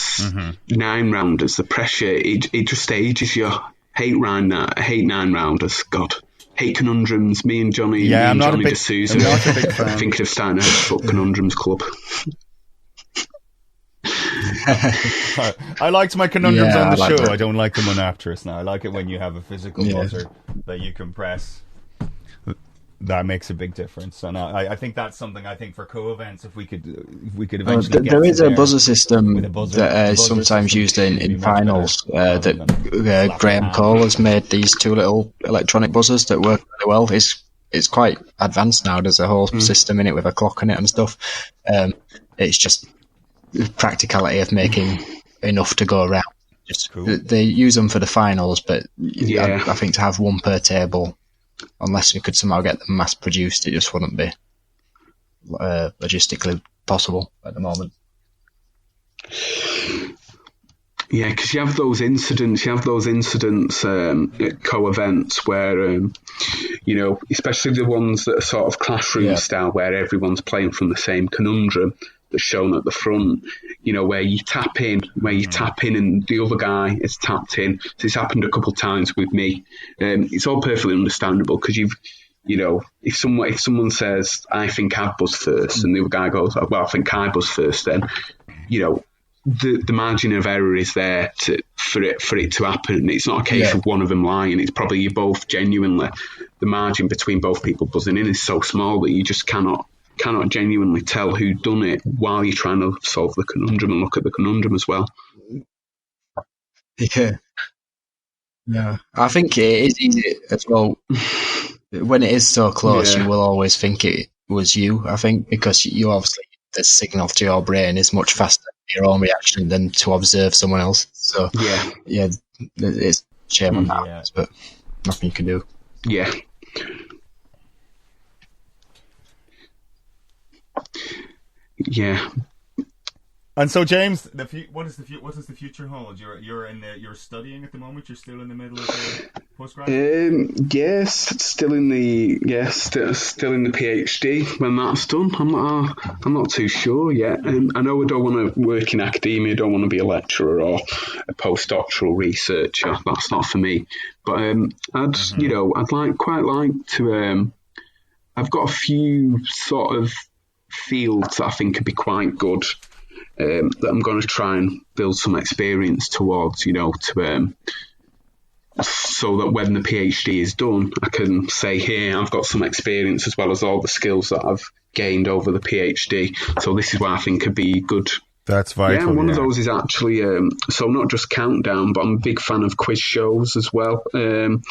9-rounders, the pressure, it just ages you. Hate 9-rounders, God. Hate conundrums. Me and Johnny D'Souza thinking of starting a foot conundrums club.
I liked my conundrums on the show. That. I don't like them on Apterous now. I like it when you have a physical buzzer that you can press. That makes a big difference, and I think that's something. I think for co-events, if we could eventually get
there is a buzzer system that is sometimes used in finals. That Graham Cole has made these 2 little electronic buzzers that work really well. It's quite advanced now. There's a whole system in it with a clock in it and stuff. It's just the practicality of making enough to go around. Just cool. They use them for the finals, but I think to have 1 per table, unless we could somehow get them mass produced, it just wouldn't be logistically possible at the moment.
Yeah, because you have those incidents at co-events where, especially the ones that are sort of classroom style, where everyone's playing from the same conundrum that's shown at the front, where you tap in and the other guy is tapped in. So it's happened a couple of times with me. It's all perfectly understandable because if someone says, I think I've buzzed first, and the other guy goes, well, I think I buzzed first, then, the margin of error is there for it to happen. It's not a case of one of them lying. It's probably you both genuinely, the margin between both people buzzing in is so small that you just cannot genuinely tell who done it while you're trying to solve the conundrum and look at the conundrum as well.
Yeah, I think it is easy as well. When it is so close, you will always think it was you, I think, because you obviously, the signal to your brain is much faster in your own reaction than to observe someone else. So, it's shame on that, but nothing you can do.
Yeah. Yeah.
And so, James, what does the future hold? You're studying at the moment. You're still in the middle of the postgrad.
Yes, still in the PhD. When that's done, I'm not too sure yet. I know I don't want to work in academia. I don't want to be a lecturer or a postdoctoral researcher. That's not for me. But I'd quite like to. I've got a few sort of fields that I think could be quite good. That I'm going to try and build some experience towards, so that when the PhD is done, I can say, here, I've got some experience as well as all the skills that I've gained over the PhD. So this is why I think could be good.
That's vital.
Yeah, one of those is actually, so not just Countdown, but I'm a big fan of quiz shows as well. And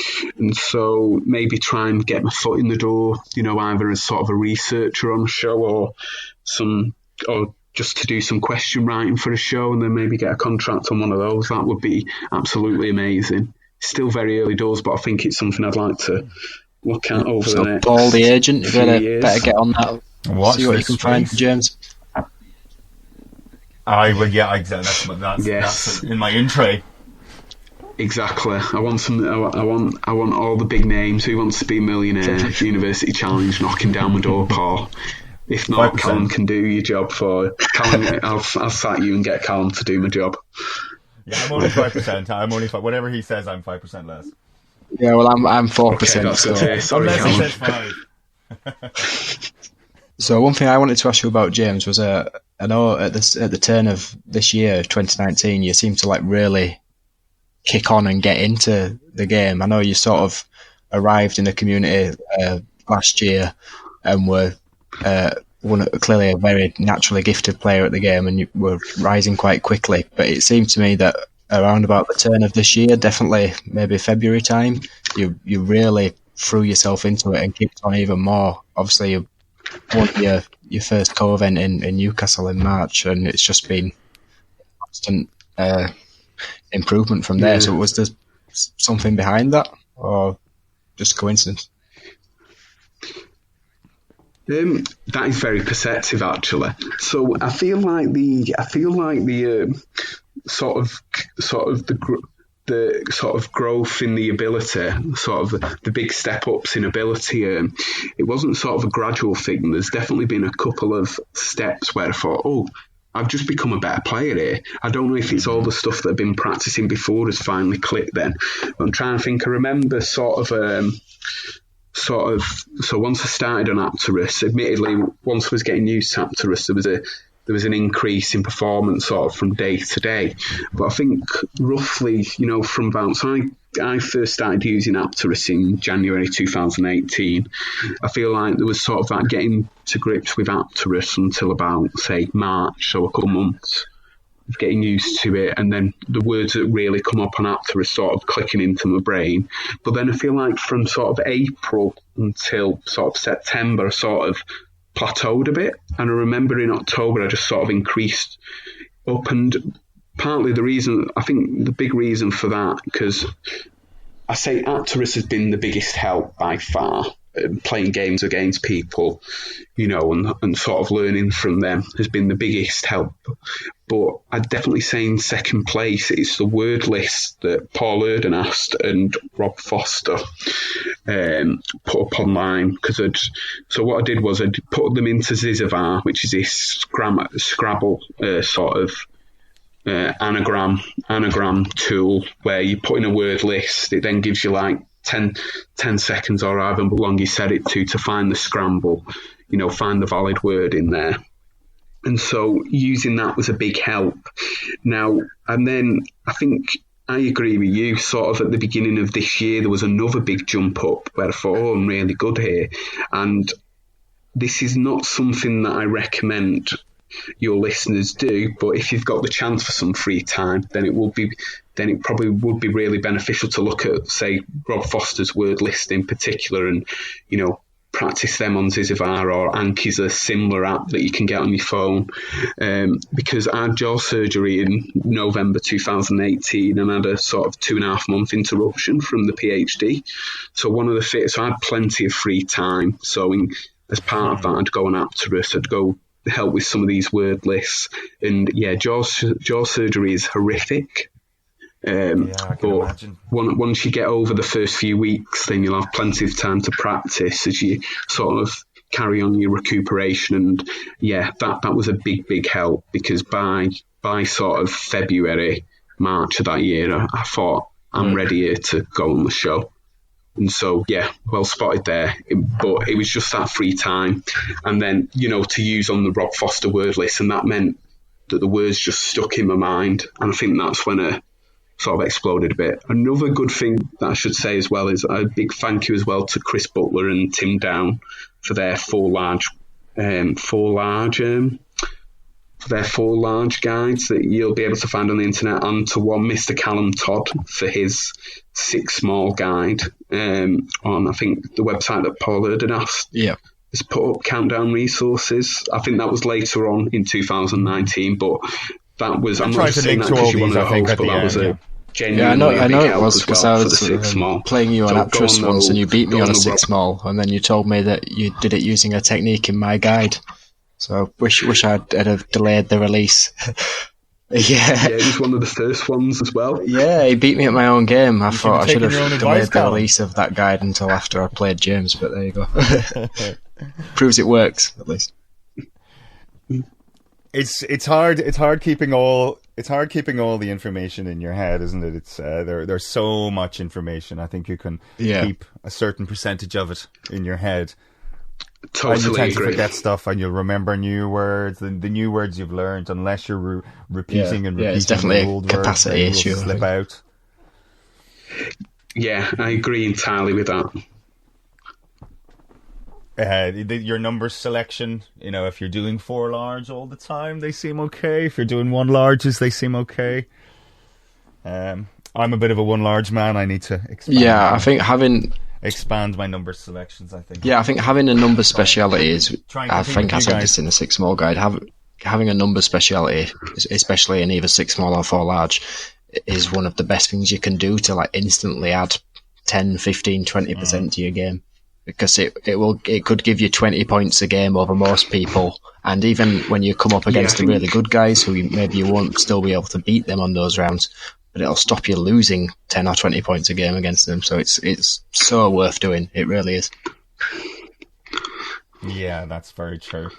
so maybe try and get my foot in the door, either as sort of a researcher on a show or just to do some question writing for a show and then maybe get a contract on one of those. That would be absolutely amazing. Still very early doors, but I think it's something I'd like to look at over the next
Paul, the agent, you better get on that. See what you can find for James.
Exactly. That's in my intro.
Exactly. I want all the big names. Who wants to be a millionaire? University Challenge, knocking down my door, Paul. If not, 5%. Callum can do your job for you. Callum, I'll sack you and get Callum to do my job.
Yeah, I'm only 5%. I'm only 5%. Whatever he says, I'm 5% less.
Yeah, well, I'm 4%.
Okay, sorry,
unless
Callum.
He says 5.
So one thing I wanted to ask you about, James, was I know at the turn of this year, 2019, you seem to really kick on and get into the game. I know you sort of arrived in the community last year and were clearly a very naturally gifted player at the game, and you were rising quite quickly. But it seemed to me that around about the turn of this year, definitely maybe February time, you really threw yourself into it and kicked on even more. Obviously, you won your first co-event in Newcastle in March, and it's just been constant improvement from there. So was there something behind that, or just coincidence?
That is very perceptive, actually. So I feel like the sort of growth in the ability, sort of the big step ups in ability. It wasn't sort of a gradual thing. There's definitely been a couple of steps where I thought, oh, I've just become a better player here. I don't know if it's all the stuff that I've been practicing before has finally clicked then. But I'm trying to think. I remember so once I started on Apterus, admittedly, once I was getting used to Apterus, there was an increase in performance sort of from day to day. But I think roughly, from about, so I first started using Apterus in January 2018. I feel like there was sort of that getting to grips with Apterus until about, say, March, so a couple of months of getting used to it, and then the words that really come up on Apterus sort of clicking into my brain. But then I feel like from sort of April until sort of September, I sort of plateaued a bit, and I remember in October I just sort of increased up, and partly the big reason for that, because I say Apterus has been the biggest help by far, playing games against people, and sort of learning from them has been the biggest help. But I'd definitely say in second place, it's the word list that Paul Erdenast and Rob Foster put up online. So what I did was I'd put them into Zizavar, which is this Scrabble sort of anagram tool where you put in a word list. It then gives you like 10 seconds or however long you set it to find the scramble, find the valid word in there. And so using that was a big help. Now, and then I think I agree with you, sort of at the beginning of this year, there was another big jump up where I thought, oh, I'm really good here. And this is not something that I recommend your listeners do, but if you've got the chance for some free time, then it probably would be really beneficial to look at, say, Rob Foster's word list in particular, and practice them on Zizavar, or Anki's a similar app that you can get on your phone. Because I had jaw surgery in November 2018 and had a sort of 2.5 month interruption from the PhD. So I had plenty of free time. So as part of that, I'd go on Apterus, I'd go help with some of these word lists, and jaw surgery is horrific. But once you get over the first few weeks, then you'll have plenty of time to practice as you sort of carry on your recuperation. And that was a big help, because by sort of February, March of that year, I thought I'm ready here to go on the show. And so, well spotted there. But it was just that free time. And then, to use on the Rob Foster word list. And that meant that the words just stuck in my mind. And I think that's when I sort of exploded a bit. Another good thing that I should say as well is a big thank you as well to Chris Butler and Tim Down for their four large guides that you'll be able to find on the internet, and to one Mr. Callum Todd for his 6 small guide on, I think, the website that Paul Erdenast has put up, Countdown Resources. I think that was later on in 2019, but that was, I'm not just saying that because you're one of the hosts, but that was a genuinely
I know it was,
because
I was playing you on Apterus once and you beat me on a 6 small, and then you told me that you did it using a technique in my guide. So wish I'd have delayed the release.
Yeah, it was one of the first ones as well.
Yeah, he beat me at my own game. I thought I should have delayed the release of that guide until after I played James, but there you go. Proves it works, at least.
It's hard keeping all the information in your head, isn't it? It's there's so much information. I think you can keep a certain percentage of it in your head.
Totally
and you tend
agree.
to forget stuff, and you'll remember new words, the new words you've learned, unless you're repeating and repeating.
It's definitely
the old
a capacity
words,
issue.
Slip out.
Yeah, I agree entirely with that.
Your number selection, if you're doing 4 large all the time, they seem okay. If you're doing 1 larges, they seem okay. I'm a bit of a 1 large man. I need to expand.
Yeah, I think having
expand my number selections, I think.
Yeah, I think having a number speciality is. I think I said
guys.
this in the 6 small guide. Having a number speciality, especially in either 6 small or 4 large, is one of the best things you can do to like instantly add 10, 15, 20% to your game, because it could give you 20 points a game over most people, and even when you come up against the really good guys who maybe you won't still be able to beat them on those rounds, but it'll stop you losing 10 or 20 points a game against them. So it's so worth doing. It really is.
Yeah, that's very true.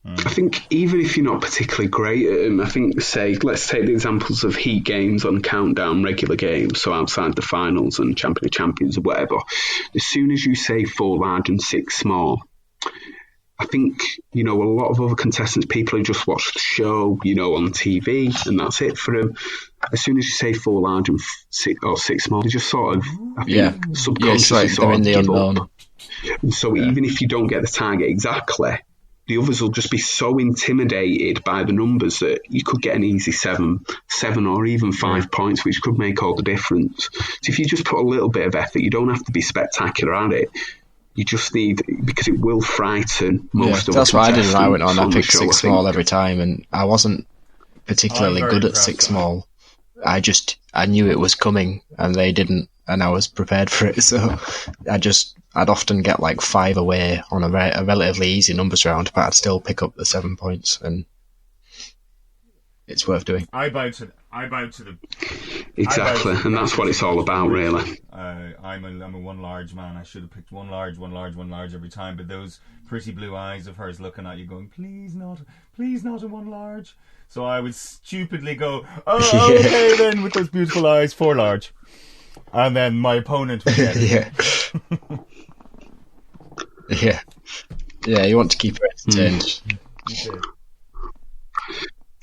I think even if you're not particularly great at them, I think, let's take the examples of heat games on Countdown, regular games, so outside the finals and Champion of Champions or whatever. As soon as you say 4 large and 6 small, I think, a lot of other contestants, people who just watch the show, on TV, and that's it for them. As soon as you say 4 large and 6 small, they just sort of, subconsciously sort of give up. And so even if you don't get the target exactly, the others will just be so intimidated by the numbers that you could get an easy 7 or even 5 points, which could make all the difference. So if you just put a little bit of effort, you don't have to be spectacular at it. You just need, because it will frighten most of the contestants.
That's what I did when I went on. I picked 6 small every time, and I wasn't particularly good at 6 small. I knew it was coming, and they didn't, and I was prepared for it. So I'd often get like 5 away on a relatively easy numbers round, but I'd still pick up the 7 points, and it's worth doing.
I bow to the
exactly, and that's what it's all about, really.
I'm a 1 large man. I should have picked 1 large every time, but those pretty blue eyes of hers looking at you, going, please not a 1 large. So I would stupidly go, okay then, with those beautiful eyes, 4 large. And then my opponent would get it.
Yeah, you want to keep her entertained.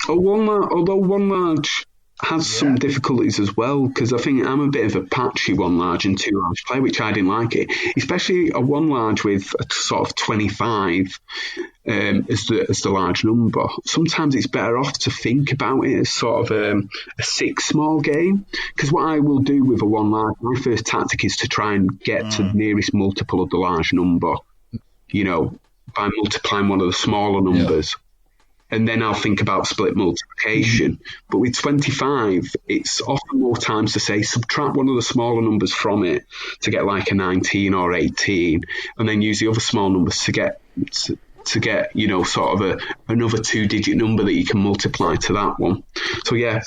Although 1 large has some difficulties as well, because I think I'm a bit of a patchy 1 large and 2 large player, which I didn't like it. Especially a 1 large with a sort of 25 as the large number. Sometimes it's better off to think about it as sort of a 6 small game, because what I will do with a 1 large, my first tactic is to try and get to the nearest multiple of the large number, by multiplying one of the smaller numbers. And then I'll think about split multiplication. But with 25, it's often more times to say subtract one of the smaller numbers from it to get like a 19 or 18, and then use the other small numbers to get sort of another 2-digit number that you can multiply to that one. So yeah,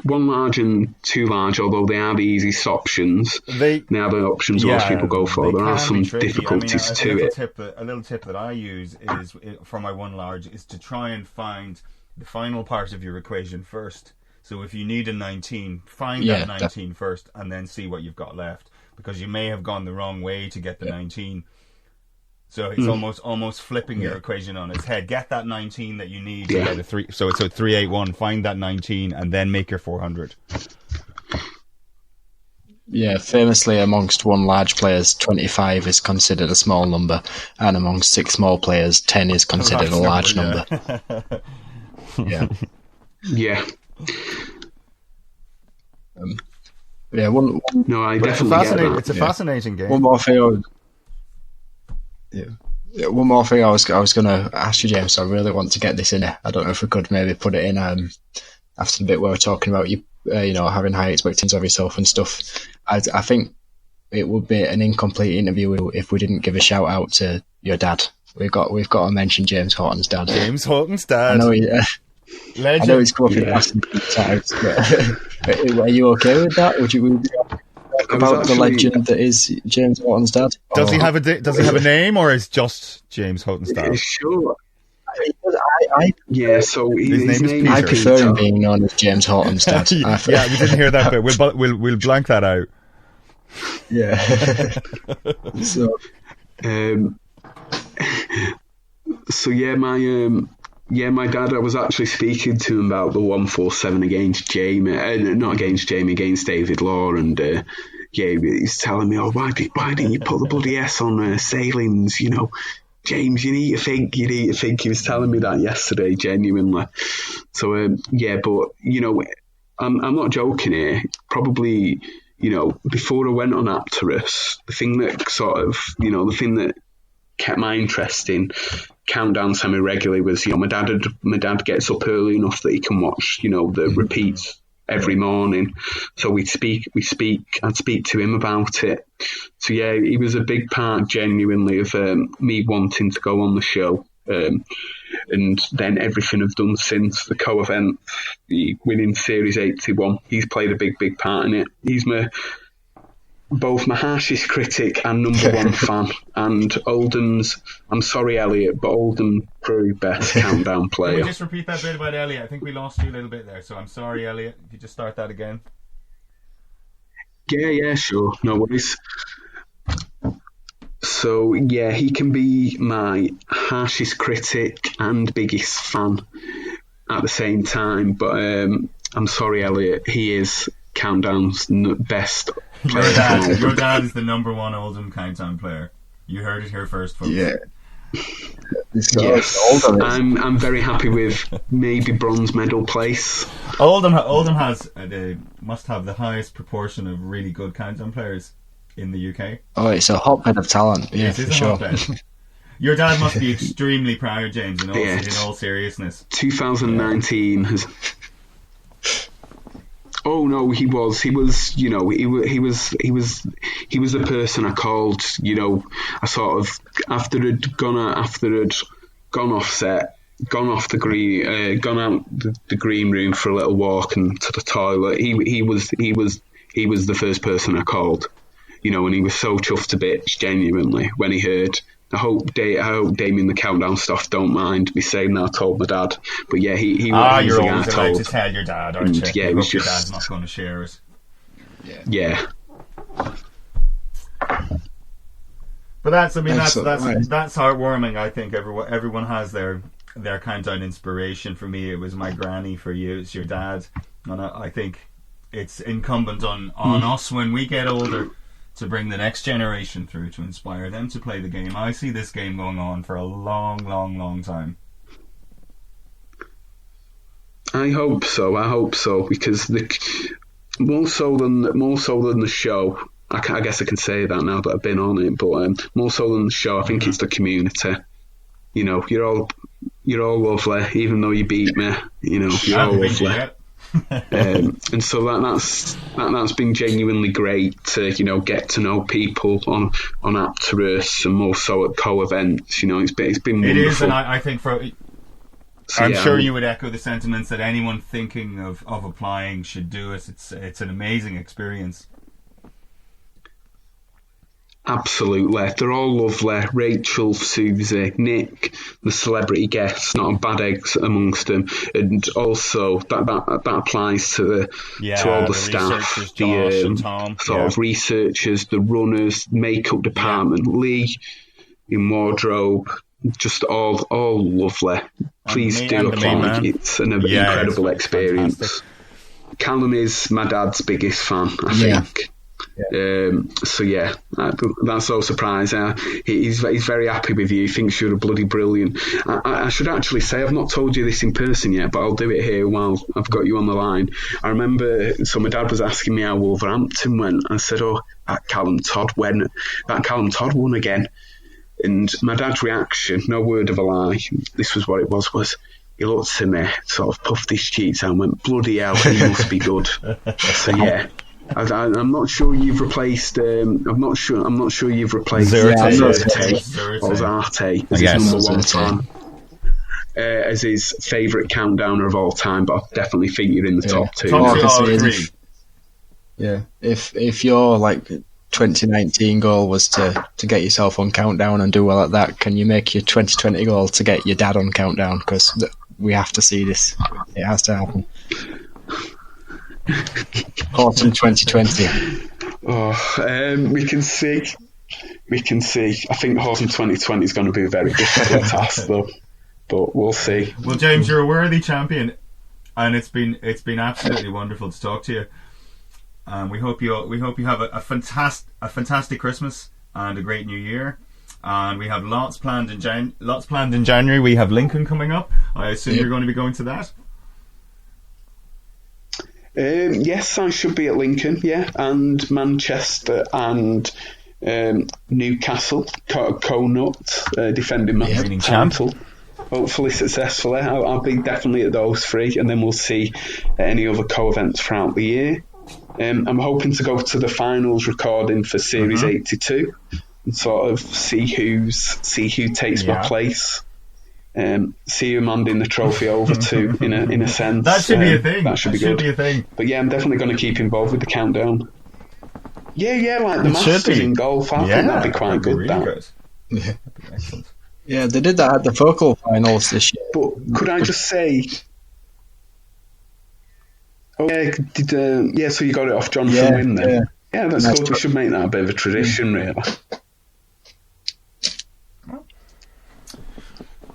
1 large and 2 large, although they are the easiest options, they are the options most people go for. There are some difficulties to it.
A little tip that I use is for my 1 large is to try and find the final part of your equation first. So if you need a 19, find that 19 first, and then see what you've got left, because you may have gone the wrong way to get the 19. So it's almost flipping your equation on its head. Get that 19 that you need to get a 3. So it's a 381. Find that 19 and then make your 400.
Yeah, famously amongst 1 large players, 25 is considered a small number, and amongst 6 small players, 10 is considered a large number.
Yeah.
No,
I definitely get that.
It's a fascinating game.
One more thing. One more thing I was going to ask you, James. I really want to get this in. I don't know if we could maybe put it in after the bit where we're talking about you having high expectations of yourself and stuff. I think it would be an incomplete interview if we didn't give a shout out to your dad. We've got to mention James Haughton's dad.
James Haughton's dad.
I know he's come up in the past times, but are you okay with that? Would you about the legend that is James Haughton's dad?
Does he have a name, or is just James Haughton's dad?
Sure.
So his name is Peter.
I prefer him being known as James Haughton's dad.
We didn't hear that bit. We'll blank that out.
Yeah.
My dad, I was actually speaking to him about the 147 against Jamie, not against Jamie, against David Law, and he's telling me, why didn't you put the bloody S on Sailings, James, you need to think. He was telling me that yesterday, genuinely. So, but, I'm not joking here. Probably, before I went on Apterus, the thing that kept my interest in Countdown semi-regularly was, my dad gets up early enough that he can watch, the repeats every morning. So I'd speak to him about it. So yeah, he was a big part genuinely of me wanting to go on the show. And then everything I've done since the co-event, winning Series 81, he's played a big part in it. He's both my harshest critic and number one fan. And Oldham's, I'm sorry, Elliot, but Oldham probably best Countdown player.
Can we just repeat that bit about Elliot? I think we lost you a little bit there, so I'm sorry, Elliot. If you just start that again.
Yeah, sure. No worries. So, yeah, he can be my harshest critic and biggest fan at the same time. But I'm sorry, Elliot, he is Countdown's best player.
Your dad is the number one Oldham Countdown player. You heard it here first, folks.
Yeah.
Yes. I'm very happy with maybe bronze medal place.
Oldham has must have the highest proportion of really good Countdown players in the UK.
Oh, it's a hotbed of talent. Yeah, for sure.
Hotbed. Your dad must be extremely proud, James. In all seriousness,
2019 has. Oh no, he was. He was the person I called. I sort of after I'd gone off set, gone off the green, gone out the green room for a little walk and to the toilet. He was the first person I called. And he was so chuffed to bits, genuinely, when he heard. I hope Damien the Countdown staff don't mind me saying that I told my dad. But yeah, he
you're always allowed to tell your dad, aren't you? Yeah, your dad's not going to share it.
Yeah.
But that's heartwarming. I think everyone has their Countdown inspiration. For me, it was my granny. For you, it's your dad. And I think it's incumbent on us when we get older to bring the next generation through, to inspire them to play the game. I see this game going on for a long, long, long time.
I hope so, because more so than the show. I guess I can say that now that I've been on it, but more so than the show, I think it's the community. You're all lovely, even though you beat me. You're all lovely. And so that's been genuinely great to get to know people on Apterus and more so at co-events. It's been wonderful.
It is, and I think I'm sure you would echo the sentiments that anyone thinking of applying should do it. It's an amazing experience.
Absolutely. They're all lovely. Rachel, Susie, Nick, the celebrity guests, not a bad egg amongst them. And also that applies to all the staff,
Josh and Tom,
of researchers, the runners, makeup department, Lee in wardrobe, just all lovely. Please do apply. It's an incredible experience. Fantastic. Callum is my dad's biggest fan, I think. So yeah, that's no surprise. He's very happy with you. He thinks you're bloody brilliant. I should actually say, I've not told you this in person yet, but I'll do it here while I've got you on the line. I remember, so my dad was asking me how Wolverhampton went. I said, that Callum Todd won again. And my dad's reaction, no word of a lie, this was what it was he looked at me, sort of puffed his cheeks out and went, bloody hell, he must be good. So yeah. I'm not sure you've replaced. I'm not sure you've replaced Zerte or Zarte as his number one fan, as his favourite countdowner of all time. But I definitely think you're in the top two.
If your 2019 goal was to get yourself on Countdown and do well at that, can you make your 2020 goal to get your dad on Countdown? Because we have to see this. It has to happen. Autumn 2020.
We can see. I think Autumn 2020 is going to be a very difficult task, though. But we'll see.
Well, James, you're a worthy champion, and it's been absolutely wonderful to talk to you. We hope you have a fantastic Christmas and a great New Year. And we have lots planned in January. We have Lincoln coming up. I assume you're going to be going to that.
Yes, I should be at Lincoln, yeah, and Manchester and Newcastle, Conut, defending my title. Hopefully successfully. I'll be definitely at those three, and then we'll see any other co-events throughout the year. I'm hoping to go to the finals recording for Series 82 and sort of see who takes my place. See who I'm handing the trophy over to in a sense.
That should be a thing.
That should be good.
Be a thing.
But yeah, I'm definitely going to keep involved with the countdown. Yeah, like the Masters in golf. I think that'd be quite good.
Really good. Yeah, that'd be excellent.
Yeah, they did that at the FOCAL finals this year.
But could I just say... Oh, yeah, so you got it off Jonathan Wynn then? Yeah, that's good. We should make that a bit of a tradition, really.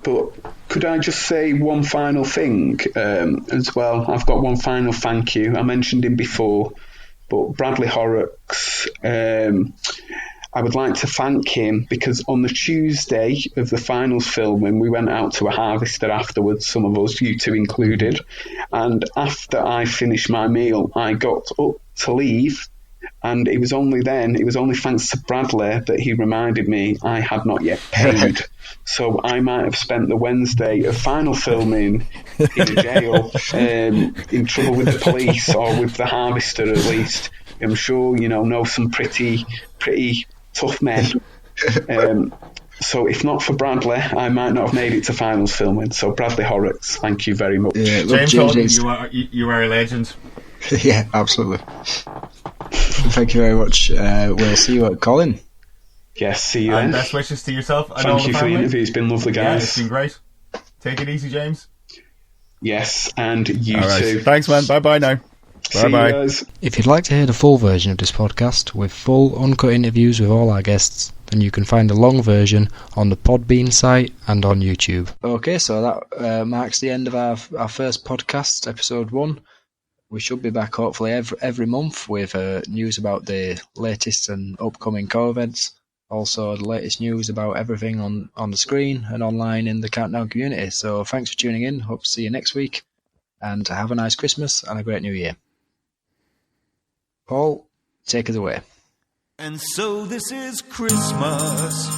But could I just say one final thing as well? I've got one final thank you. I mentioned him before, but Bradley Horrocks... I would like to thank him because on the Tuesday of the finals filming, we went out to a harvester afterwards, some of us, you two included. And after I finished my meal, I got up to leave. And it was only thanks to Bradley that he reminded me I had not yet paid. So I might have spent the Wednesday of final filming in jail, in trouble with the police or with the harvester at least. I'm sure, know some pretty tough men. So if not for Bradley, I might not have made it to finals filming. So Bradley Horrocks, thank you very much.
Yeah,
James Haughton, you are a legend.
Yeah, absolutely. Thank you very much. We'll see you at Colin.
Yes, see you
and
then.
Best wishes to yourself. And
thank you for the interview. It's been lovely, guys.
Yeah, it's been great. Take it easy, James.
Yes, and you
All right.
too.
Thanks, man. Bye-bye now. Bye-bye.
If you'd like to hear the full version of this podcast with full uncut interviews with all our guests, then you can find the long version on the Podbean site and on YouTube. Okay, so that marks the end of our first podcast, episode 1. We should be back hopefully every month with news about the latest and upcoming co-events. Also the latest news about everything on the screen and online in the Countdown community. So thanks for tuning in. Hope to see you next week. And have a nice Christmas and a great New Year. Paul, take us away.
And so this is Christmas.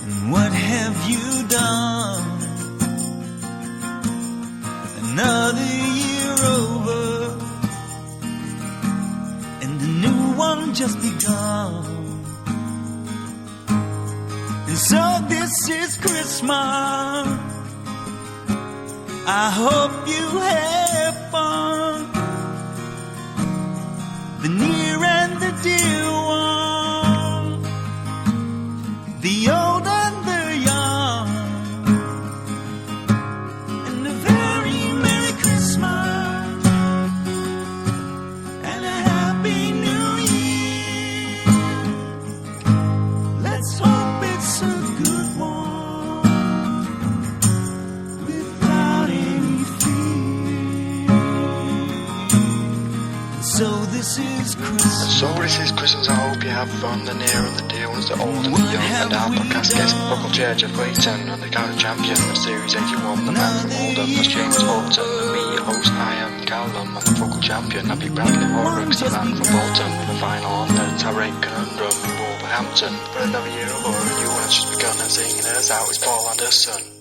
And what have you done? Another year over, and a new one just begun. And so this is Christmas. I hope you have fun. The near and the dear one, the old and the young, and a very Merry Christmas and a Happy New Year. Let's hope it's a good one without any fear. And so this is Christmas.
So this is Christmas, I hope you have fun, the near and the dear ones, the old and the young, and our podcast guest, FOCAL Chair Jeff Clayton, and the current champion of Series 81, the man from Oldham, was James Haughton, and me, your host, I am Callum, and the FOCAL champion, I'll be Bradley Horrocks, the man from Bolton, with a final on the Tarrant Conundrum in Wolverhampton. For another year of horror, you has just begun, and singing us out is Paul Anderson.